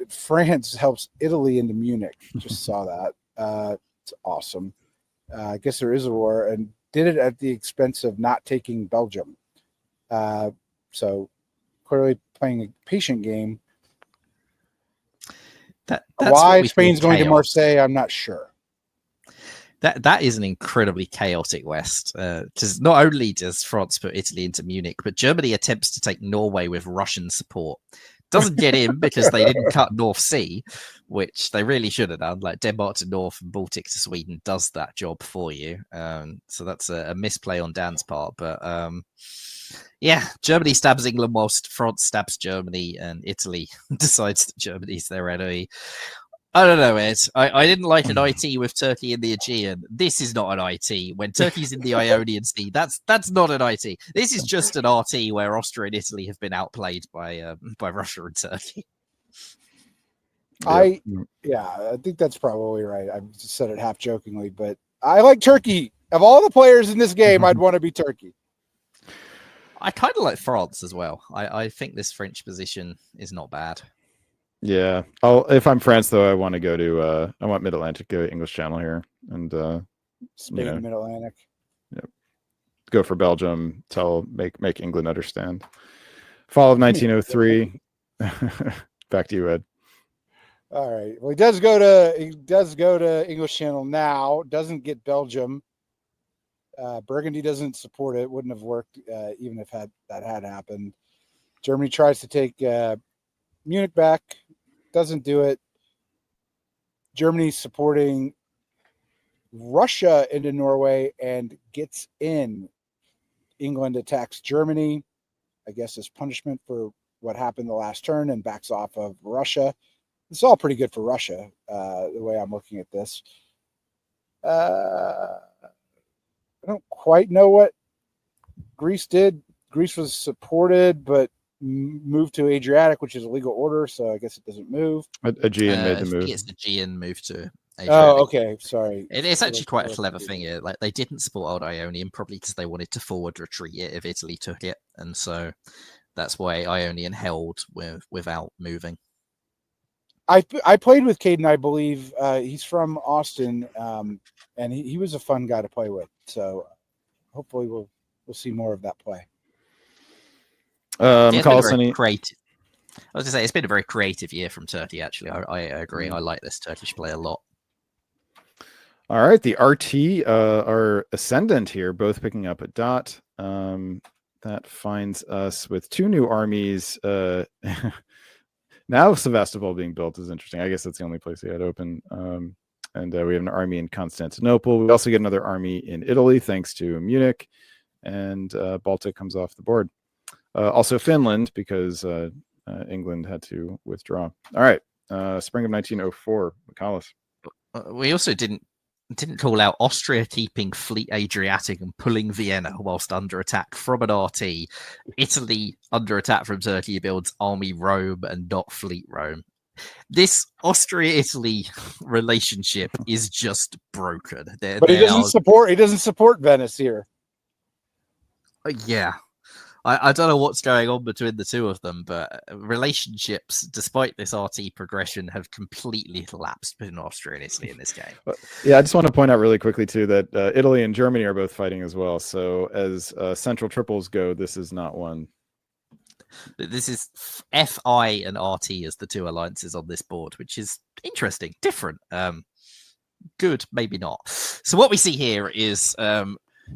France helps Italy into Munich. Just saw that. It's awesome. I guess there is a war, and did it at the expense of not taking Belgium. So clearly playing a patient game. That's why Spain's going to Marseille, I'm not sure. That is an incredibly chaotic West. Because not only does France put Italy into Munich, but Germany attempts to take Norway with Russian support. Doesn't get in because they didn't cut North Sea, which they really should have done. Like Denmark to North and Baltic to Sweden does that job for you. So that's a misplay on Dan's part. But yeah, Germany stabs England whilst France stabs Germany, and Italy decides that Germany's their enemy. I don't know, Ed. I didn't like an IT with Turkey in the Aegean. This is not an IT. When Turkey's in the Ionian Sea, that's not an IT. This is just an RT where Austria and Italy have been outplayed by Russia and Turkey. I think that's probably right. I just said it half jokingly, but I like Turkey. Of all the players in this game, I'd want to be Turkey. I kind of like France as well. I think this French position is not bad. Yeah. If I'm France though, I want to go to I want Mid-Atlantic, go English Channel here, and Spain, Mid-Atlantic. Yep. Go for Belgium, make England understand. Fall of 1903. Back to you, Ed. All right. Well, he does go to English Channel now. Doesn't get Belgium. Burgundy doesn't support it. Wouldn't have worked even if that had happened. Germany tries to take Munich back. Doesn't do it. Germany's supporting Russia into Norway and gets in. England attacks Germany, I guess, as punishment for what happened the last turn, and backs off of Russia. It's all pretty good for Russia, the way I'm looking at this. I don't quite know what Greece did. Greece was supported, but moved to Adriatic, which is a legal order, so I guess it doesn't move. Aegean made the move. It's Aegean moved to Adriatic. Oh, okay. Sorry. It's actually quite a clever thing here. Like, they didn't support Old Ionian, probably because they wanted to forward retreat it if Italy took it, and so that's why Ionian held without moving. I played with Caden, I believe. He's from Austin, and he was a fun guy to play with. So hopefully we'll see more of that play. Creative. I was going to say, it's been a very creative year from Turkey, actually. I agree. I like this Turkish play a lot. All right. The RT are ascendant here, both picking up a dot. That finds us with two new armies. Now Sevastopol being built is interesting. I guess that's the only place he had open. And we have an army in Constantinople. We also get another army in Italy, thanks to Munich. And Baltic comes off the board. Also Finland, because England had to withdraw. All right. Spring of 1904, McCallus. We also didn't call out Austria keeping Fleet Adriatic and pulling Vienna whilst under attack from an RT. Italy under attack from Turkey builds Army Rome and not Fleet Rome. This Austria-Italy relationship is just broken. But he doesn't support Venice here. Yeah. I don't know what's going on between the two of them, but relationships, despite this RT progression, have completely collapsed between Austria and Italy in this game. Yeah, I just want to point out really quickly too that Italy and Germany are both fighting as well. So as central triples go, this is not one. This is FI and RT as the two alliances on this board, which is interesting, different. Good, maybe not. So what we see here is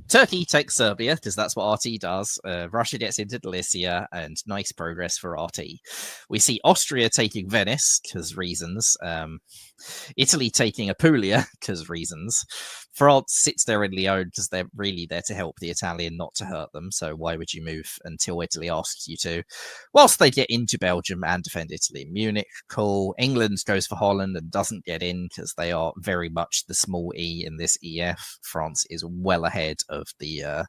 Turkey takes Serbia because that's what RT does. Russia gets into Galicia, and nice progress for RT. We see Austria taking Venice because reasons. Italy taking Apulia because reasons. France sits there in Lyon because they're really there to help the Italian, not to hurt them. So why would you move until Italy asks you to? Whilst they get into Belgium and defend Italy. Munich, cool. England goes for Holland and doesn't get in because they are very much the small E in this EF. France is well ahead of the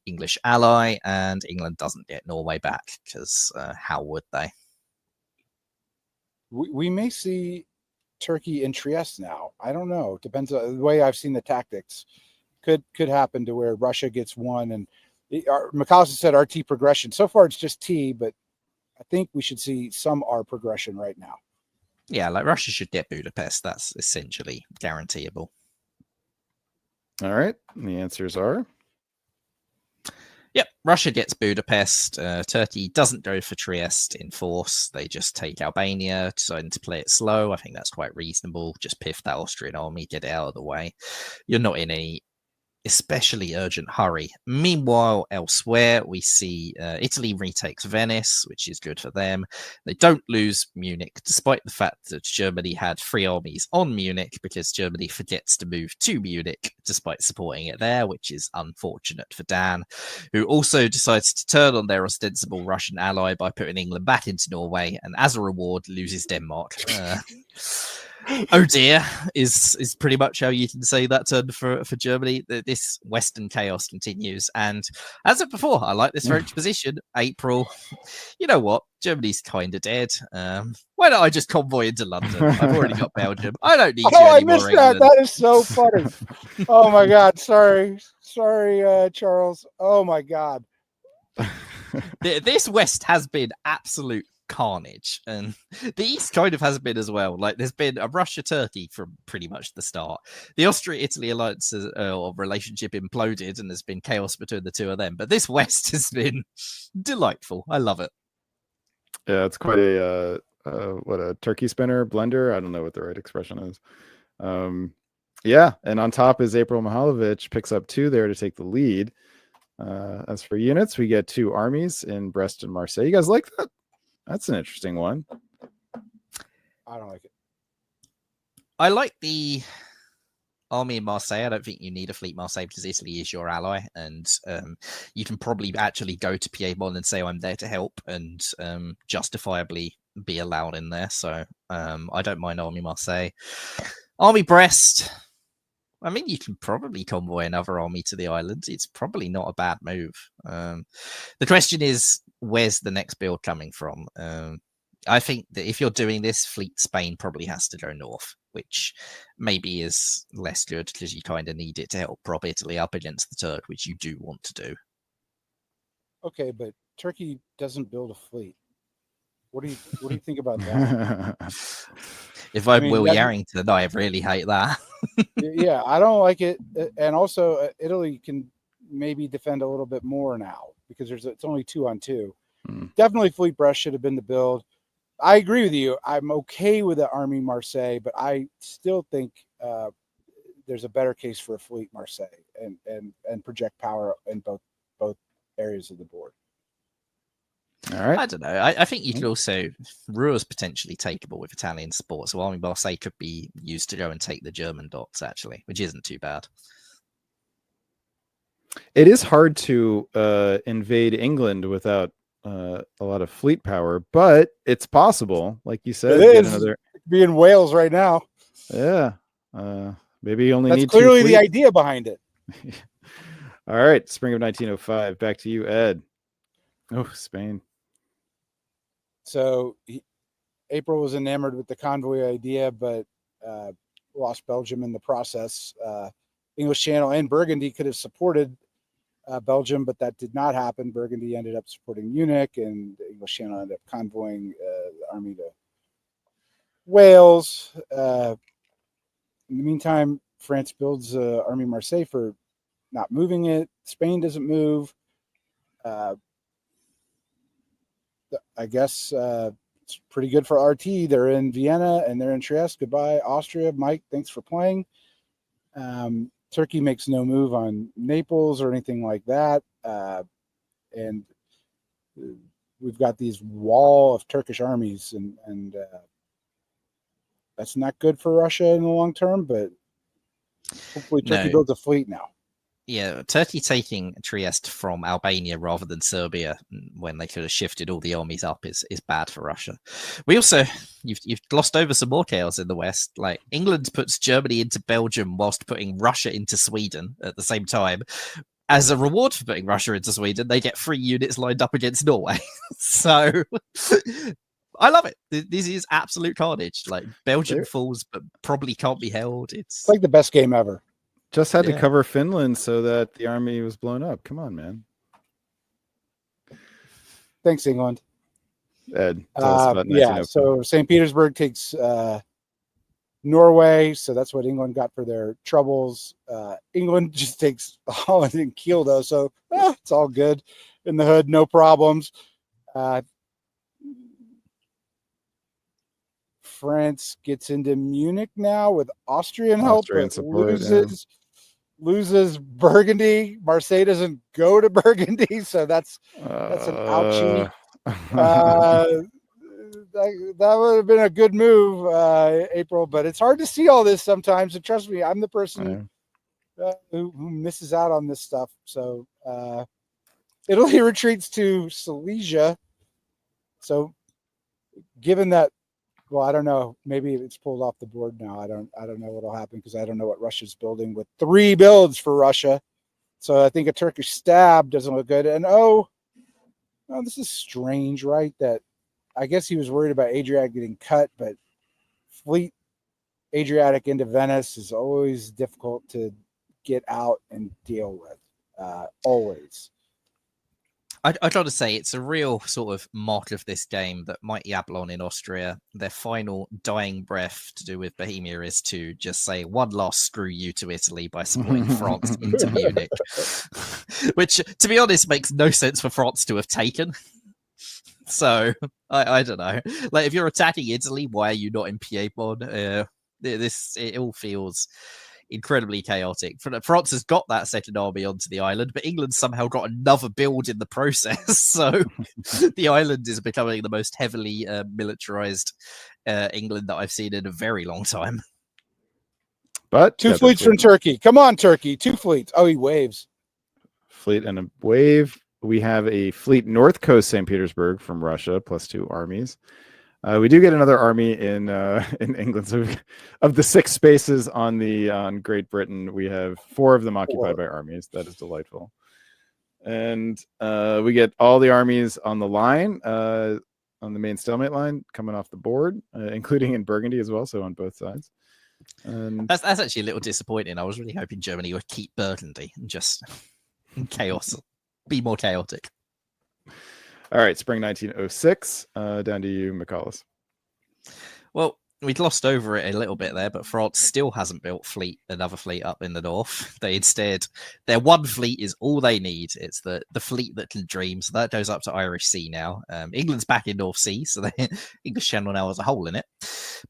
English ally, and England doesn't get Norway back because how would they? We may see Turkey in Trieste now. I don't know. It depends on the way I've seen the tactics. Could happen to where Russia gets one, and McAllister said RT progression. So far, it's just T, but I think we should see some R progression right now. Yeah, like Russia should get Budapest. That's essentially guaranteeable. All right. The answers are. Yep, Russia gets Budapest. Turkey doesn't go for Trieste in force. They just take Albania, deciding to play it slow. I think that's quite reasonable. Just piff that Austrian army, get it out of the way. You're not in any especially urgent hurry. Meanwhile, elsewhere, we see Italy retakes Venice, which is good for them. They don't lose Munich, despite the fact that Germany had 3 armies on Munich, because Germany forgets to move to Munich, despite supporting it there, which is unfortunate for Dan, who also decides to turn on their ostensible Russian ally by putting England back into Norway, and as a reward, loses Denmark. Oh dear, is pretty much how you can say that turn for Germany. This Western chaos continues. And as of before, I like this French position. April, you know what? Germany's kind of dead. Why don't I just convoy into London? I've already got Belgium. I don't need you I anymore, missed that. England. That is so funny. Oh my God. Sorry, Charles. Oh my God. This West has been absolute carnage, and the East kind of has been as well. Like, there's been a Russia-Turkey from pretty much the start. The Austria-Italy alliance or relationship imploded, and there's been chaos between the two of them. But this West has been delightful. I love it. Yeah, it's quite a turkey spinner blender. I don't know what the right expression is. Yeah, and on top is April Mihailovich, picks up 2 there to take the lead. As for units, we get 2 armies in Brest and Marseille. You guys like that? That's an interesting one. I don't like it. I like the army in Marseille. I don't think you need a fleet Marseille because Italy is your ally, and you can probably actually go to Piedmont and say I'm there to help, and justifiably be allowed in there. So I don't mind army Marseille. Army Brest. I mean, you can probably convoy another army to the island. It's probably not a bad move. The question is, where's the next build coming from? I think that if you're doing this, Fleet Spain probably has to go north, which maybe is less good because you kind of need it to help prop Italy up against the Turk, which you do want to do. Okay, but Turkey doesn't build a fleet. What do you think about that? If I'm Will Yarrington, I really hate that. Yeah, I don't like it. And also, Italy can maybe defend a little bit more now because it's only 2-on-2. Definitely Fleet Brest should have been the build. I agree with you. I'm okay with the Army Marseille, but I still think there's a better case for a Fleet Marseille and project power in both areas of the board. All right. I don't know. I think you could also Ruhr's potentially takeable with Italian support, so Army Marseille could be used to go and take the German dots actually, which isn't too bad. It is hard to invade England without a lot of fleet power, but it's possible. Like you said, it is. Be in Wales right now. Yeah. Maybe you only That's need clearly 2 the idea behind it. All right. Spring of 1905. Back to you, Ed. Oh, Spain. So April was enamored with the convoy idea, but lost Belgium in the process. English Channel and Burgundy could have supported Belgium, but that did not happen. Burgundy ended up supporting Munich, and the English Channel ended up convoying the army to Wales. In the meantime, France builds Army Marseille for not moving it. Spain doesn't move. I guess it's pretty good for RT. They're in Vienna and they're in Trieste. Goodbye, Austria. Mike, thanks for playing. Turkey makes no move on Naples or anything like that. And we've got these wall of Turkish armies, and that's not good for Russia in the long term, but hopefully Turkey builds a fleet now. Yeah, Turkey taking Trieste from Albania rather than Serbia when they could have shifted all the armies up is bad for Russia. We also, you've glossed over some more chaos in the West. Like England puts Germany into Belgium whilst putting Russia into Sweden at the same time. As a reward for putting Russia into Sweden, they get 3 units lined up against Norway. So I love it. This is absolute carnage. Like Belgium falls, but probably can't be held. It's like the best game ever. Just had to cover Finland so that the army was blown up. Come on, man. Thanks, England. Ed, tell us about 1904. So St. Petersburg takes Norway, so that's what England got for their troubles. England just takes Holland and Kiel, though, so it's all good in the hood, no problems. France gets into Munich now with Austrian help, but support, loses Burgundy. Marseille doesn't go to Burgundy, so that's an ouchie. That would have been a good move, April, but it's hard to see all this sometimes. And trust me, I'm the person who misses out on this stuff. So Italy retreats to Silesia. So given that, well, I don't know. Maybe it's pulled off the board now. I don't know what'll happen because I don't know what Russia's building with 3 builds for Russia. So I think a Turkish stab doesn't look good. And this is strange, right? That I guess he was worried about Adriatic getting cut, but fleet Adriatic into Venice is always difficult to get out and deal with. Always. I'd try to say it's a real sort of mark of this game that Mighty Abalon in Austria, their final dying breath to do with Bohemia is to just say one last screw you to Italy by supporting France into Munich. Which, to be honest, makes no sense for France to have taken. So, I don't know. Like, if you're attacking Italy, why are you not in Piedmont? It all feels incredibly chaotic. France has got that second army onto the island, but England somehow got another build in the process. So the island is becoming the most heavily militarized England that I've seen in a very long time. But 2 fleets from Turkey. Come on, Turkey. 2 fleets. Oh, he waves. Fleet and a wave. We have a fleet north coast St. Petersburg from Russia, +2 armies. We do get another army in England. So of the 6 spaces on Great Britain, we have 4 of them occupied by armies. That is delightful. And we get all the armies on the line, on the main stalemate line, coming off the board, including in Burgundy as well, so on both sides. And that's actually a little disappointing. I was really hoping Germany would keep Burgundy and just chaos, be more chaotic. All right, spring 1906. Down to you, McCallus. Well, we glossed over it a little bit there, but France still hasn't built another fleet up in the north. They instead, their one fleet is all they need. It's the fleet that can dream. So that goes up to Irish Sea now. England's back in North Sea, so the English Channel now has a hole in it.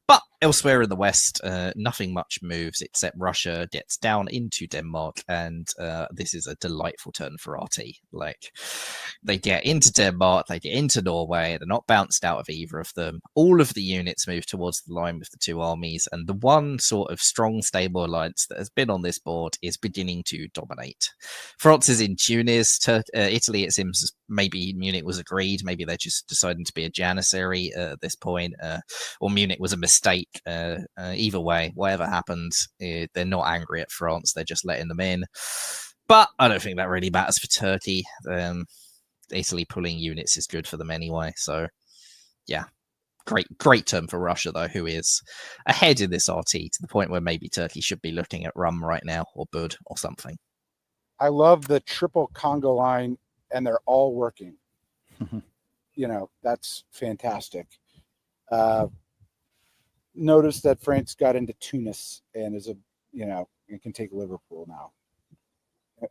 But elsewhere in the west, nothing much moves except Russia gets down into Denmark, and this is a delightful turn for RT. Like, they get into Denmark, they get into Norway, they're not bounced out of either of them. All of the units move towards the line with the 2 armies, and the one sort of strong, stable alliance that has been on this board is beginning to dominate. France is in Tunis. Italy, it seems maybe Munich was agreed. Maybe they're just deciding to be a janissary at this point, or Munich was a mistake. Either way, whatever happened, they're not angry at France. They're just letting them in. But I don't think that really matters for Turkey. Italy pulling units is good for them anyway. So, yeah. Great turn for Russia, though, who is ahead in this RT to the point where maybe Turkey should be looking at rum right now, or Bud, or something. I love the triple Congo line, and they're all working. That's fantastic. Notice that France got into Tunis and is it can take Liverpool now.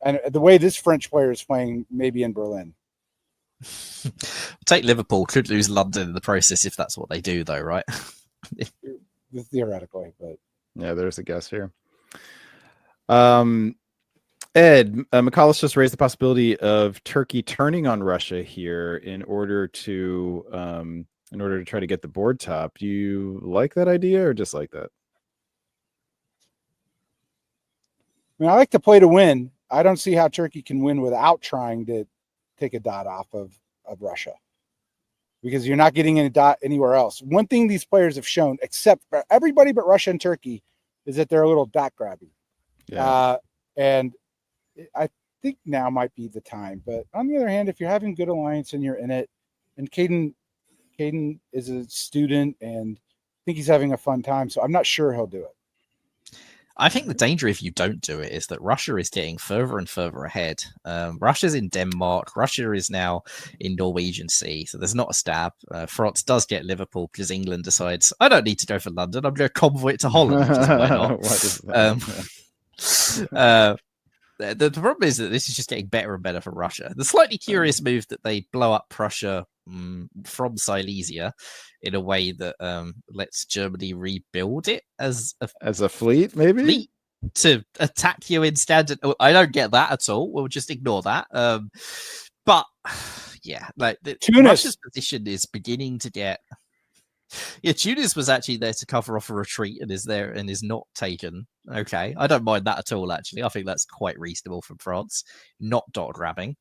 And the way this French player is playing, maybe in Berlin. Take Liverpool, could lose London in the process if that's what they do, though, right? Theoretically, but yeah, there's a guess here. Ed, McCallus just raised the possibility of Turkey turning on Russia here in order to try to get the board top. Do you like that idea or dislike that? I mean, I like to play to win. I don't see how Turkey can win without trying to take a dot off of Russia, because you're not getting any dot anywhere else. One thing these players have shown, except for everybody but Russia and Turkey, is that they're a little dot grabby. Yeah. And I think now might be the time. But on the other hand, if you're having good alliance and you're in it, and Caden is a student and I think he's having a fun time, so I'm not sure he'll do it. I think the danger if you don't do it is that Russia is getting further and further ahead. Russia's in Denmark. Russia is now in Norwegian Sea, so there's not a stab. France does get Liverpool because England decides, I don't need to go for London. I'm going to convoy it to Holland. Why not? What is that? The problem is that this is just getting better and better for Russia. The slightly curious move that they blow up Prussia from Silesia in a way that lets Germany rebuild it as a fleet, maybe? Fleet to attack you instead. I don't get that at all. We'll just ignore that. But yeah, like Russia's position is beginning to get. Yeah, Tunis was actually there to cover off a retreat and is there and is not taken. Okay, I don't mind that at all, actually. I think that's quite reasonable from France, not dot grabbing.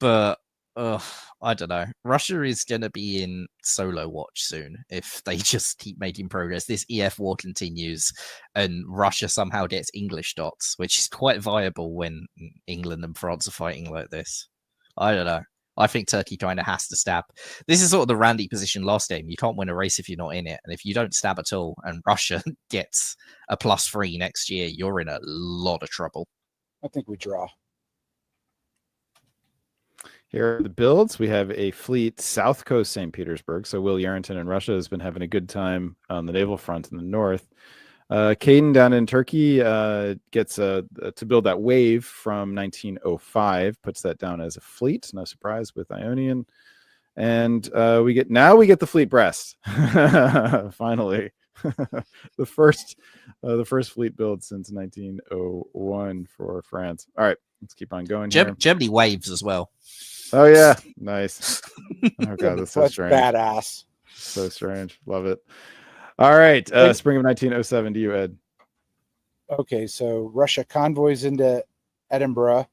But I don't know. Russia is going to be in solo watch soon if they just keep making progress. This EF war continues and Russia somehow gets English dots, which is quite viable when England and France are fighting like this. I don't know. I think Turkey kind of has to stab. This is sort of the Randy position last game. You can't win a race if you're not in it. And if you don't stab at all and Russia gets a +3 next year, you're in a lot of trouble. I think we draw. Here are the builds. We have a fleet south coast St. Petersburg. So Will Yarrington in Russia has been having a good time on the naval front in the north. Caden down in Turkey gets to build that wave from 1905, puts that down as a fleet. No surprise with Ionian. And we get the fleet Brest. Finally. the first fleet build since 1901 for France. All right, let's keep on going here. Germany waves as well. Oh yeah, nice. Oh god, that's so strange. Badass. So strange. Love it. All right, spring of 1907 to you, Ed. Okay, so Russia convoys into Edinburgh.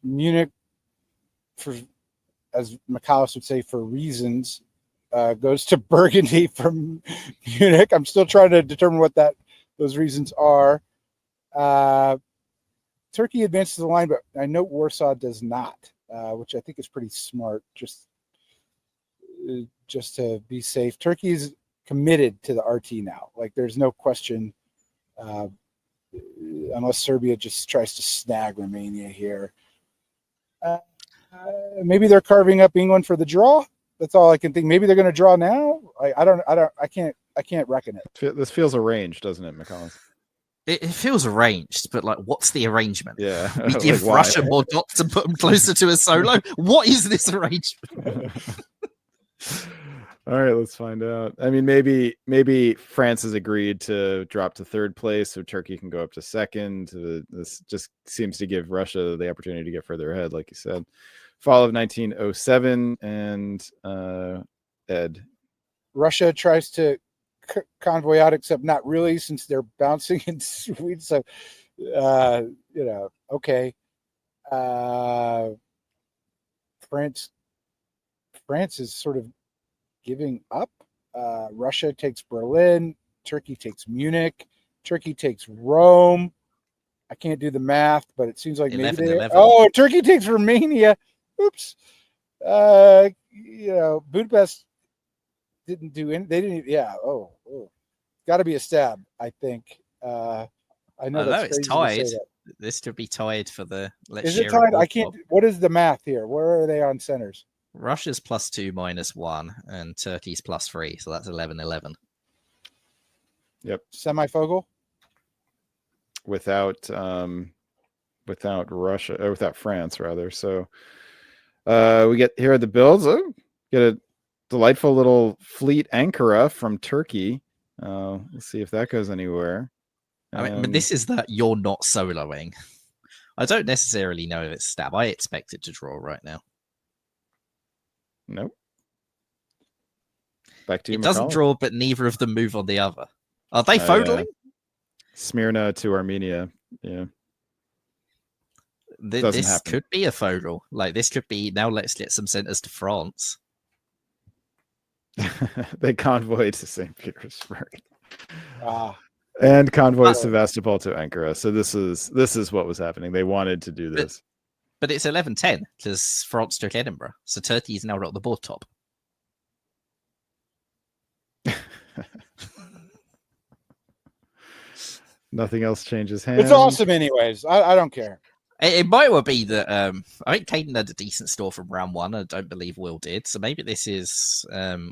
Munich, as McCallus would say, for reasons, goes to Burgundy from Munich. I'm still trying to determine what those reasons are. Turkey advances the line, but I know Warsaw does not, which I think is pretty smart. Just to be safe. Turkey is committed to the RT now. Like there's no question, unless Serbia just tries to snag Romania here. Maybe they're carving up England for the draw. That's all I can think. Maybe they're going to draw now. I can't reckon it. This feels arranged, doesn't it, McCollum? It feels arranged, but like, what's the arrangement? Yeah, we give Russia more dots and put them closer to a solo. What is this arrangement? All right, let's find out. I mean, maybe France has agreed to drop to third place, so Turkey can go up to second. This just seems to give Russia the opportunity to get further ahead, like you said. Fall of 1907, and Ed. Russia tries to convoy out, except not really, since they're bouncing in Sweden. So, okay. France is sort of giving up. Russia takes Berlin. Turkey takes Munich. Turkey takes Rome. I can't do the math, but it seems like 11, maybe 11. Oh, Turkey takes Romania. Oops. Budapest didn't do any. They didn't. Yeah. Oh. Got to be a stab, I think. I know I that's know it's crazy tied. to say that. This could be tied for the. Let's Is it share a tied? I board can't. top. What is the math here? Where are they on centers? Russia's +2 -1, and Turkey's +3, so that's 11-11. Semifocal? without Russia or without France rather. So we get here are the builds. Oh, get a delightful little fleet Ankara from Turkey. Let's see if that goes anywhere. I mean, but this is that you're not soloing. I don't necessarily know if it's stab. I expect it to draw right now. Nope. Back to you. It doesn't McCall. draw, but neither of them move on the other. Are they foldling? Smyrna to Armenia. Yeah. This happen. could be a fodal. Like, this could be, now let's get some centers to France. They convoyed to St. Petersburg. And convoy Sevastopol to Ankara. So this is what was happening. They wanted to do this. But it's 11-10 because France took Edinburgh. So Turkey's now got the board top. Nothing else changes hands. It's awesome anyways. I don't care. It might well be that I think Caden had a decent store from round one. I don't believe Will did. So maybe this is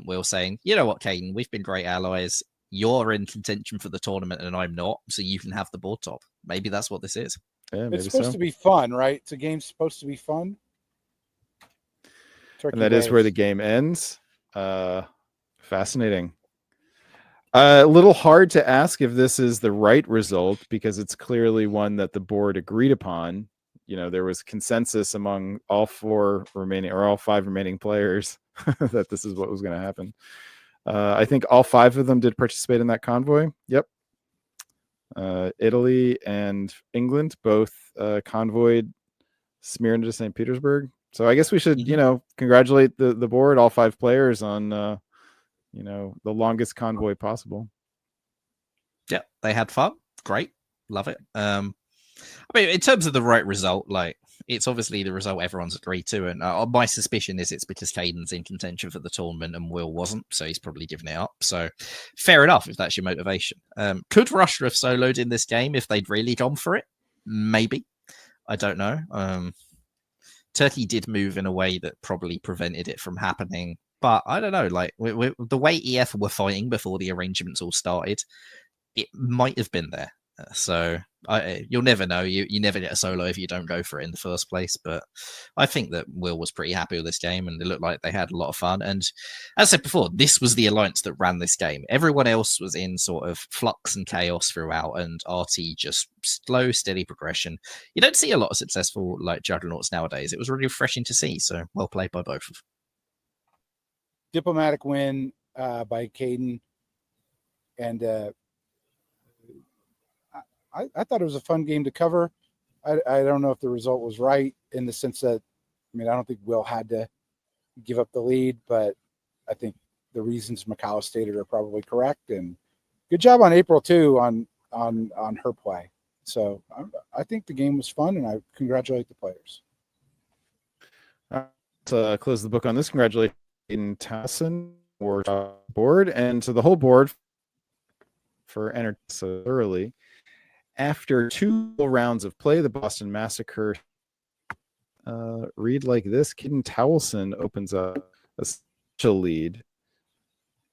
Will saying, you know what, Caden, we've been great allies. You're in contention for the tournament and I'm not, so you can have the board top. Maybe that's what this is. Yeah, maybe It's supposed to be fun, right? It's a game supposed to be fun. And that is where the game ends. Fascinating. A little hard to ask if this is the right result because it's clearly one that the board agreed upon. You know, there was consensus among all five remaining players that this is what was going to happen. I think all five of them did participate in that convoy. Yep. Italy and England both convoyed Smyrna to St. Petersburg. So I guess we should, congratulate the board, all five players on, the longest convoy possible. Yeah, they had fun. Great. Love it. I mean, in terms of the right result, like, it's obviously the result everyone's agreed to. And my suspicion is it's because Caden's in contention for the tournament and Will wasn't. So he's probably given it up. So fair enough if that's your motivation. Could Russia have soloed in this game if they'd really gone for it? Maybe. I don't know. Turkey did move in a way that probably prevented it from happening. But I don't know. Like, the way EF were fighting before the arrangements all started, it might have been there. So you'll never know. You never get a solo if you don't go for it in the first place. But I think that Will was pretty happy with this game, and it looked like they had a lot of fun. And as I said before, this was the alliance that ran this game. Everyone else was in sort of flux and chaos throughout, and RT just slow, steady progression. You don't see a lot of successful like juggernauts nowadays. It was really refreshing to see. So well played by both of them. Diplomatic win by Caden, and I thought it was a fun game to cover. I don't know if the result was right in the sense that, I don't think Will had to give up the lead, but I think the reasons Macau stated are probably correct. And good job on April too on her play. So I think the game was fun, and I congratulate the players. To close the book on this, congratulations Tassin or board and to the whole board for entering so thoroughly. After 2 rounds of play, the Boston Massacre read like this. Kidden Towelson opens up a special lead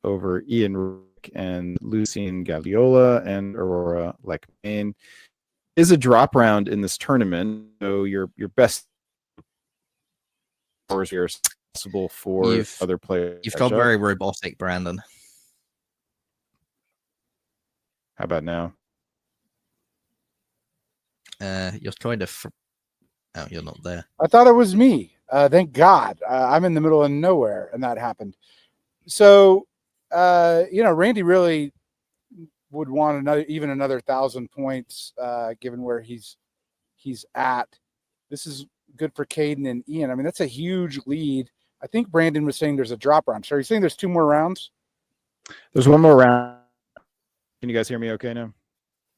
over Ian Rick and Lucien Galliola and Aurora Lekmain. Is a drop round in this tournament, so your best scores here are possible for other players. You've got very robotic, Brandon. How about now? You're kind of... Oh, you're not there. I thought it was me. Thank God. I'm in the middle of nowhere, and that happened. So, Randy really would want another 1,000 points, given where he's at. This is good for Caden and Ian. I mean, that's a huge lead. I think Brandon was saying there's a drop round. So are you saying there's 2 more rounds? There's 1 more round. Can you guys hear me okay now?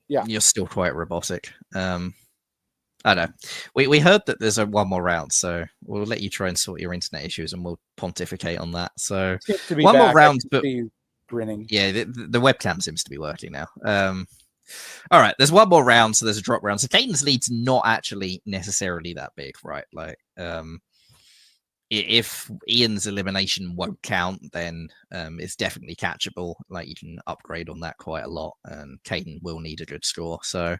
Yeah. You're still quite robotic. I don't know. We heard that there's 1 more round, so we'll let you try and sort your internet issues, and we'll pontificate on that. So 1 more round, but grinning. Yeah, the webcam seems to be working now. All right, there's one more round, so there's a drop round. So Caden's lead's not actually necessarily that big, right? Like, if Ian's elimination won't count, then it's definitely catchable. Like, you can upgrade on that quite a lot, and Caden will need a good score. So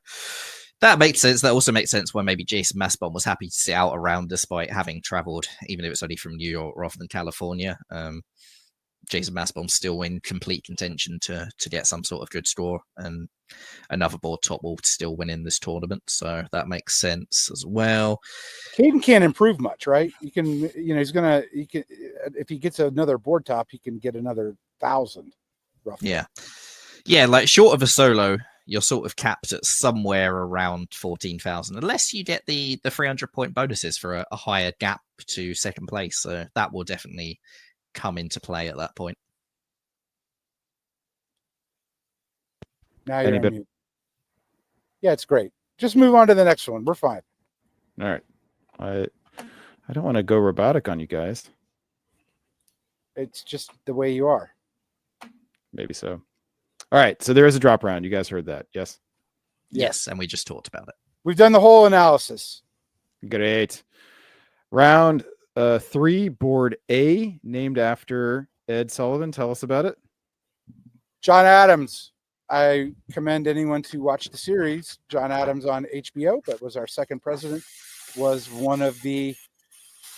that makes sense. That also makes sense why maybe Jason Massbomb was happy to sit out around despite having traveled, even if it's only from New York rather than California. Jason Massbomb's still in complete contention to get some sort of good score, and another board top will still win in this tournament. So that makes sense as well. Caden can't improve much, right? You can, he's gonna. He can, if he gets another board top, he can get another 1,000, roughly. Yeah. Like short of a solo, you're sort of capped at somewhere around 14,000, unless you get the 300-point bonuses for a higher gap to second place. So that will definitely come into play at that point. Now you're on mute. Yeah, it's great. Just move on to the next one. We're fine. All right. I don't want to go robotic on you guys. It's just the way you are. Maybe so. All right. So there is a drop round. You guys heard that? Yes. Yes, and we just talked about it. We've done the whole analysis. Great. Round 3, board A, named after Ed Sullivan. Tell us about it. John Adams. I commend anyone to watch the series. John Adams on HBO, but was our second president, was one of the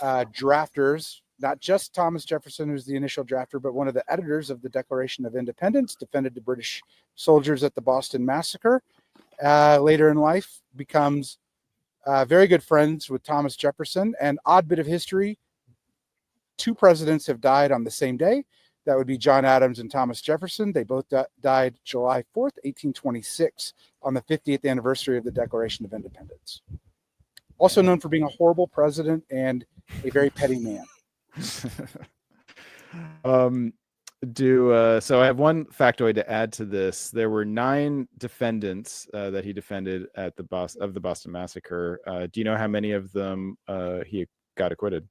drafters, not just Thomas Jefferson, who's the initial drafter, but one of the editors of the Declaration of Independence, defended the British soldiers at the Boston Massacre. Later in life, becomes very good friends with Thomas Jefferson. And odd bit of history, 2 presidents have died on the same day. That would be John Adams and Thomas Jefferson. They both died July 4th, 1826, on the 50th anniversary of the Declaration of Independence. Also known for being a horrible president and a very petty man. So I have one factoid to add to this. There were 9 defendants that he defended at the Boston Massacre. Do you know how many of them he got acquitted?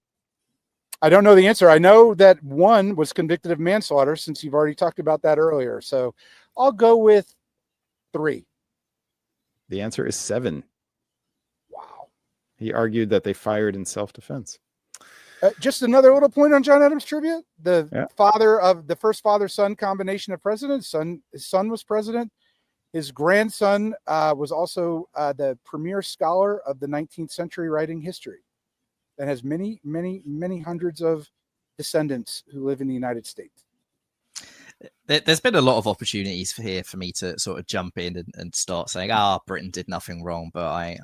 I don't know the answer. I know that 1 was convicted of manslaughter, since you've already talked about that earlier. So I'll go with 3. The answer is 7. Wow. He argued that they fired in self-defense. Just another little point on John Adams trivia. The father of the first father-son combination of presidents. His son was president. His grandson was also the premier scholar of the 19th century writing history, and has many, many, many hundreds of descendants who live in the United States. There's been a lot of opportunities here for me to sort of jump in and start saying, Britain did nothing wrong. But I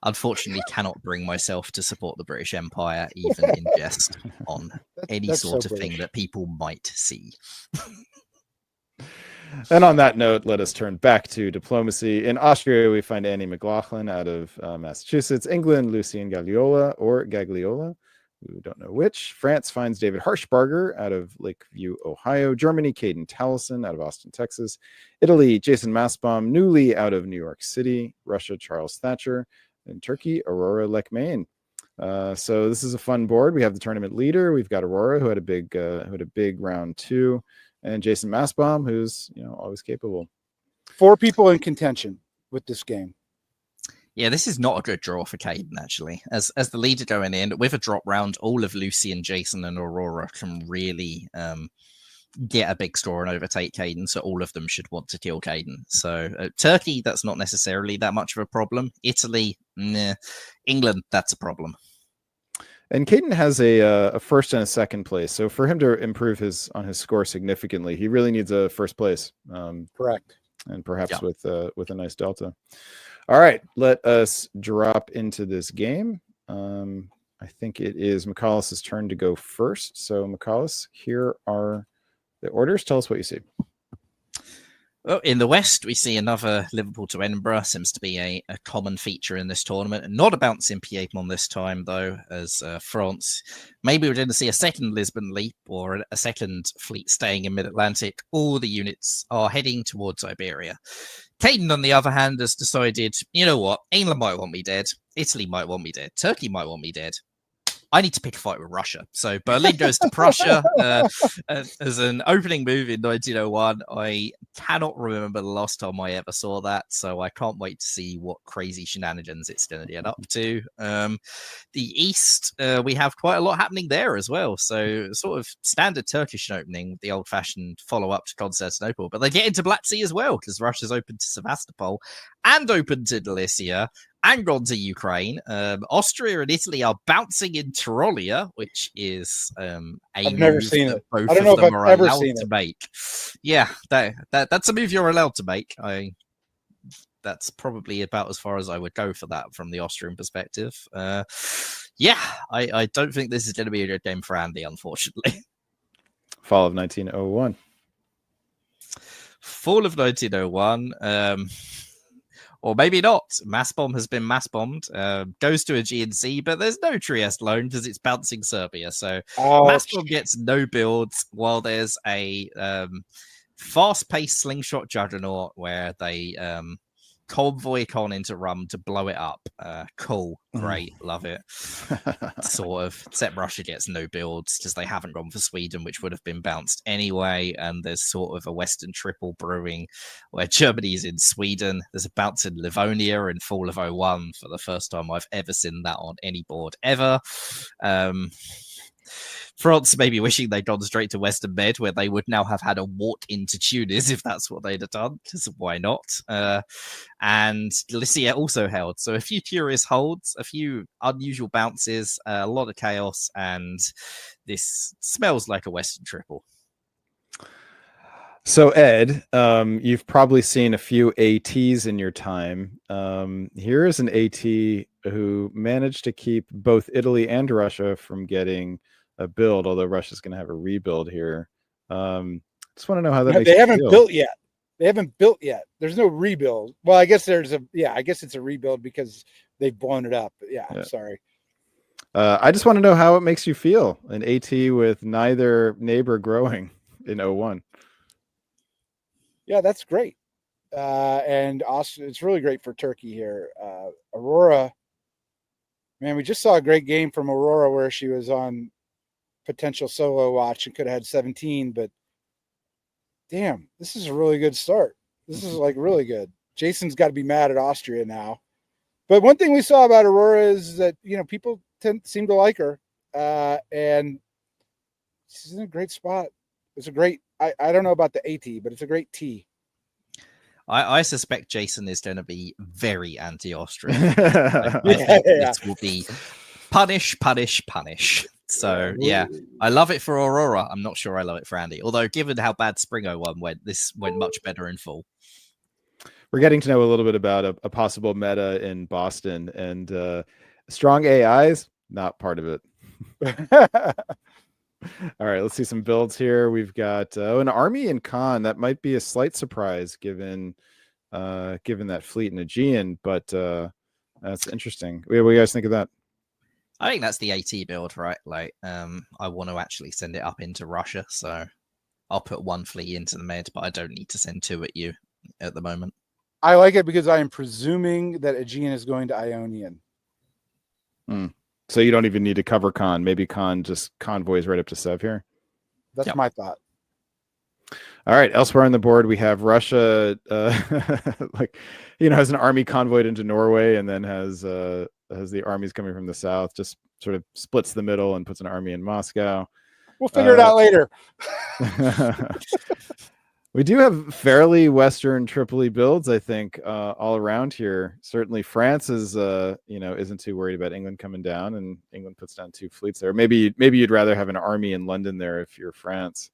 unfortunately cannot bring myself to support the British Empire, even in jest, on any sort of thing that people might see. And on that note, let us turn back to diplomacy. In Austria, we find Annie McLaughlin out of Massachusetts. England, Lucien Gagliola, we don't know which. France finds David Harshbarger out of Lakeview, Ohio. Germany, Caden Tallison out of Austin, Texas. Italy, Jason Massbaum, newly out of New York City. Russia, Charles Thatcher. And Turkey, Aurora Lekmain. So this is a fun board. We have the tournament leader. We've got Aurora, who had a big round 2. And Jason Massbaum, who's always capable. 4 people in contention with this game. Yeah, this is not a good draw for Caden, actually. As the leader going in, with a drop round, all of Lucy and Jason and Aurora can really get a big score and overtake Caden, so all of them should want to kill Caden. So Turkey, that's not necessarily that much of a problem. Italy, nah. England, that's a problem. And Caden has a first and a second place. So for him to improve on his score significantly, he really needs a first place. Correct. And perhaps with a nice delta. All right, let us drop into this game. I think it is McCollis' turn to go first. So McCollis, here are the orders. Tell us what you see. Well, in the West, we see another Liverpool to Edinburgh. Seems to be a common feature in this tournament. And not a bouncing Piedmont this time, though, as France. Maybe we're going to see a second Lisbon leap or a second fleet staying in mid-Atlantic. All the units are heading towards Iberia. Caden, on the other hand, has decided, you know what? England might want me dead. Italy might want me dead. Turkey might want me dead. I need to pick a fight with Russia. So Berlin goes to Prussia. As an opening move in 1901, I cannot remember the last time I ever saw that, so I can't wait to see what crazy shenanigans it's going to get up to. The East, we have quite a lot happening there as well. So sort of standard Turkish opening, the old-fashioned follow-up to Constantinople, but they get into Black Sea as well because Russia's open to Sevastopol and open to Galicia and gone to Ukraine. Austria and Italy are bouncing in Tyrolia, which is I've never seen it. Both I don't know of if them I've are ever allowed seen to it. make. Yeah, that's a move you're allowed to make. That's probably about as far as I would go for that from the Austrian perspective. Yeah, I don't think this is going to be a good game for Andy, unfortunately. Fall of 1901. Fall of 1901. Or maybe not. Mass bomb has been mass bombed. Goes to Aegean Sea, but there's no Trieste loan because it's bouncing Serbia. So mass bomb gets no builds, while there's a fast-paced slingshot juggernaut where they convoy con into Rum to blow it up. Cool, great, love it. Sort of, except Russia gets no builds because they haven't gone for Sweden, which would have been bounced anyway. And there's sort of a Western triple brewing where Germany is in Sweden. There's a bounce in Livonia in Fall of 01 for the first time I've ever seen that on any board ever. France maybe wishing they'd gone straight to Western Med, where they would now have had a wart into Tunis if that's what they'd have done, because why not? And Galicia also held. So a few curious holds, a few unusual bounces, a lot of chaos, and this smells like a Western triple. So Ed, you've probably seen a few ATs in your time. Here is an AT who managed to keep both Italy and Russia from getting a build, although Russia's going to have a rebuild here. Just want to know how that makes They haven't feel. built yet. They haven't built yet. There's no rebuild. Well, I guess I guess it's a rebuild because they've blown it up. But yeah, I'm sorry. I just want to know how it makes you feel. An AT with neither neighbor growing in 01. Yeah, that's great. And also, it's really great for Turkey here. Aurora, man, we just saw a great game from Aurora where she was on potential solo watch and could have had 17, but damn, this is a really good start. This is like really good. Jason's got to be mad at Austria now. But one thing we saw about Aurora is that, people seem to like her. And she's in a great spot. It's a great, I don't know about the AT, but it's a great T. I suspect Jason is going to be very anti-Austrian. This will be punish. So yeah, I love it for Aurora. I'm not sure I love it for Andy. Although given how bad Spring 01 went, this went much better in fall. We're getting to know a little bit about a possible meta in Boston, and strong AIs, not part of it. All right, let's see some builds here. We've got an army in Khan. That might be a slight surprise given that fleet in Aegean, but that's interesting. What do you guys think of that? I think that's the AT build, right? Like, I want to actually send it up into Russia, so I'll put one fleet into the Med, but I don't need to send two at you at the moment. I like it because I am presuming that Aegean is going to Ionian. So you don't even need to cover Khan. Maybe Khan just convoys right up to Sev here. That's my thought. All right. Elsewhere on the board, we have Russia, has an army convoyed into Norway, and then has the armies coming from the south. Just sort of splits the middle and puts an army in Moscow. We'll figure it out later. We do have fairly Western Tripoli builds, I think, all around here. Certainly, France is, isn't too worried about England coming down, and England puts down two fleets there. Maybe you'd rather have an army in London there if you're France.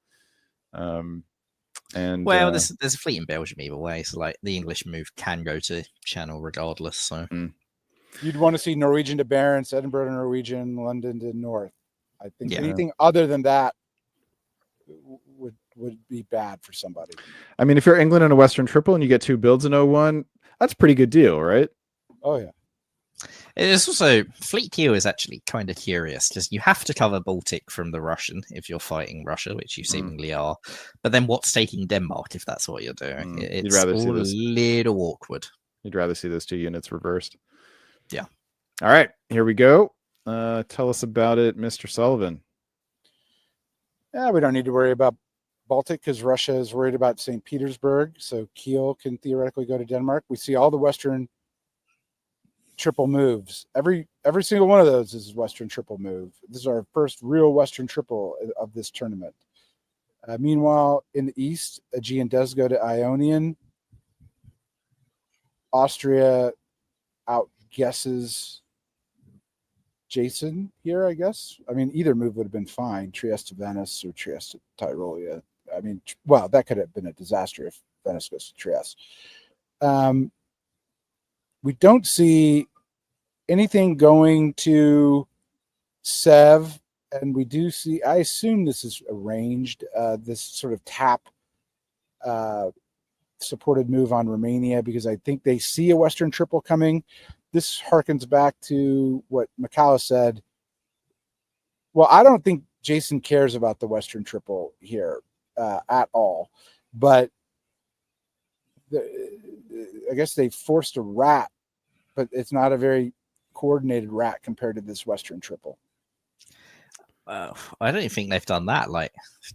There's a fleet in Belgium either way, so like the English move can go to Channel regardless. So you'd want to see Norwegian to Barents, Edinburgh to Norwegian, London to North. I think anything other than that would be bad for somebody. I mean, if you're England in a Western Triple and you get two builds in 01, that's a pretty good deal, right? Oh yeah. It's also Fleet Q is actually kind of curious because you have to cover Baltic from the Russian if you're fighting Russia, which you seemingly are. But then what's taking Denmark if that's what you're doing? It's all a little awkward. You'd rather see those two units reversed. Yeah. All right, here we go. Tell us about it, Mr. Sullivan. Yeah, we don't need to worry about Baltic because Russia is worried about St. Petersburg, so Kiel can theoretically go to Denmark. We see all the Western triple moves. Every single one of those is Western triple move. This is our first real Western triple of this tournament. Meanwhile, in the East, Aegean does go to Ionian. Austria outguesses Jason here, I guess. I mean, either move would have been fine. Trieste to Venice or Trieste to Tyrolia. I mean, well, that could have been a disaster if Venice goes to Trieste. We don't see anything going to Sev, and we do see, I assume this is arranged, this sort of tap supported move on Romania, because I think they see a Western triple coming. This harkens back to what Mikhail said. Well, I don't think Jason cares about the Western triple here at all, but I guess they forced a rat, but it's not a very coordinated rat compared to this Western triple. I don't think they've done that. Like,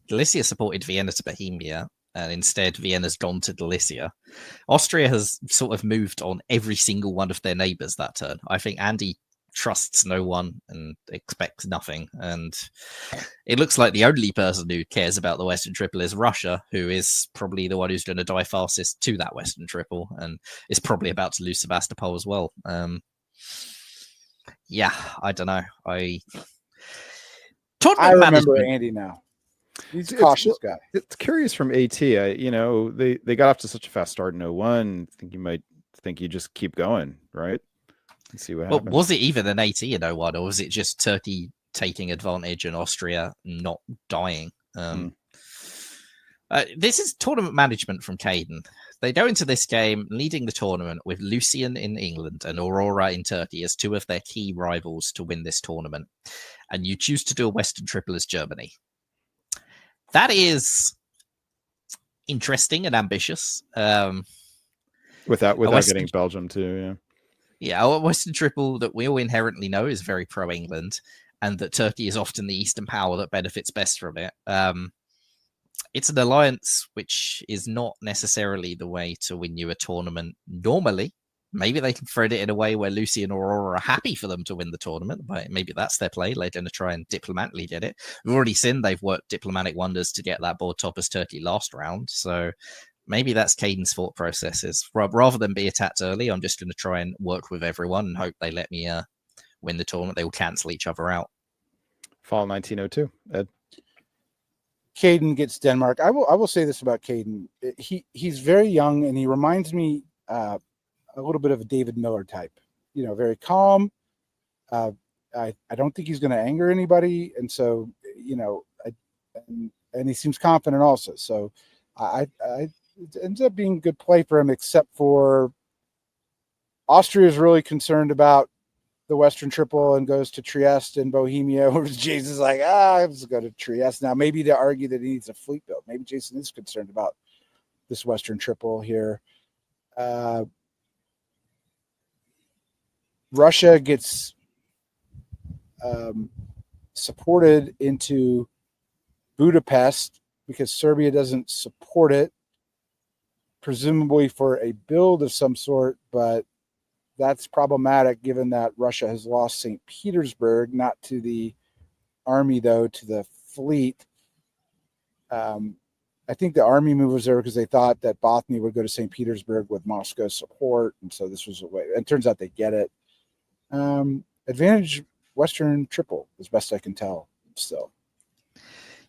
Galicia supported Vienna to Bohemia, and instead Vienna's gone to Galicia. Austria has sort of moved on every single one of their neighbours that turn. I think Andy trusts no one and expects nothing. And it looks like the only person who cares about the Western triple is Russia, who is probably the one who's going to die fastest to that Western triple, and is probably about to lose Sebastopol as well. Yeah, I don't know. I remember Andy now. He's a cautious guy. It's curious from AT. They got off to such a fast start in 01. I think you might think you just keep going, right? And see what happens. Was it even an AT in 01, or was it just Turkey taking advantage and Austria not dying? This is tournament management from Caden. They go into this game leading the tournament with Lucian in England and Aurora in Turkey as two of their key rivals to win this tournament. And you choose to do a Western triple as Germany. That is interesting and ambitious. Without getting Belgium too, yeah. A Western triple that we all inherently know is very pro-England, and that Turkey is often the Eastern power that benefits best from it. It's an alliance which is not necessarily the way to win you a tournament normally. Maybe they can thread it in a way where Lucy and Aurora are happy for them to win the tournament, but maybe that's their play. They're going to try and diplomatically get it. We've already seen they've worked diplomatic wonders to get that board top as Turkey last round. So maybe that's Caden's thought process is rather than be attacked early, I'm just going to try and work with everyone and hope they let me win the tournament. They will cancel each other out. Fall 1902. Ed? Caden gets Denmark. I will say this about Caden. He's very young, and he reminds me a little bit of a David Miller type. Very calm. I don't think he's going to anger anybody, and so and he seems confident also. So it ends up being good play for him, except for Austria is really concerned about the Western triple and goes to Trieste and Bohemia, where Jason's like, let's go to Trieste. Now, maybe to argue that he needs a fleet build. Maybe Jason is concerned about this Western triple here. Russia gets supported into Budapest because Serbia doesn't support it, presumably for a build of some sort, but that's problematic given that Russia has lost St. Petersburg, not to the army, though, to the fleet. I think the army move was there because they thought that Bothny would go to St. Petersburg with Moscow support, and so this was a way. It turns out they get it. Advantage Western triple, as best I can tell, still.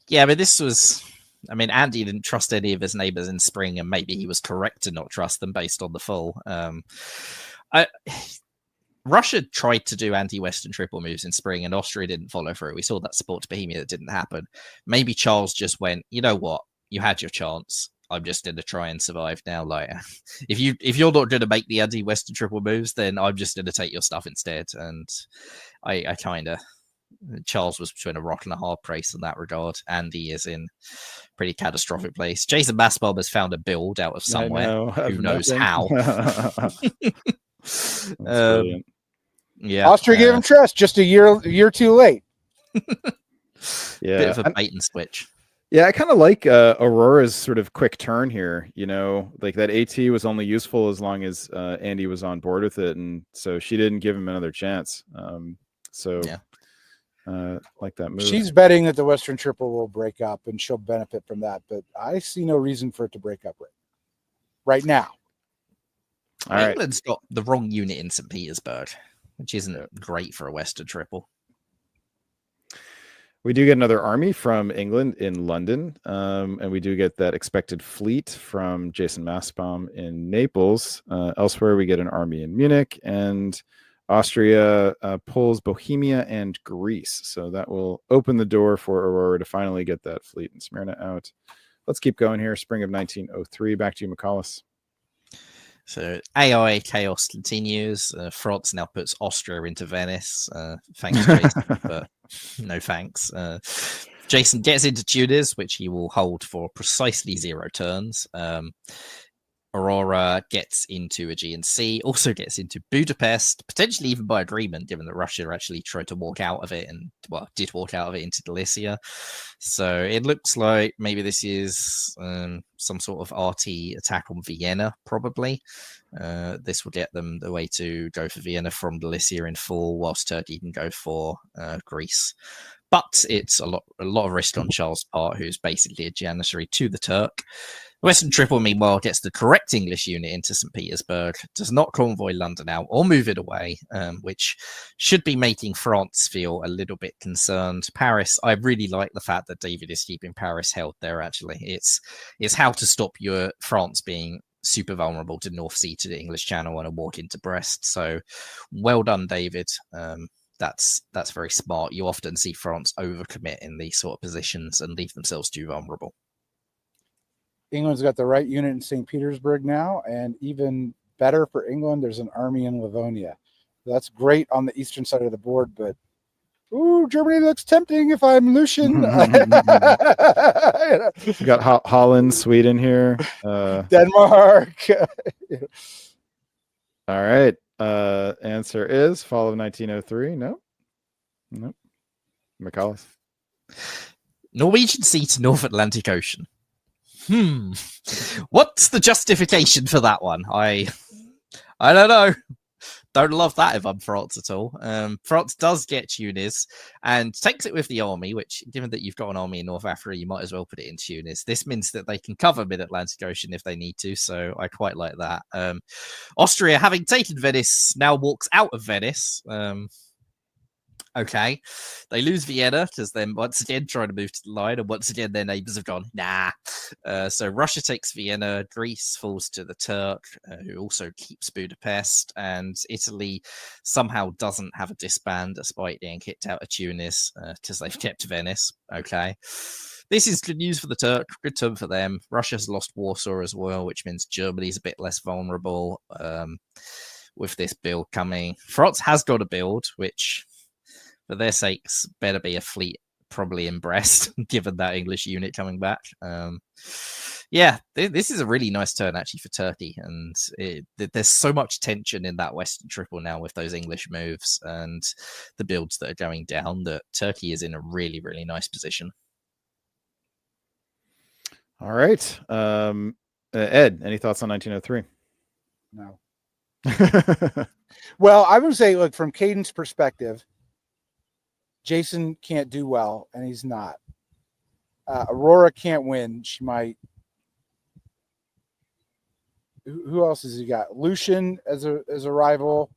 Yeah, but this was... Andy didn't trust any of his neighbors in spring, and maybe he was correct to not trust them based on the full. Russia tried to do anti-Western triple moves in spring, and Austria didn't follow through. We saw that support to Bohemia that didn't happen. Maybe Charles just went, you know what? You had your chance. I'm just going to try and survive now. Like, if you're not going to make the anti-Western triple moves, then I'm just going to take your stuff instead. And I kind of... Charles was between a rock and a hard place in that regard. Andy is in pretty catastrophic place. Jason Bassbaum has found a build out of somewhere. Who knows how? Yeah, Austria gave him trust just a year too late. Yeah, bit of a bait and switch. Yeah, I kind of like Aurora's sort of quick turn here. You know, like that AT was only useful as long as Andy was on board with it, and so she didn't give him another chance. Yeah. Like that move. She's betting that the Western Triple will break up, and she'll benefit from that. But I see no reason for it to break up right now. All right. England's got the wrong unit in St. Petersburg, which isn't great for a Western Triple. We do get another army from England in London, and we do get that expected fleet from Jason Massbaum in Naples. Elsewhere, we get an army in Munich, and Austria pulls Bohemia and Greece. So that will open the door for Aurora to finally get that fleet in Smyrna out. Let's keep going here. Spring of 1903. Back to you, McCallus. So AI chaos continues. France now puts Austria into Venice. Thanks, Jason, but no thanks. Jason gets into Tunis, which he will hold for precisely 0 turns. Aurora gets into Aegean Sea, also gets into Budapest, potentially even by agreement, given that Russia actually tried to walk out of it and, well, did walk out of it into Galicia. So it looks like maybe this is some sort of RT attack on Vienna, probably. This will get them the way to go for Vienna from Galicia in full, whilst Turkey can go for Greece. But it's a lot of risk on Charles' part, who's basically a janissary to the Turk. Western Triple, meanwhile, gets the correct English unit into St. Petersburg, does not convoy London out or move it away, which should be making France feel a little bit concerned. Paris, I really like the fact that David is keeping Paris held there, actually. It's how to stop your France being super vulnerable to North Sea, to the English Channel, and a walk into Brest. So well done, David. That's very smart. You often see France overcommit in these sort of positions and leave themselves too vulnerable. England's got the right unit in St. Petersburg now, and even better for England, there's an army in Livonia. That's great on the eastern side of the board, but Germany looks tempting if I'm Lucian. We got Holland, Sweden here. Denmark. All right. Answer is fall of 1903. Nope. McCallus. Norwegian Sea to North Atlantic Ocean. What's the justification for that one? I don't know. Don't love that if I'm France at all. France does get Tunis and takes it with the army, which, given that you've got an army in North Africa, you might as well put it in Tunis. This means that they can cover mid-Atlantic Ocean if they need to, so I quite like that. Austria, having taken Venice, now walks out of Venice. Okay, they lose Vienna because then once again trying to move to the line, and once again their neighbors have gone nah. So Russia takes Vienna, Greece falls to the Turk, who also keeps Budapest, and Italy somehow doesn't have a disband despite being kicked out of Tunis because they've kept Venice. Okay, this is good news for the Turk, good turn for them. Russia's lost Warsaw as well, which means Germany's a bit less vulnerable with this build coming. France has got a build, which, for their sakes, better be a fleet probably in Brest, given that English unit coming back. This is a really nice turn, actually, for Turkey. And there's so much tension in that Western Triple now with those English moves and the builds that are going down, that Turkey is in a really, really nice position. All right. Ed, any thoughts on 1903? No. Well, I would say, look, from Caden's perspective, Jason can't do well, and he's not. Aurora can't win. She might. Who else has he got? Lucian as a rival.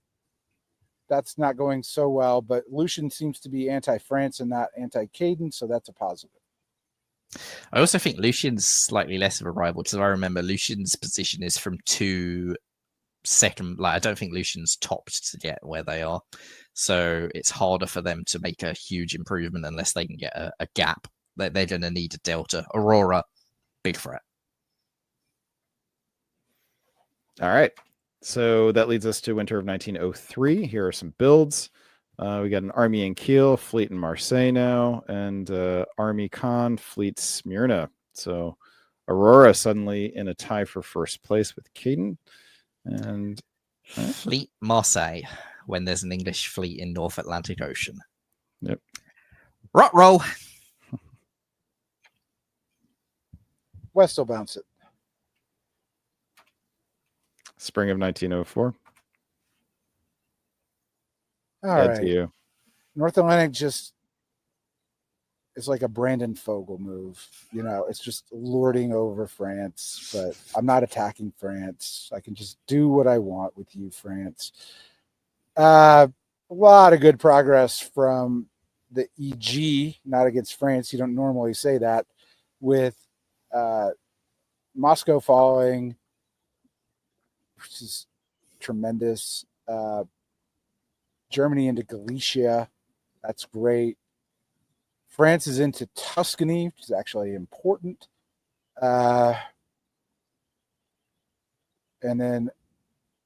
That's not going so well, but Lucian seems to be anti-France and not anti-Caden, so that's a positive. I also think Lucian's slightly less of a rival, because I remember Lucian's position is from 2 second. Like, I don't think Lucian's topped to get where they are. So it's harder for them to make a huge improvement unless they can get a gap. They're going to need a delta. Aurora, big threat. All right. So that leads us to winter of 1903. Here are some builds. We got an army in Kiel, fleet in Marseille now, and army Caen, fleet Smyrna. So Aurora suddenly in a tie for first place with Caden. And fleet Marseille, when there's an English fleet in North Atlantic Ocean. Yep. Rot roll. West will bounce it. Spring of 1904. All Ed, right. to you. North Atlantic just is like a Brandon Fogel move. You know, it's just lording over France, but I'm not attacking France. I can just do what I want with you, France. A lot of good progress from the EG, not against France. You don't normally say that, with Moscow falling, which is tremendous. Germany into Galicia. That's great. France is into Tuscany, which is actually important. And then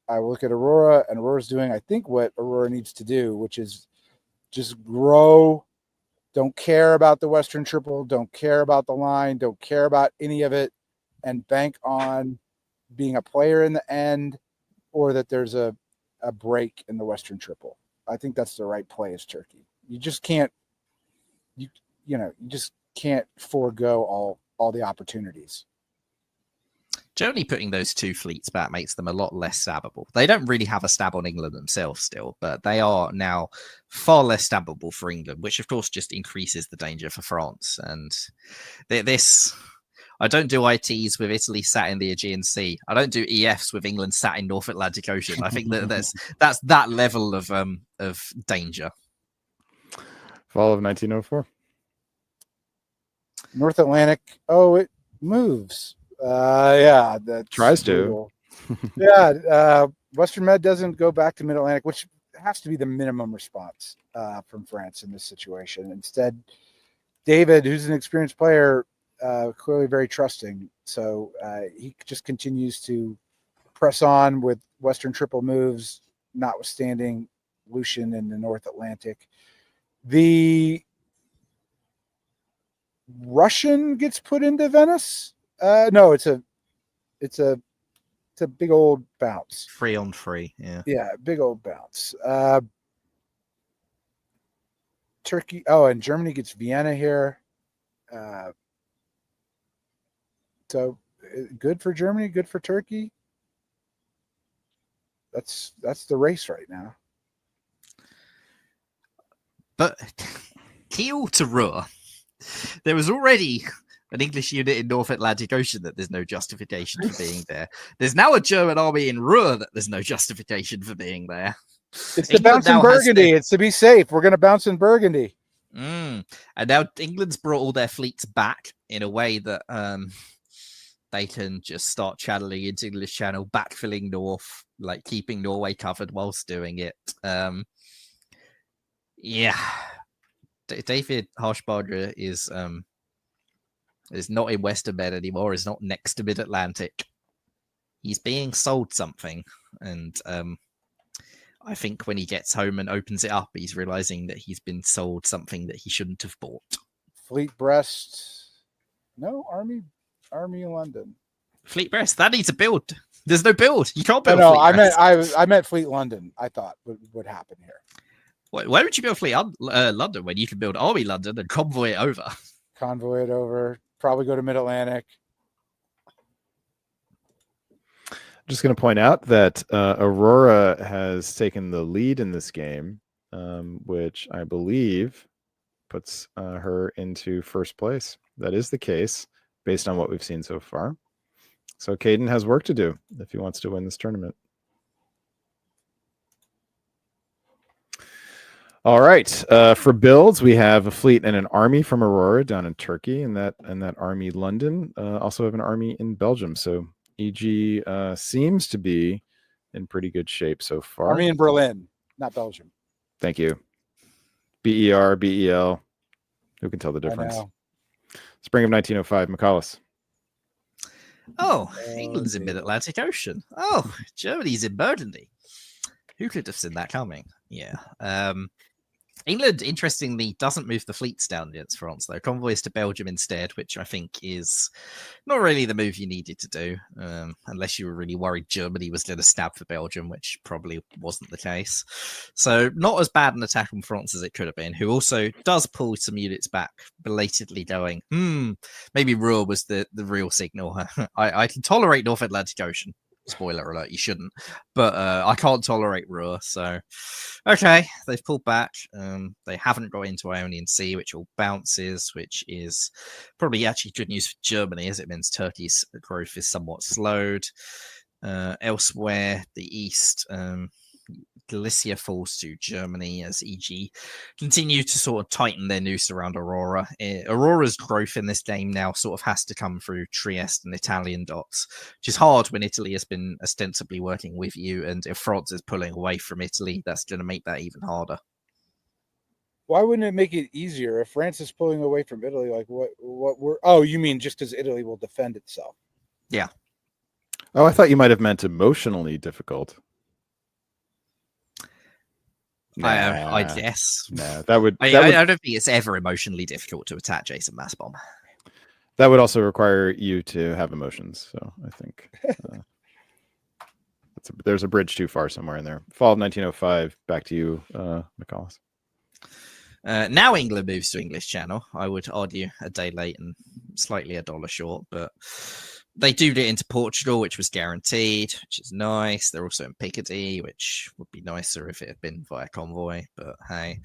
I look at Aurora, and Aurora's doing, I think, what Aurora needs to do, which is just grow. Don't care about the Western Triple. Don't care about the line. Don't care about any of it, and bank on being a player in the end, or that there's a break in the Western Triple. I think that's the right play as Turkey. You just can't, you just can't forego all the opportunities. Germany putting those two fleets back makes them a lot less stabbable. They don't really have a stab on England themselves still, but they are now far less stabbable for England, which of course just increases the danger for France. And this, I don't do ITs with Italy sat in the Aegean Sea. I don't do EFs with England sat in North Atlantic Ocean. I think that's that level of danger. Fall of 1904. North Atlantic. Oh, it moves. Yeah, that Tries to. Yeah, Western Med doesn't go back to Mid Atlantic, which has to be the minimum response from France in this situation. Instead, David, who's an experienced player, clearly very trusting, so he just continues to press on with Western Triple moves, notwithstanding Lucian in the North Atlantic. The Russian gets put into Venice. No, it's a big old bounce. 3-on-3, yeah. Yeah, big old bounce. Turkey. Oh, and Germany gets Vienna here. So good for Germany, good for Turkey. That's the race right now. But Kiel to Ruhr, there was already an English unit in North Atlantic Ocean that there's no justification for being there. There's now a German army in Ruhr that there's no justification for being there. It's to bounce in Burgundy. It's to be safe. We're going to bounce in Burgundy. And now England's brought all their fleets back in a way that they can just start channeling into English Channel, backfilling north, like keeping Norway covered whilst doing it. David Harshbarger is not in Western Med anymore. Is not next to Mid Atlantic. He's being sold something, and I think when he gets home and opens it up, he's realizing that he's been sold something that he shouldn't have bought. Fleet Brest, no Army London. Fleet Brest, that needs a build. There's no build. You can't build. No, Fleet I meant Fleet London. I thought would happen here. Why would you build Fleet London when you can build Army London and convoy it over? Convoy it over. Probably go to Mid Atlantic. Just going to point out that Aurora has taken the lead in this game, which I believe puts her into first place. That is the case based on what we've seen so far. So Caden has work to do if he wants to win this tournament. All right. For builds, we have a fleet and an army from Aurora down in Turkey, and that army London. Also have an army in Belgium. So EG seems to be in pretty good shape so far. Army in Berlin, not Belgium. Thank you. BER, BEL. Who can tell the difference? Spring of 1905, McCallus. Oh, England's in Mid-Atlantic Ocean. Oh, Germany's in Burgundy. Who could have seen that coming? Yeah. England, interestingly, doesn't move the fleets down against France, though. Convoys to Belgium instead, which I think is not really the move you needed to do, unless you were really worried Germany was going to stab for Belgium, which probably wasn't the case. So not as bad an attack on France as it could have been, who also does pull some units back, belatedly going, maybe Ruhr was the real signal. I can tolerate North Atlantic Ocean. Spoiler alert, you shouldn't. But I can't tolerate Ruhr, so... Okay, they've pulled back. They haven't got into Ionian Sea, which all bounces, which is probably actually good news for Germany, as it means Turkey's growth is somewhat slowed. Elsewhere, the east, Galicia falls to Germany as EG continue to sort of tighten their noose around Aurora. Aurora's growth in this game now sort of has to come through Trieste and Italian dots, which is hard when Italy has been ostensibly working with you, and if France is pulling away from Italy, that's going to make that even harder. Why wouldn't it make it easier if France is pulling away from Italy? Like what we're... Oh, you mean just because Italy will defend itself? Yeah. Oh, I thought you might have meant emotionally difficult. I guess. Nah, that would. I don't think it's ever emotionally difficult to attack Jason Massbomb. That would also require you to have emotions. So I think there's a bridge too far somewhere in there. Fall of 1905. Back to you, McCallus. Now England moves to English Channel. I would argue a day late and slightly $1 short, but they do get into Portugal, which was guaranteed, which is nice. They're also in Picardy, which would be nicer if it had been via convoy. But hey,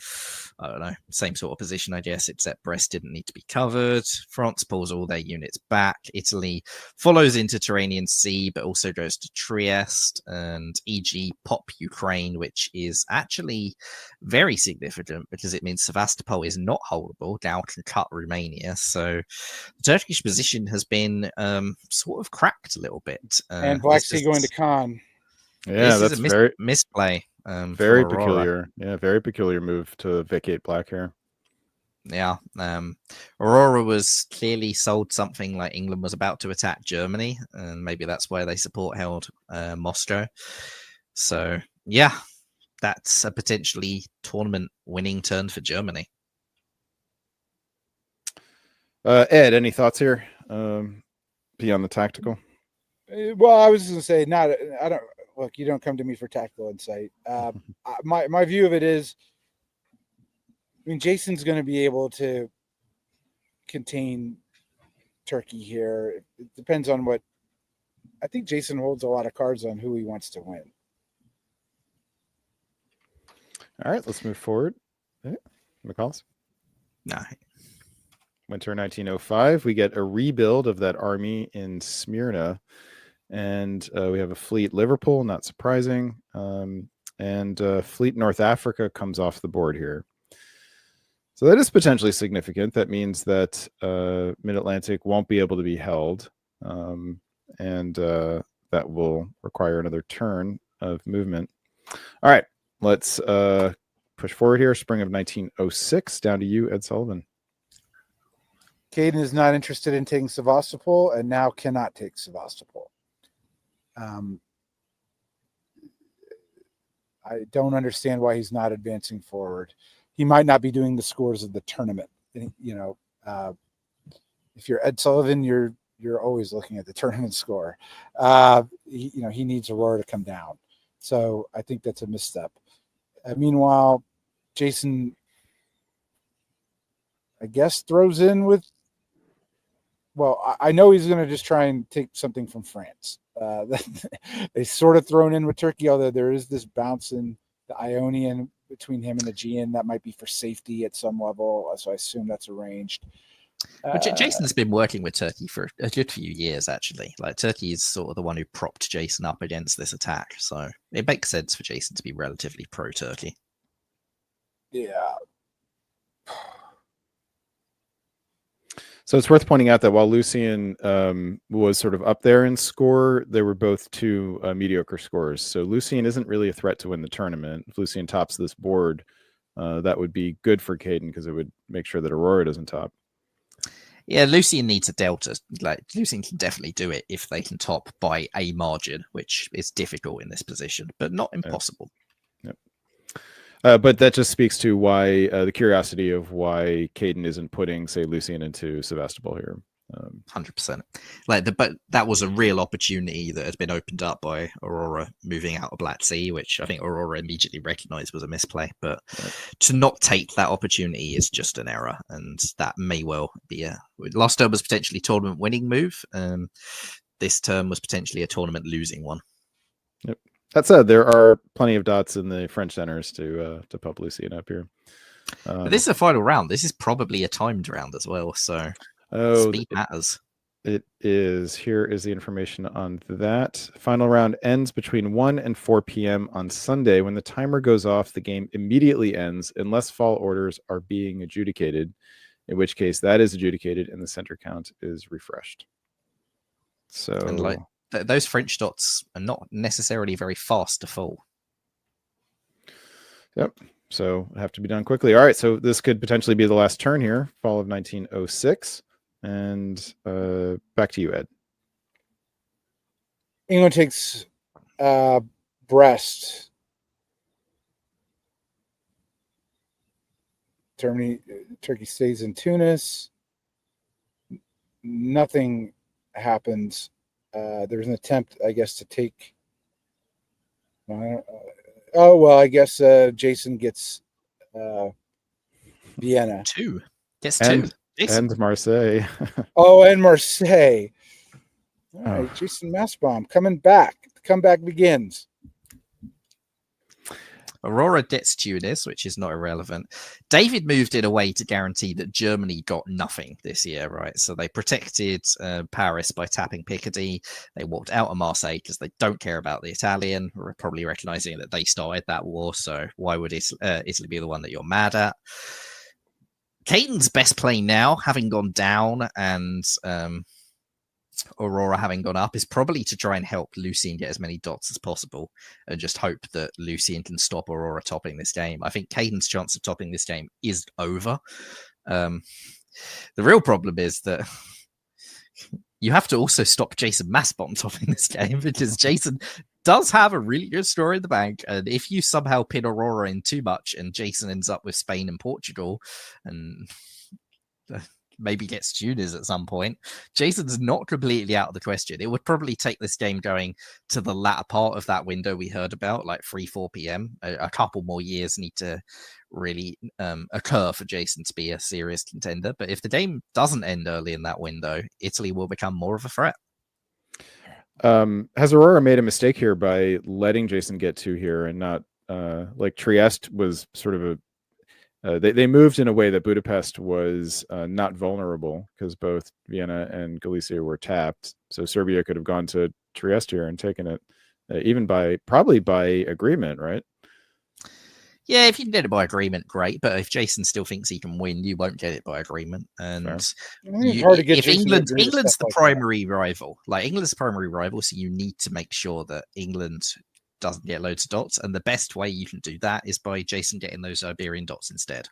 I don't know. Same sort of position, I guess, except Brest didn't need to be covered. France pulls all their units back. Italy follows into Tyrrhenian Sea, but also goes to Trieste, and EG pop Ukraine, which is actually very significant because it means Sevastopol is not holdable. Now can cut Romania. So the Turkish position has been sort of cracked a little bit. And Black Sea going to Khan. Yeah, that's very misplay. Very peculiar. Yeah, very peculiar move to vacate black here. Yeah. Aurora was clearly sold something like England was about to attack Germany, and maybe that's why they support held Moscow. So yeah, that's a potentially tournament winning turn for Germany. Ed, any thoughts here? Beyond the tactical? Well, I was going to say, I don't look. You don't come to me for tactical insight. My view of it is, I mean, Jason's going to be able to contain Turkey here. It depends on what. I think Jason holds a lot of cards on who he wants to win. All right, let's move forward. McCallus? No. Winter 1905, we get a rebuild of that army in Smyrna, and we have a fleet Liverpool, not surprising, and fleet North Africa comes off the board here. So that is potentially significant. That means that Mid-Atlantic won't be able to be held, and that will require another turn of movement. All right, let's push forward here. Spring of 1906, down to you, Ed Sullivan. Caden is not interested in taking Sevastopol and now cannot take Sevastopol. I don't understand why he's not advancing forward. He might not be doing the scores of the tournament. You know, if you're Ed Sullivan, you're always looking at the tournament score. He needs Aurora to come down. So I think that's a misstep. Meanwhile, Jason, I guess, throws in with. Well, I know he's going to just try and take something from France. They sort of thrown in with Turkey, although there is this bounce in the Ionian between him and Aegean. That might be for safety at some level, so I assume that's arranged. But Jason's been working with Turkey for a good few years, actually. Like, Turkey is sort of the one who propped Jason up against this attack, so it makes sense for Jason to be relatively pro-Turkey. Yeah. So it's worth pointing out that while Lucian was sort of up there in score, they were both two mediocre scores. So Lucian isn't really a threat to win the tournament. If Lucian tops this board, that would be good for Caden because it would make sure that Aurora doesn't top. Yeah, Lucian needs a delta. Like, Lucian can definitely do it if they can top by a margin, which is difficult in this position, but not impossible. Yep. But that just speaks to why the curiosity of why Caden isn't putting, say, Lucian into Sevastopol here. 100%. But that was a real opportunity that had been opened up by Aurora moving out of Black Sea, which I think Aurora immediately recognized was a misplay. But to not take that opportunity is just an error, and that may well be last term was potentially a tournament winning move. This term was potentially a tournament losing one. Yep. That said, there are plenty of dots in the French centers to pop Lucian up here. But this is a final round. This is probably a timed round as well, so speed matters. It is. Here is the information on that. Final round ends between 1 and 4 p.m. on Sunday. When the timer goes off, the game immediately ends unless fall orders are being adjudicated, in which case that is adjudicated and the center count is refreshed. So, and those French dots are not necessarily very fast to fall. Yep. So have to be done quickly. All right. So this could potentially be the last turn here, fall of 1906. And back to you, Ed. England takes Brest. Turkey stays in Tunis. Nothing happens. There was an attempt, I guess, to take. I guess Jason gets Vienna. Gets two. And Marseille. And Marseille. All right, Oh. Jason Massbaum coming back. The comeback begins. Aurora gets Tunis, which is not irrelevant. David moved in a way to guarantee that Germany got nothing this year, right? So they protected Paris by tapping Picardy. They walked out of Marseille because they don't care about the Italian, probably recognizing that they started that war. So why would Italy be the one that you're mad at? Caden's best play now, having gone down and Aurora having gone up, is probably to try and help Lucian get as many dots as possible and just hope that Lucian can stop Aurora topping this game. I think Caden's chance of topping this game is over. The real problem is that you have to also stop Jason Massbaum topping this game, because Jason does have a really good story in the bank. And if you somehow pin Aurora in too much and Jason ends up with Spain and Portugal and maybe gets Tunis at some point, Jason's not completely out of the question. It would probably take this game going to the latter part of that window we heard about, like 3-4 p.m. A couple more years need to really occur for Jason to be a serious contender. But if the game doesn't end early in that window, Italy will become more of a threat. Has Aurora made a mistake here by letting Jason get two here and not like Trieste was sort of they moved in a way that Budapest was not vulnerable because both Vienna and Galicia were tapped. So Serbia could have gone to Trieste here and taken it even probably by agreement, right? Yeah, if you did it by agreement, great. But if Jason still thinks he can win, you won't get it by agreement. And if England's the primary rival, like England's the primary rival, so you need to make sure that England doesn't get loads of dots. And the best way you can do that is by Jason getting those Iberian dots instead.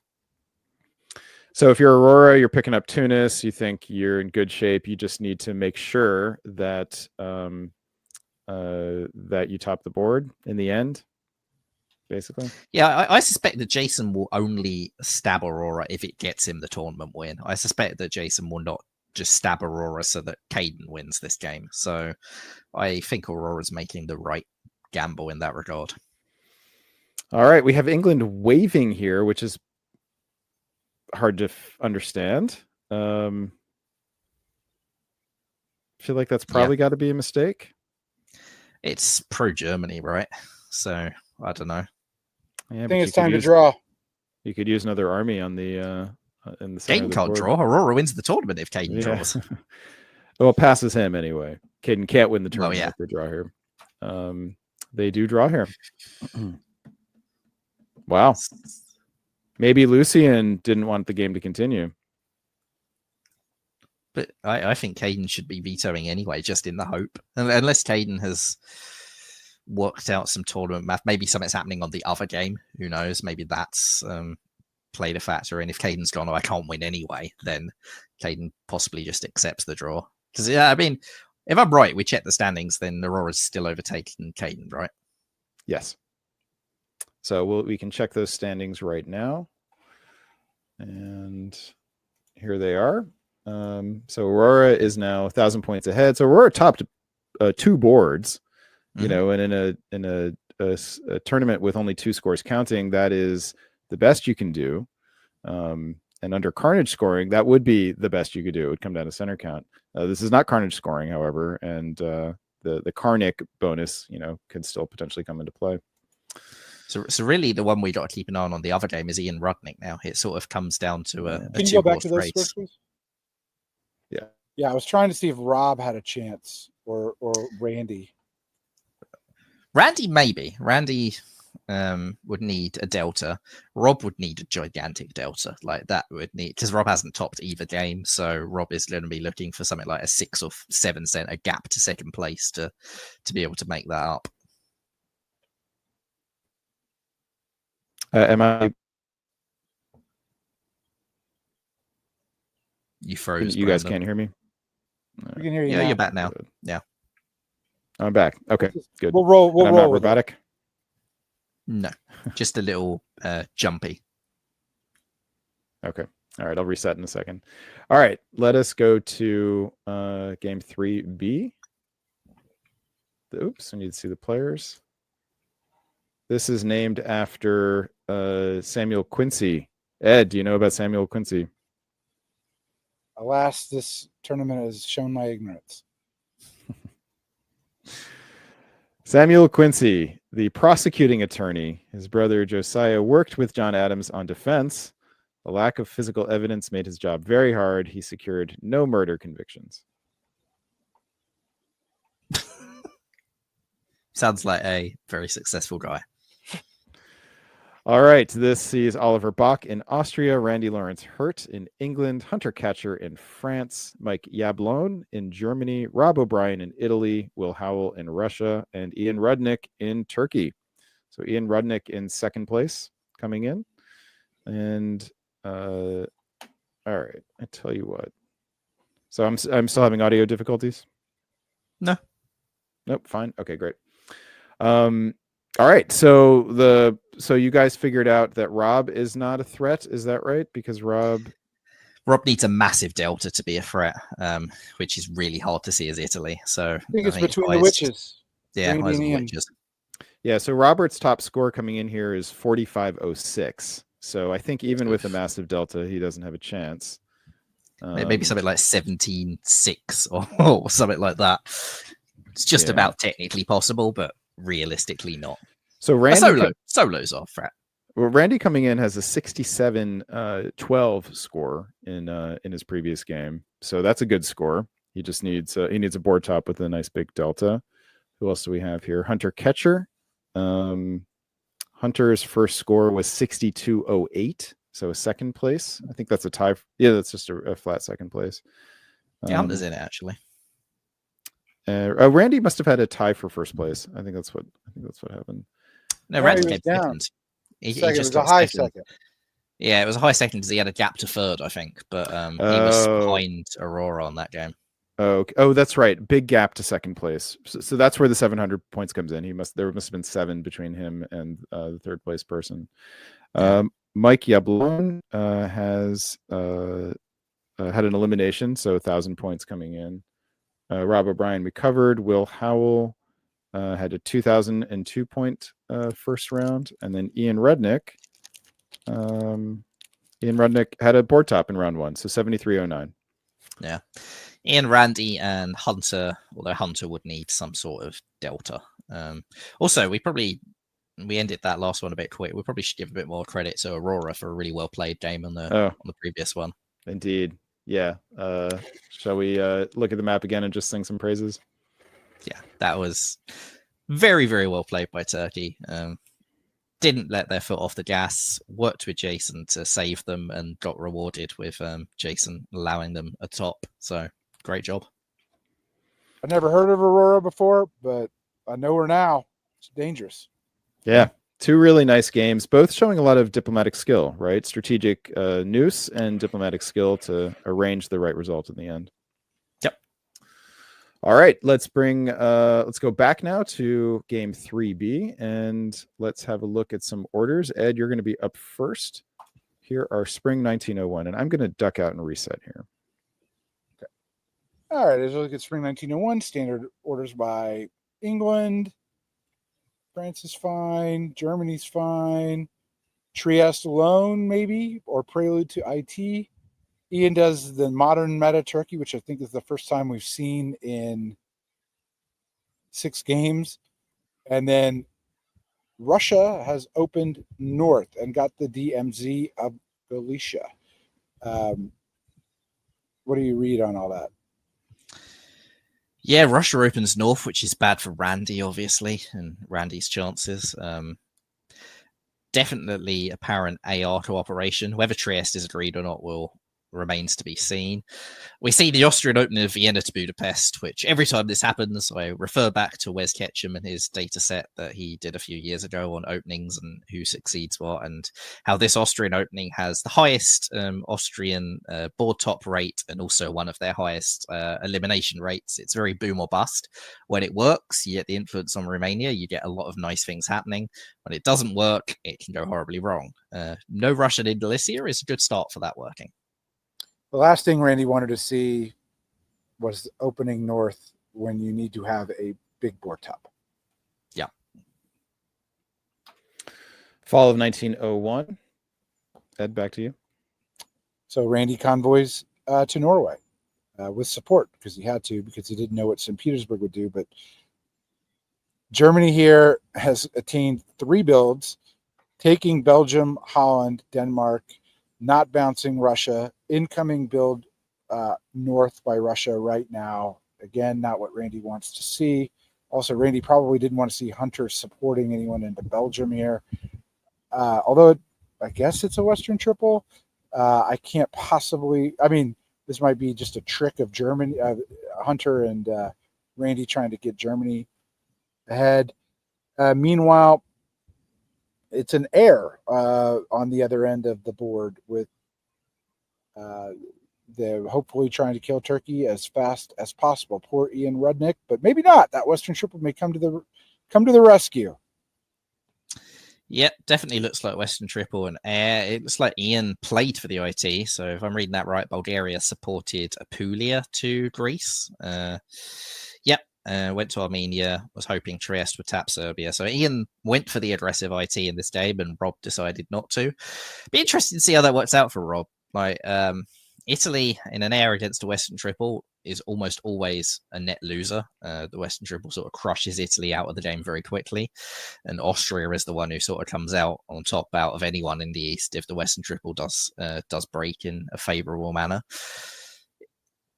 So if you're Aurora, you're picking up Tunis, you think you're in good shape. You just need to make sure that that you top the board in the end. Basically. Yeah, I suspect that Jason will only stab Aurora if it gets him the tournament win. I suspect that Jason will not just stab Aurora so that Caden wins this game. So I think Aurora's making the right gamble in that regard. All right, we have England waving here, which is hard to understand. I feel like that's probably got to be a mistake. It's pro-Germany, right? So I don't know. Yeah, I think it's time to draw. You could use another army on the in the center. Caden can't draw. Aurora wins the tournament if Caden draws. Well, passes him anyway. Caden can't win the tournament if they draw here. They do draw here. Wow. Maybe Lucian didn't want the game to continue. But I think Caden should be vetoing anyway, just in the hope. Unless Caden has worked out some tournament math. Maybe something's happening on the other game. Who knows? Maybe that's played a factor in. If Caden's gone, I can't win anyway, then Caden possibly just accepts the draw. Because, I mean, if I'm right, we check the standings, then Aurora's still overtaking Caden, right? Yes. So we can check those standings right now. And here they are. So Aurora is now 1,000 points ahead. So Aurora topped 2 boards, you know, and in a tournament with only 2 scores counting, that is the best you can do. And under Carnage scoring, that would be the best you could do. It would come down to center count. This is not Carnage scoring, however, and the Karnic bonus, you know, could still potentially come into play. So really, the one we got to keep an eye on the other game is Ian Rudnick. Now it sort of comes down to a Can you go back to those race. scores, please? Yeah. Yeah, I was trying to see if Rob had a chance or Randy. Randy, maybe. Randy would need a delta. Rob would need a gigantic delta. Like that would need, because Rob hasn't topped either game. So Rob is going to be looking for something like a 6 or 7 cent, a gap to second place to be able to make that up. Am I? You froze. You guys Brandon. can't hear me? We can hear you. Yeah, now. you're back now. Good. Yeah. I'm back. Okay, good. We'll roll. We'll And I'm roll not with it. robotic. No, just a little jumpy. Okay. All right. I'll reset in a second. All right. Let us go to game 3B. Oops. I need to see the players. This is named after Samuel Quincy. Ed, do you know about Samuel Quincy? Alas, this tournament has shown my ignorance. Samuel Quincy, the prosecuting attorney, his brother Josiah worked with John Adams on defense. The lack of physical evidence made his job very hard. He secured no murder convictions. Sounds like a very successful guy. All right. This sees Oliver Bach in Austria, Randy Lawrence Hurt in England, Hunter Catcher in France, Mike Yablon in Germany, Rob O'Brien in Italy, Will Howell in Russia, and Ian Rudnick in Turkey. So Ian Rudnick in second place coming in. And all right, I tell you what. So I'm still having audio difficulties? No. Nope, fine. Okay, great. All right, so you guys figured out that Rob is not a threat, is that right? Because Rob needs a massive delta to be a threat, which is really hard to see as Italy. So I think it's between the witches. Yeah, Randy eyes and of the Ian. witches. Yeah, so Robert's top score coming in here is 45.06. So I think even with a massive delta, he doesn't have a chance. Maybe something like 17.6 or something like that. It's just about technically possible, but realistically not. So Randy Solos are threat. Well, Randy coming in has a 67-12 score in his previous game, so that's a good score. He just needs a board top with a nice big delta. Who else do we have here? Hunter Catcher. Hunter's first score was 62.08, so a second place. I think that's a tie. Yeah, that's just a flat second place. Yeah, Hunter's in it actually. Randy must have had a tie for first place. I think that's what happened. No, Randy came down. second. He Second, just it was a got high second. second. Yeah, it was a high second because he had a gap to third, I think. But he was behind Aurora on that game. Oh, that's right. Big gap to second place. So that's where the 700 points comes in. There must have been 7 between him and the third place person. Mike Yablon has had an elimination, so 1,000 points coming in. Rob O'Brien we covered. Will Howell had a 2,002 point first round, and then Ian Rudnick. Ian Rudnick had a board top in round 1, so 73.09. Yeah, Ian, Randy, and Hunter. Although Hunter would need some sort of delta. Also, we ended that last one a bit quick. We probably should give a bit more credit to Aurora for a really well played game on the previous one. Indeed. Yeah. Shall we look at the map again and just sing some praises? Yeah, that was very, very well played by Turkey. Didn't let their foot off the gas, worked with Jason to save them, and got rewarded with Jason allowing them a top. So, great job. I never heard of Aurora before, but I know her now. It's dangerous. Yeah. 2 really nice games, both showing a lot of diplomatic skill, right? Strategic nous and diplomatic skill to arrange the right result in the end. Yep. All right, let's go back now to game 3B, and let's have a look at some orders. Ed, you're going to be up first. Here are Spring 1901, and I'm going to duck out and reset here. Okay. All right, as we look at Spring 1901, standard orders by England. France is fine. Germany's fine. Trieste alone, maybe, or Prelude to IT. Ian does the modern meta Turkey, which I think is the first time we've seen in 6 games. And then Russia has opened north and got the DMZ of Galicia. What do you read on all that? Yeah, Russia opens north, which is bad for Randy, obviously, and Randy's chances. Definitely apparent AR to operation. Whether Trieste is agreed or not remains to be seen. We see the Austrian opening of Vienna to Budapest, which every time this happens, I refer back to Wes Ketchum and his data set that he did a few years ago on openings and who succeeds what, and how this Austrian opening has the highest Austrian board top rate and also one of their highest elimination rates. It's very boom or bust. When it works, you get the influence on Romania, you get a lot of nice things happening. When it doesn't work, it can go horribly wrong. No Russian in Galicia is a good start for that working. The last thing Randy wanted to see was opening north when you need to have a big board top. Yeah. Fall of 1901. Ed, back to you. So Randy convoys to Norway with support because he had to, because he didn't know what St. Petersburg would do. But Germany here has attained 3 builds, taking Belgium, Holland, Denmark, not bouncing Russia, incoming build north by Russia right now. Again, not what Randy wants to see. Also, Randy probably didn't want to see Hunter supporting anyone into Belgium here. Although I guess it's a Western triple. I can't possibly, I mean, this might be just a trick of Germany, Hunter and Randy trying to get Germany ahead. Meanwhile, it's an air on the other end of the board with they're hopefully trying to kill Turkey as fast as possible. Poor Ian Rudnick, but maybe not. That Western triple may come to the rescue. Yeah, definitely looks like Western triple and air. It looks like Ian played for the IT. So if I'm reading that right, Bulgaria supported Apulia to Greece. Went to Armenia, was hoping Trieste would tap Serbia. So Ian went for the aggressive IT in this game, and Rob decided not to. Be interested to see how that works out for Rob. Like Italy in an air against a Western triple is almost always a net loser. The Western triple sort of crushes Italy out of the game very quickly, and Austria is the one who sort of comes out on top out of anyone in the East if the Western triple does break in a favourable manner.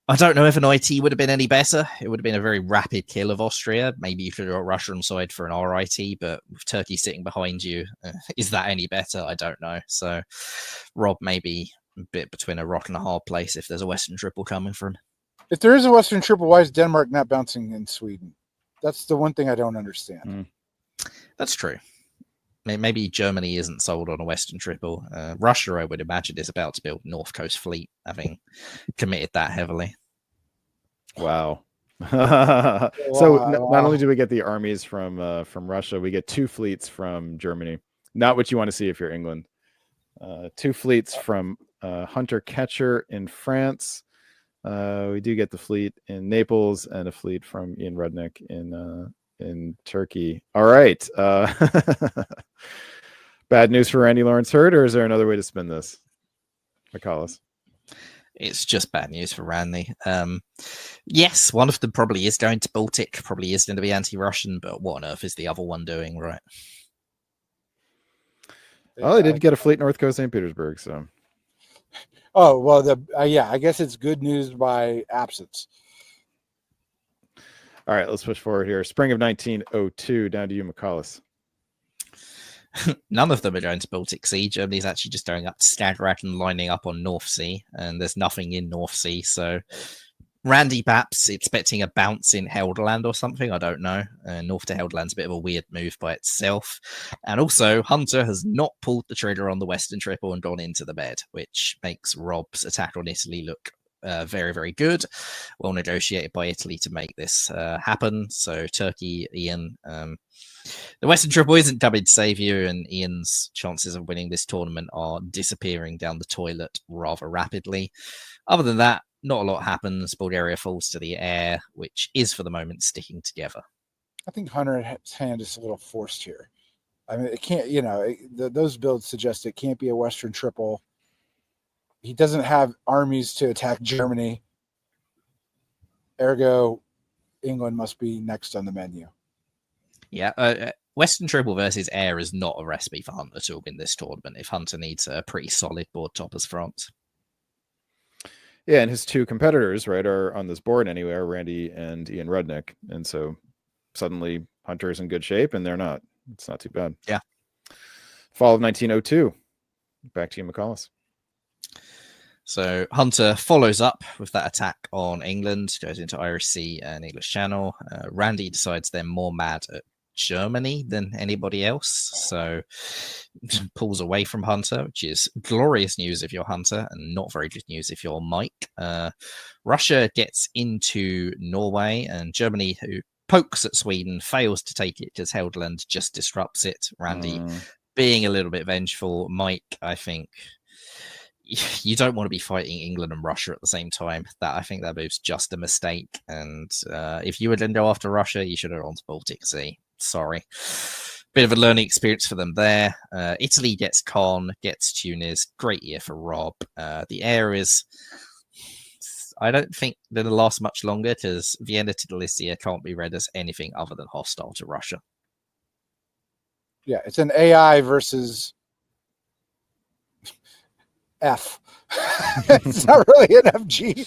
I don't know if an IT would have been any better. It would have been a very rapid kill of Austria. Maybe you could have got Russia on side for an RIT, but with Turkey sitting behind you, is that any better? I don't know. So Rob may be a bit between a rock and a hard place if there's a Western triple coming for him. If there is a Western triple, why is Denmark not bouncing in Sweden? That's the one thing I don't understand. That's true. Maybe Germany isn't sold on a Western triple. Russia, I would imagine, is about to build North Coast Fleet, having committed that heavily. Wow. So not only do we get the armies from Russia, we get 2 fleets from Germany. Not what you want to see if you're England. 2 fleets from Hunter Ketcher in France. We do get the fleet in Naples and a fleet from Ian Rudnick in Turkey. All right. Bad news for Randy Lawrence Hurd, or is there another way to spin this? McCullis. It's just bad news for Randy. Yes, one of them probably is going to Baltic, probably is going to be anti-Russian, but what on earth is the other one doing, right? Oh, they did get a fleet north coast St. Petersburg, so. Oh, well, I guess it's good news by absence. All right, let's push forward here. Spring of 1902, down to you, McCullis. None of them are going to Baltic Sea. Germany's actually just going up to Skagerrak and lining up on North Sea, and there's nothing in North Sea. So Randy perhaps expecting a bounce in Helderland or something. I don't know. North to Helderland's a bit of a weird move by itself. And also, Hunter has not pulled the trigger on the Western triple and gone into the bed, which makes Rob's attack on Italy look very, very good. Well negotiated by Italy to make this happen. So Turkey, Ian, the Western Triple isn't dubbed saviour, and Ian's chances of winning this tournament are disappearing down the toilet rather rapidly. Other than that, not a lot happens. Bulgaria falls to the air, which is for the moment sticking together. I think Hunter's hand is a little forced here. I mean, it can't, those builds suggest it can't be a Western Triple. He doesn't have armies to attack Germany. Ergo, England must be next on the menu. Yeah, Western Triple versus Air is not a recipe for Hunter to win this tournament if Hunter needs a pretty solid board top as France. Yeah, and his two competitors, right, are on this board anyway, are Randy and Ian Rudnick. And so suddenly Hunter's in good shape, and they're not. It's not too bad. Yeah. Fall of 1902. Back to you, McCullis. So Hunter follows up with that attack on England, goes into Irish Sea and English Channel. Randy decides they're more mad at Germany than anybody else, so pulls away from Hunter, which is glorious news if you're Hunter and not very good news if you're Mike. Russia gets into Norway, and Germany, who pokes at Sweden, fails to take it because Helgoland just disrupts it. Randy being a little bit vengeful. Mike, I think you don't want to be fighting England and Russia at the same time. I think that move's just a mistake. And if you were to go after Russia, you should have gone to Baltic Sea. Sorry. Bit of a learning experience for them there. Italy gets Con, gets Tunis. Great year for Rob. The air is... I don't think that'll last much longer because Vienna to Galicia can't be read as anything other than hostile to Russia. Yeah, it's an AI versus F. It's not really an FG.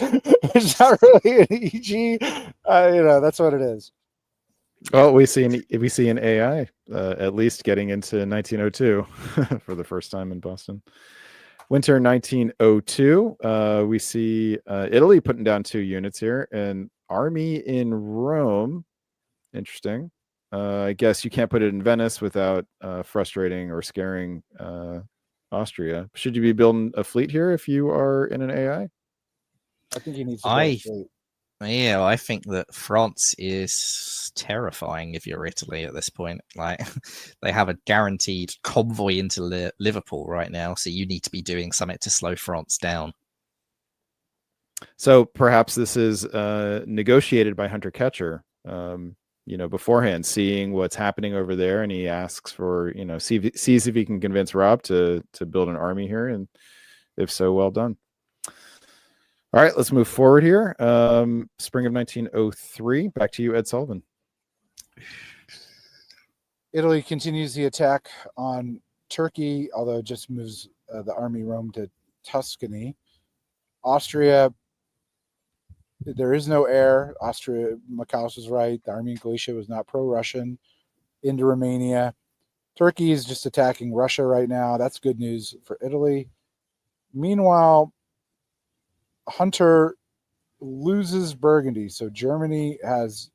It's not really an EG. That's what it is. Well, we see an AI at least getting into 1902 for the first time in Boston. Winter 1902, we see Italy putting down 2 units here. An army in Rome. Interesting. I guess you can't put it in Venice without frustrating or scaring Austria. Should you be building a fleet here if you are in an AI? I think he needs to build a fleet. Yeah, I think that France is terrifying if you're Italy at this point. Like, they have a guaranteed convoy into Liverpool right now, so you need to be doing something to slow France down. So perhaps this is negotiated by Hunter Ketcher, beforehand, seeing what's happening over there, and he asks for, sees if he can convince Rob to build an army here, and if so, well done. All right, let's move forward here. Spring of 1903. Back to you, Ed Sullivan. Italy continues the attack on Turkey, although it just moves the army Rome to Tuscany. Austria, there is no air. Austria, McCallus was right. The army in Galicia was not pro-Russian. Into Romania. Turkey is just attacking Russia right now. That's good news for Italy. Meanwhile, Hunter loses Burgundy, so Germany has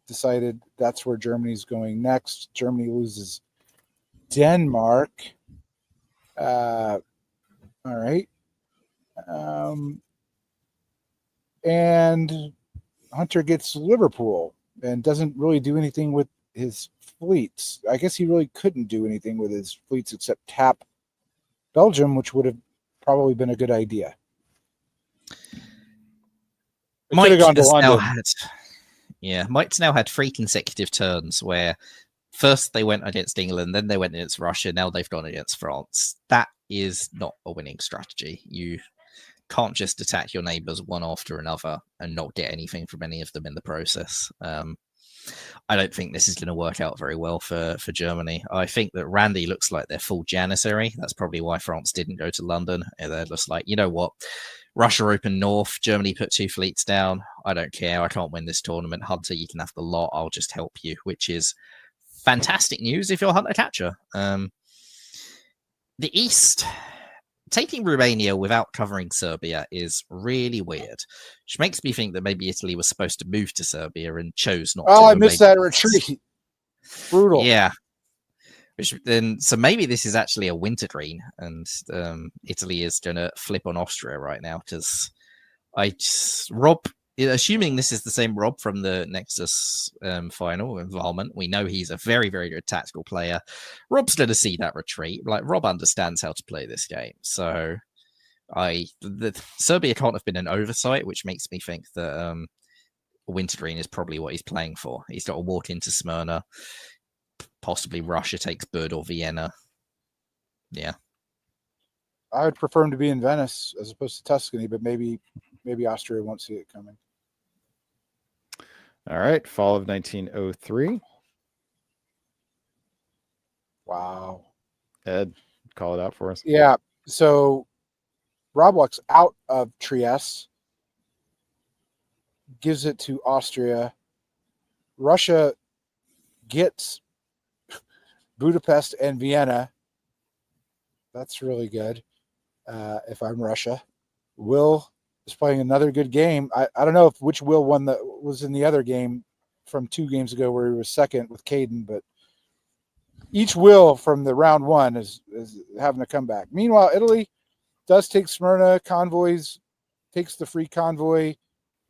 decided that's where Germany's going next. Germany loses Denmark. All right. And Hunter gets Liverpool and doesn't really do anything with his fleets. I guess he really couldn't do anything with his fleets except tap Belgium, which would have probably been a good idea. Mike's now had 3 consecutive turns where first they went against England, then they went against Russia, now they've gone against France. That is not a winning strategy. You can't just attack your neighbors one after another and not get anything from any of them in the process. I don't think this is going to work out very well for Germany. I think that Randy looks like their full janissary. That's probably why France didn't go to London. And they're just like, you know what? Russia opened north. Germany put 2 fleets down. I don't care. I can't win this tournament. Hunter, you can have the lot. I'll just help you, which is fantastic news if you're Hunter Catcher. The East, taking Romania without covering Serbia is really weird, which makes me think that maybe Italy was supposed to move to Serbia and chose not to. Oh, I missed that retreat. Brutal. Yeah. So maybe this is actually a wintergreen, and Italy is going to flip on Austria right now because Rob, assuming this is the same Rob from the Nexus final involvement, we know he's a very, very good tactical player. Rob's going to see that retreat. Like, Rob understands how to play this game. So Serbia can't have been an oversight, which makes me think that Wintergreen is probably what he's playing for. He's got to walk into Smyrna. Possibly Russia takes Bud or Vienna. Yeah. I would prefer him to be in Venice as opposed to Tuscany, but maybe Austria won't see it coming. All right, fall of 1903. Wow. Ed, call it out for us. Yeah. So Rob walks out of Trieste, gives it to Austria. Russia gets Budapest and Vienna. That's really good. If I'm Russia, Will is playing another good game. I don't know which Will won that was in the other game from 2 games ago where he was second with Caden, but each Will from the round 1 is having a comeback. Meanwhile, Italy does take Smyrna, takes the free convoy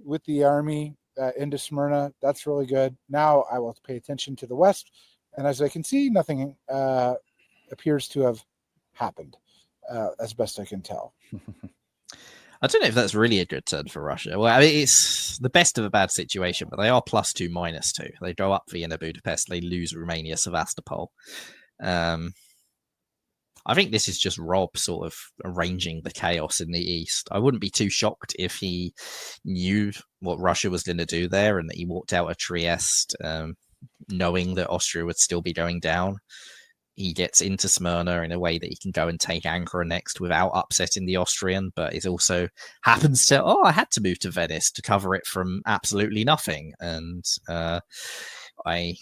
with the army into Smyrna. That's really good. Now I will pay attention to the west, and as I can see, nothing appears to have happened, as best I can tell. I don't know if that's really a good turn for Russia. Well, I mean, it's the best of a bad situation, but they are +2, -2. They go up Vienna, Budapest. They lose Romania, Sevastopol. I think this is just Rob sort of arranging the chaos in the east. I wouldn't be too shocked if he knew what Russia was going to do there and that he walked out of Trieste knowing that Austria would still be going down. He gets into Smyrna in a way that he can go and take Ankara next without upsetting the Austrian, but it also happens to, I had to move to Venice to cover it from absolutely nothing. And I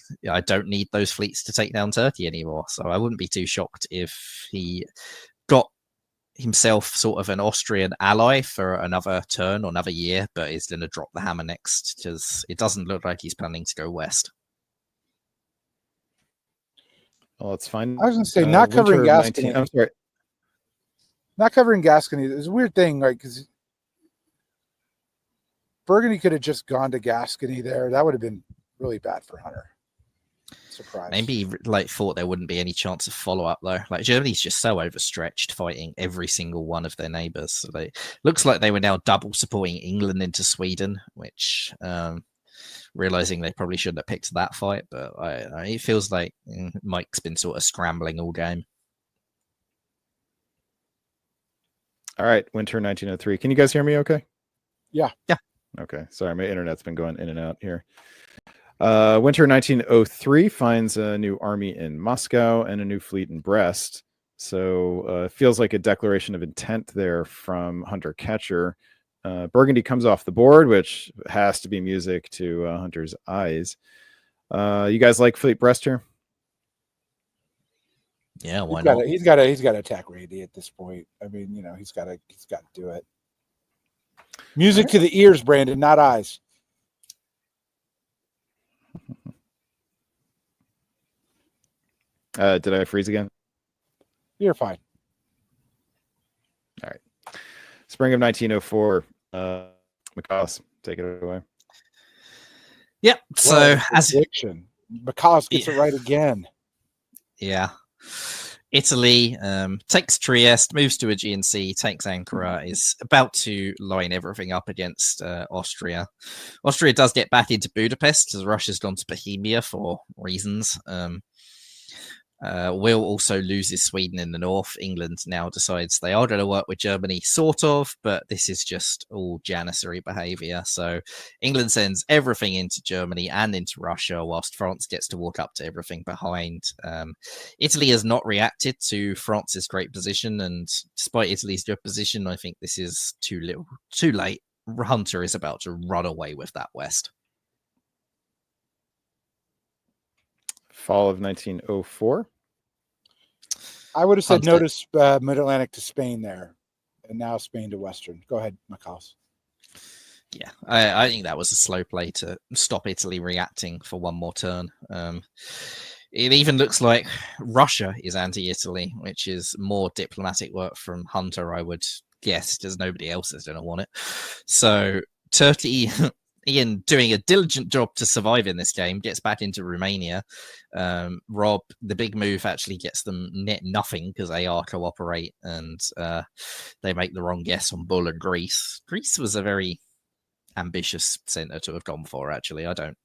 don't need those fleets to take down Turkey anymore. So I wouldn't be too shocked if he got himself sort of an Austrian ally for another turn or another year, but is going to drop the hammer next because it doesn't look like he's planning to go west. Well, it's fine. I was going to say, not covering Gascony. I'm sorry. Not covering Gascony is a weird thing, right? Because Burgundy could have just gone to Gascony there. That would have been really bad for Hunter. Surprise. Maybe thought there wouldn't be any chance of follow up though. Like, Germany's just so overstretched, fighting every single one of their neighbors. So looks like they were now double supporting England into Sweden, which realizing they probably shouldn't have picked that fight, but it feels like Mike's been sort of scrambling all game. All right, winter 1903. Can you guys hear me okay? Yeah. Okay, sorry, my internet's been going in and out here. Winter 1903 finds a new army in Moscow and a new fleet in Brest. So it feels like a declaration of intent there from Hunter Catcher. Burgundy comes off the board, which has to be music to Hunter's eyes. You guys like Fleet Brest here? Yeah, why not? He's got to attack Rady at this point. I mean, he's got to do it. Music to the ears, Brandon, not eyes. Did I freeze again? You're fine. All right. Spring of 1904. McCoss, take it away. Yep. So as prediction, McCoss gets it right again. Yeah. Italy takes Trieste, moves to Aegean Sea, takes Ankara, is about to line everything up against Austria. Austria does get back into Budapest as Russia's gone to Bohemia for reasons. Will also loses Sweden in the north. England now decides they are going to work with Germany, sort of, but this is just all Janissary behavior. So England sends everything into Germany and into Russia, whilst France gets to walk up to everything behind. Italy has not reacted to France's great position, and despite Italy's good position, I think this is too late. Hunter is about to run away with that west. Fall of 1904. I would have said Hunter. notice Mid-Atlantic to Spain there, and now Spain to Western. Go ahead, McCoss. Yeah, I think that was a slow play to stop Italy reacting for one more turn. It even looks like Russia is anti-Italy, which is more diplomatic work from Hunter, I would guessed, as nobody else is going to want it. So Turkey, Ian, doing a diligent job to survive in this game, gets back into Romania. Rob, the big move actually gets them net nothing because AR cooperate, and they make the wrong guess on Bull and Greece. Greece was a very ambitious center to have gone for. Actually, I don't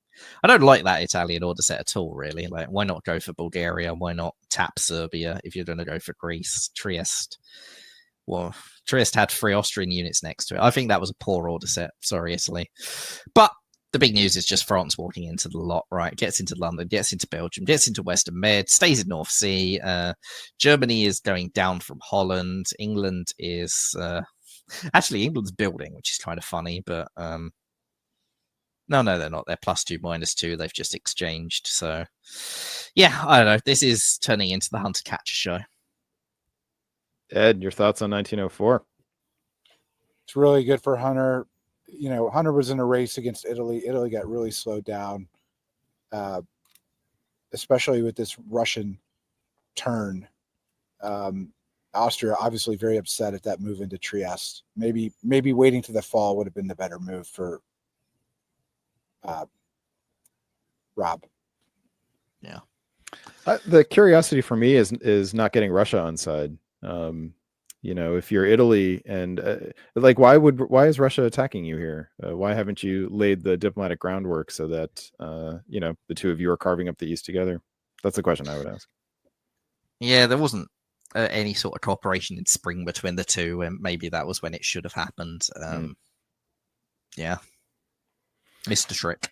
like that Italian order set at all. Really, like, why not go for Bulgaria? Why not tap Serbia if you're going to go for Greece? Trieste. Well, Trieste had 3 Austrian units next to it. I think that was a poor order set. Sorry, Italy. But the big news is just France walking into the lot, right? Gets into London, gets into Belgium, gets into Western Med, stays in North Sea. Germany is going down from Holland. England is... actually, England's building, which is kind of funny, but... No, they're not. They're +2, -2. They've just exchanged. So, yeah, I don't know. This is turning into the hunter-catcher show. Ed, your thoughts on 1904? It's really good for Hunter. You know, Hunter was in a race against Italy. Italy got really slowed down, especially with this Russian turn. Austria obviously very upset at that move into Trieste. Maybe waiting to the fall would have been the better move for Rob. Yeah. The curiosity for me is not getting Russia on side. You know, if you're Italy and like, why is Russia attacking you here? Why haven't you laid the diplomatic groundwork so that you know, the two of you are carving up the East together? That's the question I would ask. Yeah, there wasn't any sort of cooperation in spring between the two, and maybe that was when it should have happened. Yeah, missed the trick.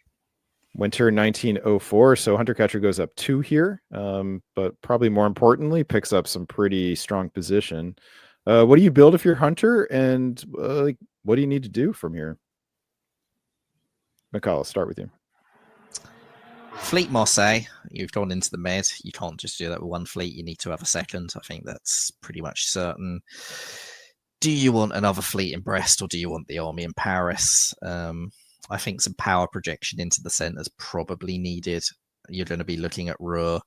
Winter 1904, so Hunter Catcher goes up 2 here, but probably more importantly, picks up some pretty strong position. What do you build if you're Hunter, and like, what do you need to do from here? Mikhail, I'll start with you. Fleet Marseille, you've gone into the Med. You can't just do that with one fleet. You need to have a second. I think that's pretty much certain. Do you want another fleet in Brest, or do you want the army in Paris? I think some power projection into the centre is probably needed. You're going to be looking at Ruhr.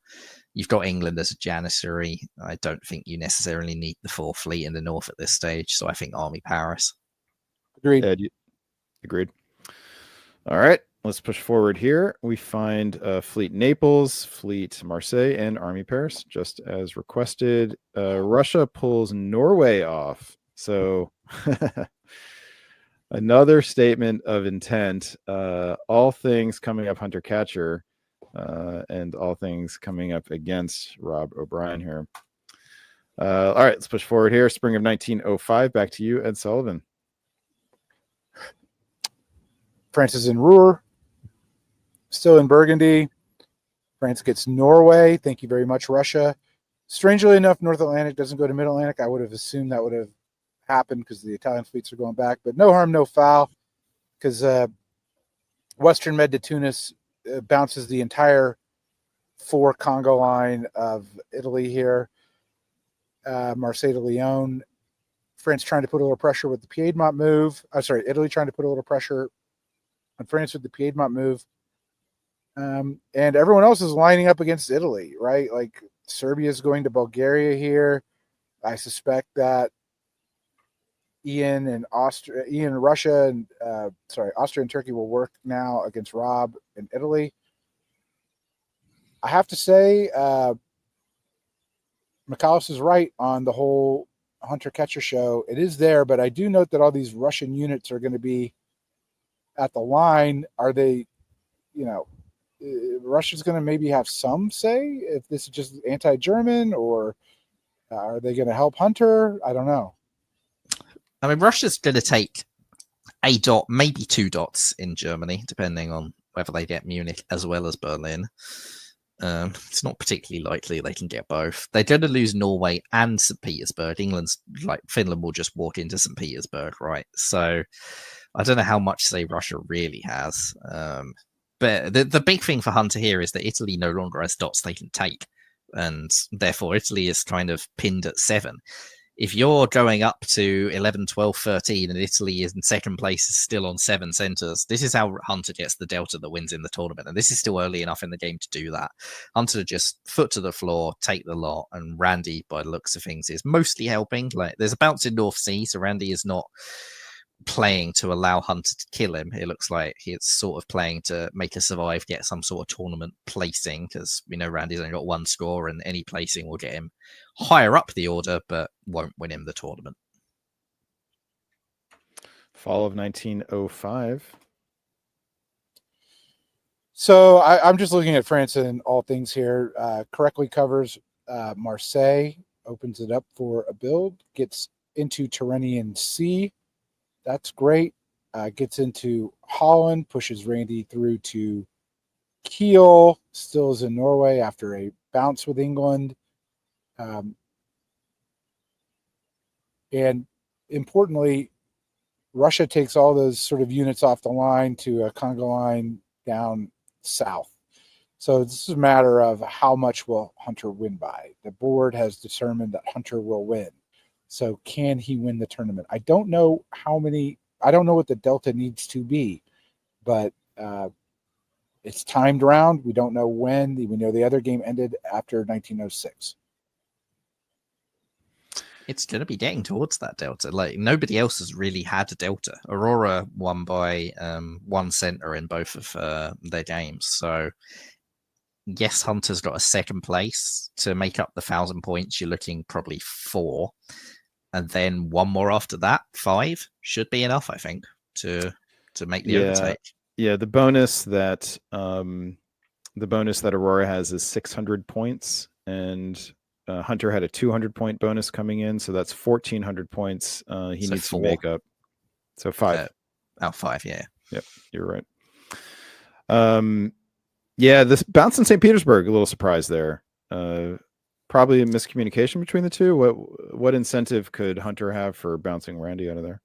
You've got England as a janissary. I don't think you necessarily need the 4th fleet in the north at this stage. So I think Army Paris. Agreed. Ed, agreed. All right, let's push forward here. We find Fleet Naples, Fleet Marseille, and Army Paris, just as requested. Russia pulls Norway off. So... another statement of intent. All things coming up Hunter Catcher, and all things coming up against Rob O'Brien here. All right, let's push forward here. Spring of 1905. Back to you, Ed Sullivan. France is in Ruhr, still in Burgundy. France gets Norway. Thank you very much, Russia. Strangely enough, North Atlantic doesn't go to Mid Atlantic. I would have assumed that would have happened because the Italian fleets are going back, but no harm, no foul, because Western Med to Tunis bounces the entire 4 Congo line of Italy here. Marseille to Lyon. France trying to put a little pressure with the Piedmont move. Italy trying to put a little pressure on France with the Piedmont move. And everyone else is lining up against Italy, right? Like, Serbia is going to Bulgaria here. I suspect that Ian, Russia, and Austria and Turkey will work now against Rob in Italy. I have to say, McAuliffe is right on the whole hunter-catcher show. It is there, but I do note that all these Russian units are going to be at the line. Are they, Russia's going to maybe have some say if this is just anti-German, or are they going to help Hunter? I don't know. I mean, Russia's going to take a dot, maybe 2 dots in Germany, depending on whether they get Munich as well as Berlin. It's not particularly likely they can get both. They're going to lose Norway and St. Petersburg. Finland will just walk into St. Petersburg, right? So I don't know how much say Russia really has. But the big thing for Hunter here is that Italy no longer has dots they can take. And therefore, Italy is kind of pinned at 7. if you're going up to 11, 12, 13, and Italy is in second place, is still on 7 centers, this is how Hunter gets the delta that wins in the tournament. And this is still early enough in the game to do that. Hunter just foot to the floor, take the lot, and Randy, by the looks of things, is mostly helping. Like, there's a bounce in North Sea, so Randy is not playing to allow Hunter to kill him. It looks like he's sort of playing to make us survive, get some sort of tournament placing, because we know Randy's only got 1 score, and any placing will get him higher up the order, but won't win him the tournament. Fall of 1905. So I'm just looking at France and all things here. Correctly covers Marseille, opens it up for a build, gets into Tyrrhenian Sea. That's great. Gets into Holland, pushes Randy through to Kiel, still is in Norway after a bounce with England. And importantly, Russia takes all those sort of units off the line to a Congo line down south. So this is a matter of how much will Hunter win by. The board has determined that Hunter will win. So can he win the tournament? I don't know how many. I don't know what the delta needs to be, but it's timed round. We don't know when. We know the other game ended after 1906. It's going to be getting towards that delta. Like, nobody else has really had a delta. Aurora won by 1 center in both of their games. So, yes, Hunter's got a second place. To make up the 1,000 points, you're looking probably 4. And then 1 more after that, 5 should be enough, I think, to make the overtake. Yeah, the bonus that Aurora has is 600 points, and Hunter had a 200-point bonus coming in, so that's 1,400 points. He needs 4. to make up. So 5. 5, yeah. Yep, you're right. Yeah, this bounce in St. Petersburg, a little surprise there. Probably a miscommunication between the two. What incentive could Hunter have for bouncing Randy out of there?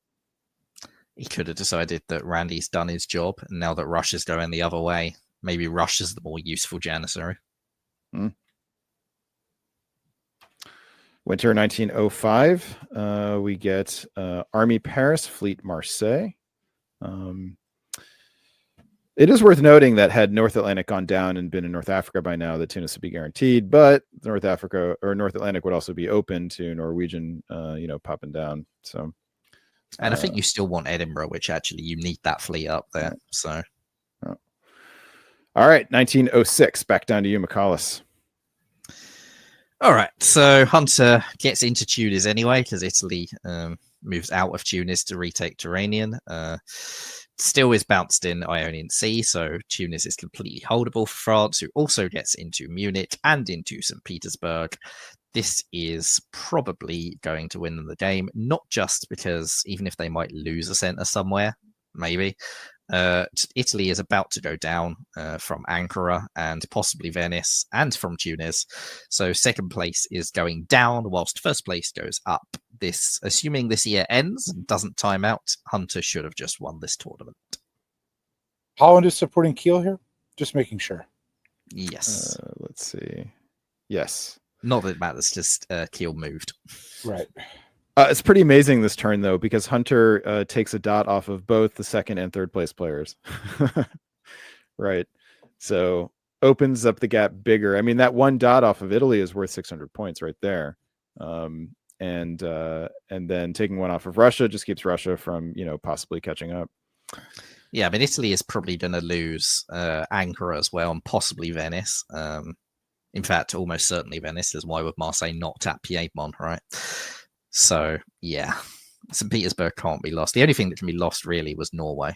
He could have decided that Randy's done his job, and now that Russia's going the other way, maybe Russia's the more useful Janissary. Winter 1905, we get Army Paris, Fleet Marseille. It is worth noting that had North Atlantic gone down and been in North Africa by now, that Tunis would be guaranteed, but North Africa or North Atlantic would also be open to Norwegian, popping down. So, and I think you still want Edinburgh, which actually you need that fleet up there. So, all right, 1906, back down to you, McCallus. All right, so Hunter gets into Tunis anyway because Italy moves out of Tunis to retake Tyrrhenian. Still is bounced in Ionian Sea, so Tunis is completely holdable for France, who also gets into Munich and into St. Petersburg. This is probably going to win them the game, not just because even if they might lose a center somewhere, maybe, Italy is about to go down from Ankara and possibly Venice and from Tunis. So second place is going down whilst first place goes up. This, assuming this year ends and doesn't time out, Hunter should have just won this tournament. Holland is supporting Kiel here? Just making sure. Yes. Let's see. Yes. Not that it matters, just Kiel moved. Right. It's pretty amazing this turn, though, because Hunter takes a dot off of both the second and third place players. Right. So opens up the gap bigger. I mean, that 1 dot off of Italy is worth 600 points right there. And then taking 1 off of Russia just keeps Russia from, possibly catching up. Yeah, I mean, Italy is probably going to lose Ankara as well, and possibly Venice. In fact, almost certainly Venice. Is why would Marseille not tap Piedmont, right? So, yeah, St. Petersburg can't be lost. The only thing that can be lost, really, was Norway.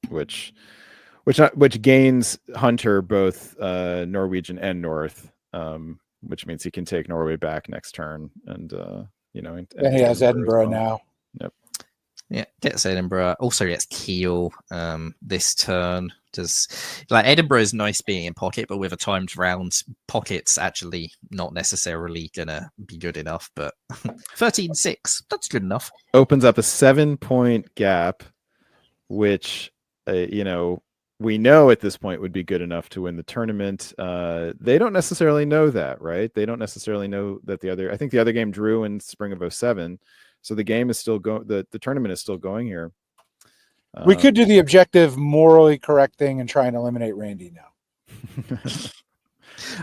Which gains Hunter both Norwegian and North, which means he can take Norway back next turn. And and he has Edinburgh now. Yep. Yeah, gets Edinburgh. Also gets Kiel this turn. Edinburgh is nice being in pocket, but with a timed round, pocket's actually not necessarily gonna be good enough. But 13-6, that's good enough. Opens up a 7-point gap, which we know at this point would be good enough to win the tournament. They don't necessarily know that, right? They don't necessarily know that I think the other game drew in spring of 07. So the game is still going, the tournament is still going here. We could do the objective, morally correct thing and try and eliminate Randy now.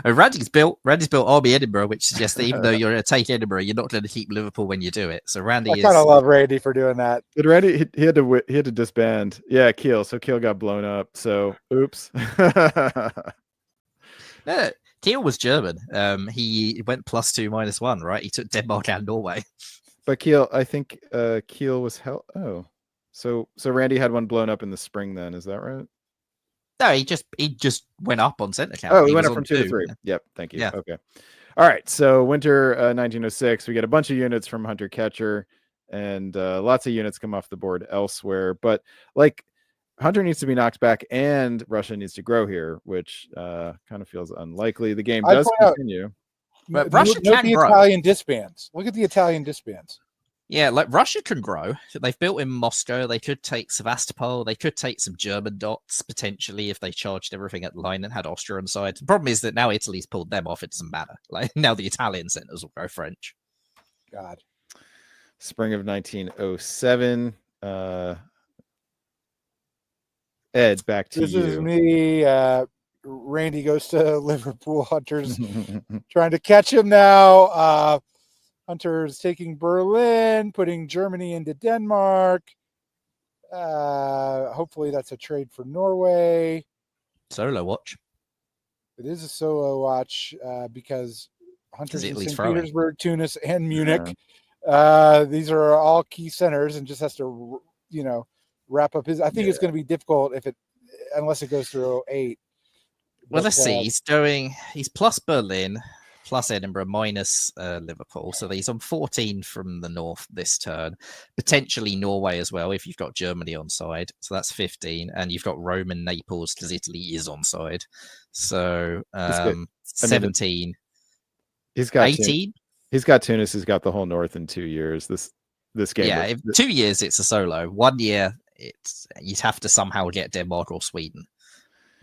Randy's built Army Edinburgh, which suggests that even though you're going to take Edinburgh, you're not going to keep Liverpool when you do it. So Randy I kind of love Randy for doing that. But Randy, he had to disband. Yeah, Kiel. So Kiel got blown up. So oops. No, Kiel was German. He went +2 -1, right? He took Denmark and Norway. But Kiel, I think Kiel was held. Oh, so Randy had one blown up in the spring. Then is that right? No, he just went up on centre count. Oh, he went up from 2 to 3. Yep, thank you. Yeah. Okay. All right. So winter 1906, we get a bunch of units from Hunter Catcher, and lots of units come off the board elsewhere. But like Hunter needs to be knocked back, and Russia needs to grow here, which kind of feels unlikely. The game does continue. But Russia Note can the grow. Italian disbands. Look at the Italian disbands. Yeah, like Russia can grow. They've built in Moscow. They could take Sevastopol. They could take some German dots, potentially, if they charged everything at the line and had Austria on side. The problem is that now Italy's pulled them off. It doesn't matter. Like now the Italian centers will go French. God. Spring of 1907. Ed, back to This you. is me. Randy goes to Liverpool. Hunter's trying to catch him now. Hunter's taking Berlin, putting Germany into Denmark. Hopefully that's a trade for Norway. Solo watch. It is a solo watch because Hunter's in Italy's St. throwing. Petersburg, Tunis, and Munich. These are all key centers, and just has to, wrap up his. I think it's going to be difficult unless it goes through 08. Well, let's see. He's plus Berlin, plus Edinburgh, minus Liverpool. So he's on 14 from the north this turn. Potentially Norway as well, if you've got Germany on side. So that's 15. And you've got Rome and Naples because Italy is on side. So 17. He's got 18. He's got Tunis. He's got the whole north in 2 years. This game. Yeah, 2 years it's a solo. 1 year you'd have to somehow get Denmark or Sweden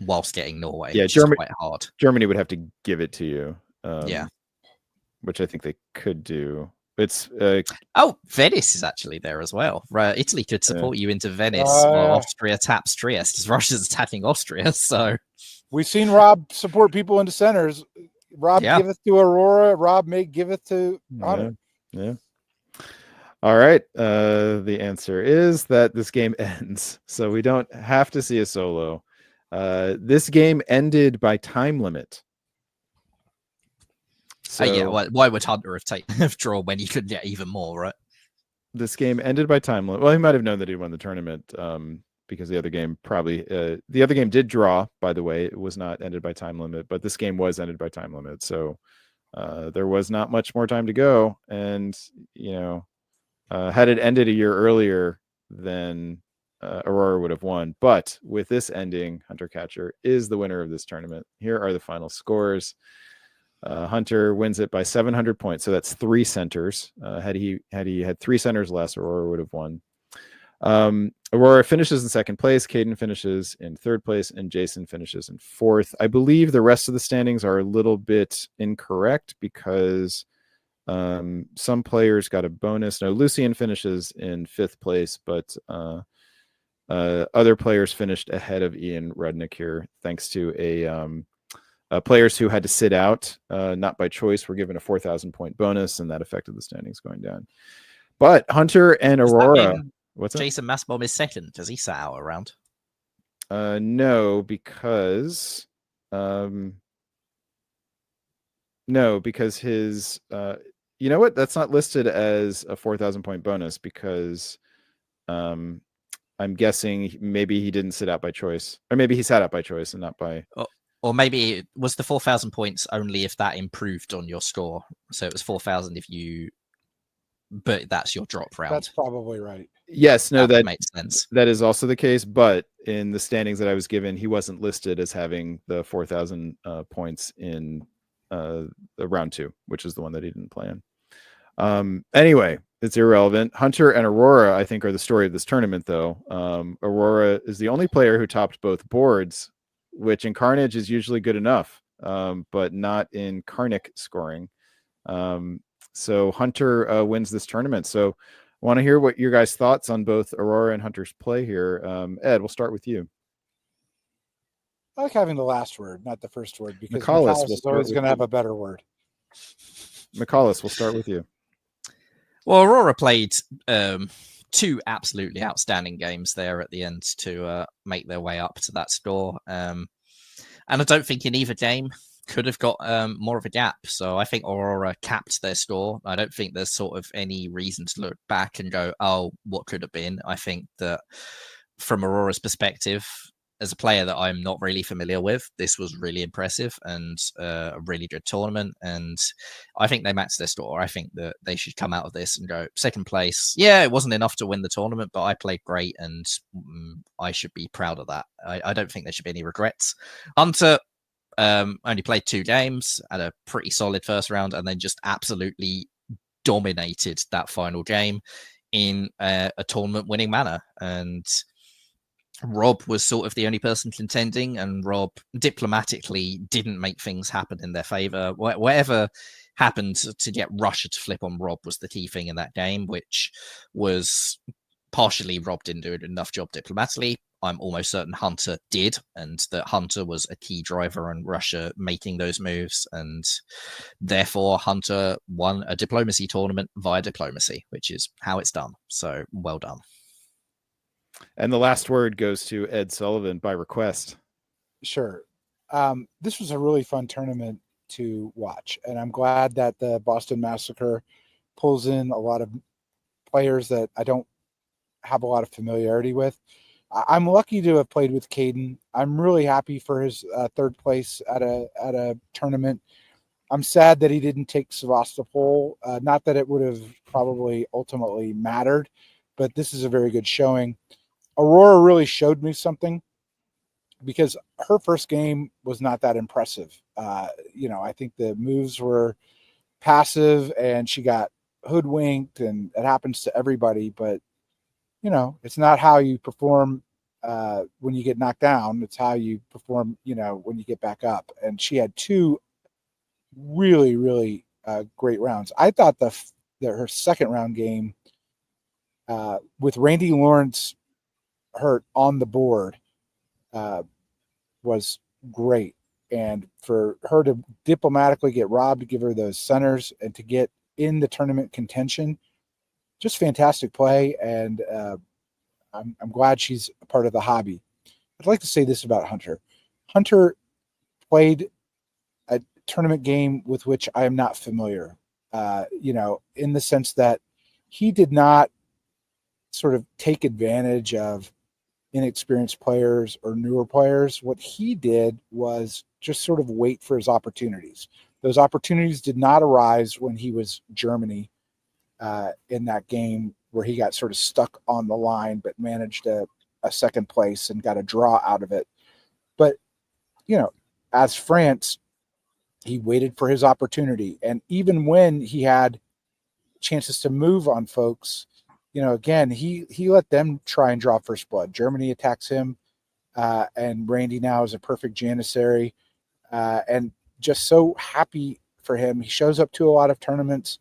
whilst getting Norway. Yeah, which is quite hard. Germany would have to give it to you. Yeah, which I think they could do. It's Venice is actually there as well. Right, Italy could support you into Venice while Austria taps Trieste, as Russia's attacking Austria. So we've seen Rob support people into centers. Rob giveth to Aurora. Rob may giveth to Honor. Yeah. All right. The answer is that this game ends, so we don't have to see a solo. This game ended by time limit. So why would Hunter have drawn when he could get even more, right? This game ended by time limit. Well, he might have known that he won the tournament because the other game did draw, by the way. It was not ended by time limit, but this game was ended by time limit. So there was not much more time to go. And, had it ended a year earlier, then Aurora would have won. But with this ending, Hunter Catcher is the winner of this tournament. Here are the final scores. Hunter wins it by 700 points, so that's 3 centers. Had he had 3 centers less, Aurora would have won. Aurora finishes in second place, Caden finishes in third place, and Jason finishes in fourth. I believe the rest of the standings are a little bit incorrect because some players got a bonus. No, Lucian finishes in 5th place, but other players finished ahead of Ian Rudnick here, thanks to players who had to sit out, not by choice, were given a 4,000 point bonus, and that affected the standings going down. But Hunter and Aurora, what's that? Jason Massbom is second. Does he sat out around? No, because his you know what? That's not listed as a 4,000 point bonus because I'm guessing maybe he didn't sit out by choice, or maybe he sat out by choice and not by. Or maybe it was the 4,000 points only if that improved on your score. So it was 4,000 but that's your drop round. That's probably right. Yes, no, that makes sense. That is also the case, but in the standings that I was given, he wasn't listed as having the 4,000 points in the round 2, which is the one that he didn't play in. Anyway, It's irrelevant. Hunter and Aurora, I think, are the story of this tournament, though. Aurora is the only player who topped both boards, which in Carnage is usually good enough, but not in Karnic scoring. So Hunter wins this tournament. So I want to hear what your guys' thoughts on both Aurora and Hunter's play here. Ed, we'll start with you. I like having the last word, not the first word, because McCallus, McCallus is always going to have a better word. McCallus, we'll start with you. Well, Aurora played two absolutely outstanding games there at the end to make their way up to that score. And I don't think in either game could have got more of a gap. So I think Aurora capped their score. I don't think there's sort of any reason to look back and go, oh, what could have been? I think that from Aurora's perspective, as a player that I'm not really familiar with, this was really impressive and a really good tournament. And I think they matched their score. I think that they should come out of this and go second place. Yeah, it wasn't enough to win the tournament, but I played great and I should be proud of that. I don't think there should be any regrets. Hunter only played 2 games, had a pretty solid first round, and then just absolutely dominated that final game in a tournament winning manner. And Rob was sort of the only person contending, and Rob diplomatically didn't make things happen in their favor. Whatever happened to get Russia to flip on Rob was the key thing in that game, which was partially Rob didn't do enough job diplomatically. I'm almost certain Hunter did, and that Hunter was a key driver in Russia making those moves, and therefore Hunter won a diplomacy tournament via diplomacy, which is how it's done. So well done. And the last word goes to Ed Sullivan by request. Sure. This was a really fun tournament to watch, and I'm glad that the Boston Massacre pulls in a lot of players that I don't have a lot of familiarity with. I'm lucky to have played with Caden. I'm really happy for his third place at a tournament. I'm sad that he didn't take Sevastopol. Not that it would have probably ultimately mattered, but this is a very good showing. Aurora really showed me something because her first game was not that impressive. I think the moves were passive and she got hoodwinked, and it happens to everybody, but it's not how you perform when you get knocked down. It's how you perform, when you get back up. And she had 2 really, really great rounds. I thought that her second round game with Randy Lawrence hurt on the board was great. And for her to diplomatically get Rob to give her those centers and to get in the tournament contention, just fantastic play. And I'm glad she's a part of the hobby. I'd like to say this about Hunter. Hunter played a tournament game with which I am not familiar, in the sense that he did not sort of take advantage of inexperienced players or newer players. What he did was just sort of wait for his opportunities. Those opportunities did not arise when he was Germany in that game where he got sort of stuck on the line, but managed a second place and got a draw out of it. But, as France, he waited for his opportunity. And even when he had chances to move on folks, again, he let them try and draw first blood. Germany attacks him, and Randy now is a perfect Janissary, and just so happy for him. He shows up to a lot of tournaments.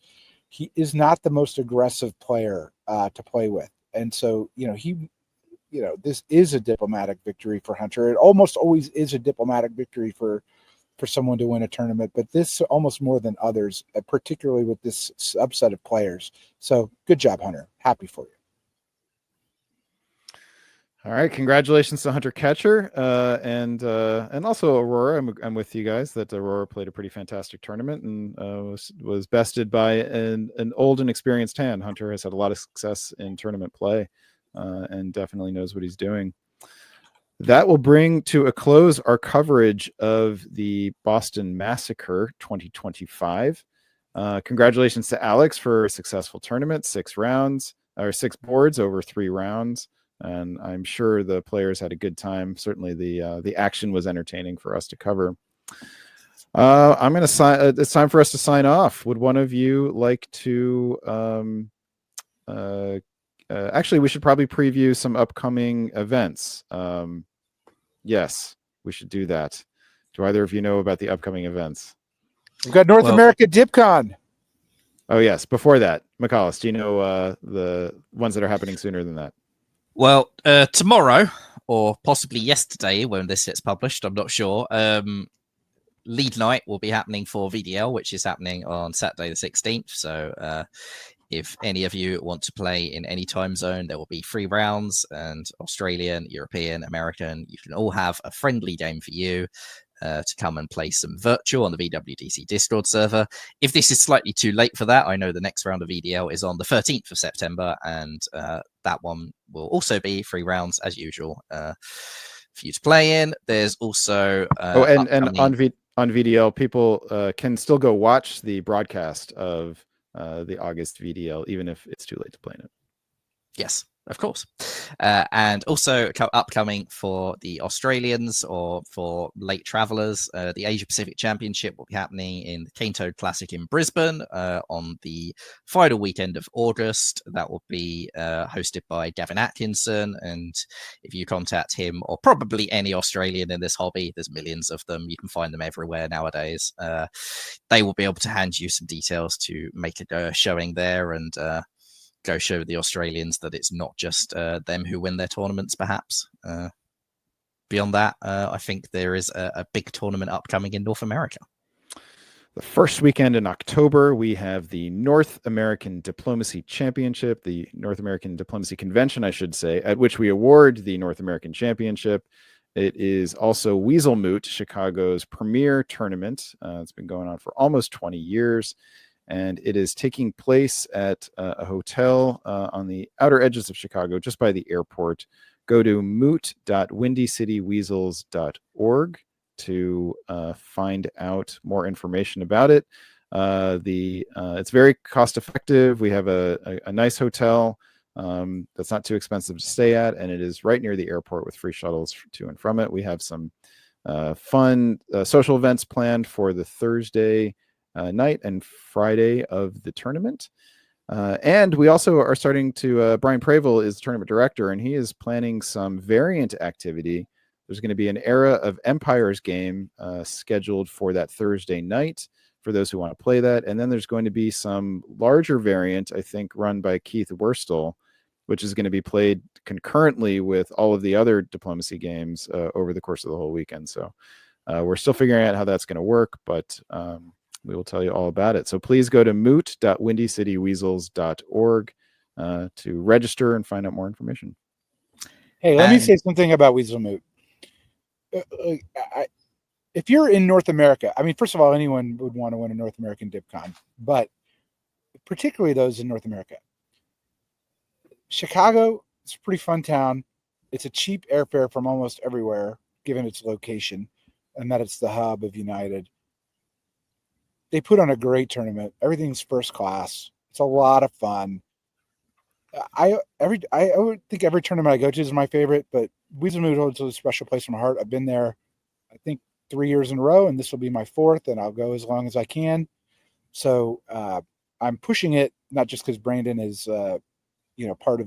He is not the most aggressive player to play with. And so, this is a diplomatic victory for Hunter. It almost always is a diplomatic victory for someone to win a tournament, but this almost more than others, particularly with this subset of players. So good job, Hunter. Happy for you. All right, congratulations to Hunter Catcher and also Aurora. I'm with you guys that Aurora played a pretty fantastic tournament and was bested by an old and experienced hand. Hunter has had a lot of success in tournament play and definitely knows what he's doing. That will bring to a close our coverage of the Boston Massacre 2025. Congratulations to Alex for a successful tournament, 6 boards over 3 rounds. And I'm sure the players had a good time. Certainly the action was entertaining for us to cover. I'm going to sign. It's time for us to sign off. Would one of you like to actually, we should probably preview some upcoming events. Yes, we should do that. Do either of you know about the upcoming events? We've got North America DipCon. Oh, yes. Before that, McCallus, do you know the ones that are happening sooner than that? Well, tomorrow, or possibly yesterday when this gets published, I'm not sure. Lead night will be happening for VDL, which is happening on Saturday the 16th. So if any of you want to play in any time zone, there will be 3 rounds, and Australian, European, American. You can all have a friendly game for you to come and play some virtual on the VWDC Discord server. If this is slightly too late for that, I know the next round of VDL is on the 13th of September, and that one will also be 3 rounds as usual for you to play in. There's also and on VDL, people can still go watch the broadcast of the August VDL, even if it's too late to play in it. Yes, of course. And also upcoming for the Australians or for late travelers, the Asia Pacific Championship will be happening in the Cane Toad Classic in Brisbane on the final weekend of August. That will be hosted by Gavin Atkinson. And if you contact him, or probably any Australian in this hobby, there's millions of them, you can find them everywhere nowadays, they will be able to hand you some details to make a showing there and go show the Australians that it's not just them who win their tournaments, perhaps. Beyond that, I think there is a big tournament upcoming in North America. The first weekend in October, we have the North American Diplomacy Championship, the North American Diplomacy Convention, I should say, at which we award the North American Championship. It is also Weasel Moot, Chicago's premier tournament. It's been going on for almost 20 years. And it is taking place at a hotel on the outer edges of Chicago, just by the airport. Go to moot.windycityweasels.org to find out more information about it. It's very cost effective. We have a nice hotel that's not too expensive to stay at, and it is right near the airport with free shuttles to and from it. We have some fun social events planned for the Thursday night and Friday of the tournament. And we also are starting to, Brian Pravel is the tournament director, and he is planning some variant activity. There's going to be an Era of Empires game scheduled for that Thursday night for those who want to play that. And then there's going to be some larger variant, I think, run by Keith Wurstel, which is going to be played concurrently with all of the other diplomacy games over the course of the whole weekend. So we're still figuring out how that's going to work, but we will tell you all about it. So please go to moot.windycityweasels.org to register and find out more information. Hey, let me say something about Weasel Moot. If you're in North America, I mean, first of all, anyone would want to win a North American DipCon, but particularly those in North America. Chicago, it's a pretty fun town. It's a cheap airfare from almost everywhere, given its location, and that it's the hub of United. They put on a great tournament. Everything's first class. It's a lot of fun. I would think every tournament I go to is my favorite, but Weasel Moot holds a special place in my heart. I've been there, I think, 3 years in a row, and this will be my 4th, and I'll go as long as I can. So I'm pushing it, not just because Brandon is, part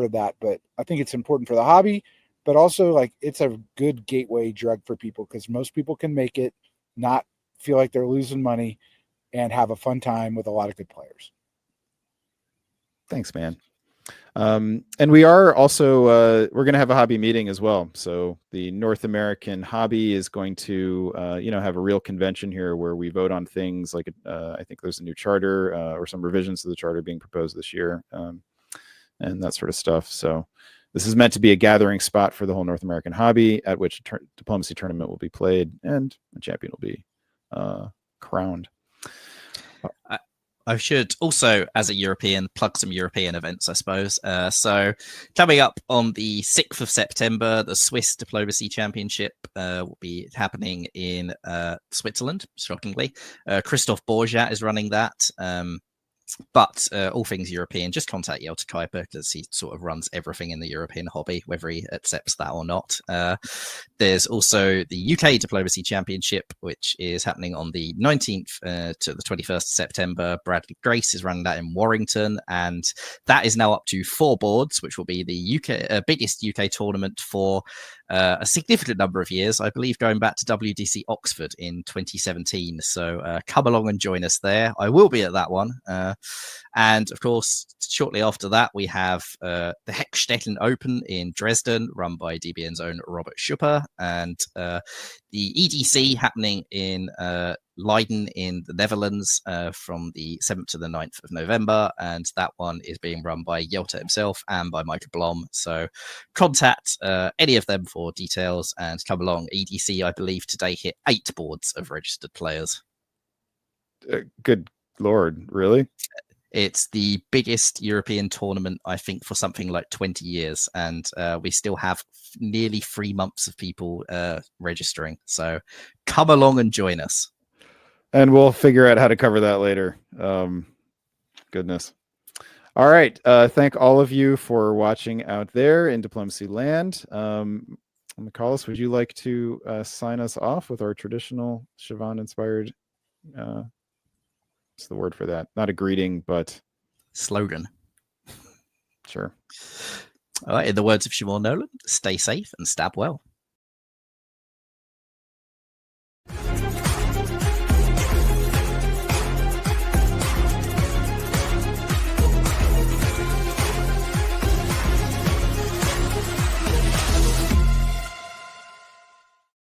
of that, but I think it's important for the hobby, but also like it's a good gateway drug for people because most people can make it, not feel like they're losing money, and have a fun time with a lot of good players. Thanks, man. And we are also we're going to have a hobby meeting as well. So the North American hobby is going to have a real convention here where we vote on things like I think there's a new charter or some revisions to the charter being proposed this year, and that sort of stuff. So this is meant to be a gathering spot for the whole North American hobby at which a diplomacy tournament will be played and a champion will be crowned. I should also, as a European, plug some European events, I suppose. So coming up on the 6th of September, the Swiss Diplomacy Championship will be happening in Switzerland, shockingly. Christoph Borjat is running that. But all things European, just contact Jelta Kuiper because he sort of runs everything in the European hobby, whether he accepts that or not. There's also the UK Diplomacy Championship, which is happening on the 19th to the 21st of September. Bradley Grace is running that in Warrington, and that is now up to 4 boards, which will be the UK biggest UK tournament for a significant number of years, I believe, going back to WDC Oxford in 2017. So come along and join us there. I will be at that one. And of course, shortly after that, we have the Heckstetten Open in Dresden, run by DBN's own Robert Schupper, and the EDC happening in Leiden in the Netherlands from the 7th to the 9th of November. And that one is being run by Jelta himself and by Michael Blom. So contact any of them for details and come along. EDC, I believe, today hit 8 boards of registered players. Good Lord, really? It's the biggest European tournament, I think, for something like 20 years. And we still have nearly 3 months of people registering. So come along and join us. And we'll figure out how to cover that later. Goodness. All right. Thank all of you for watching out there in Diplomacy Land. Michaelis, would you like to sign us off with our traditional Siobhan-inspired what's the word for that? Not a greeting, but slogan. Sure. All right. In the words of Siobhan Nolan, stay safe and stab well.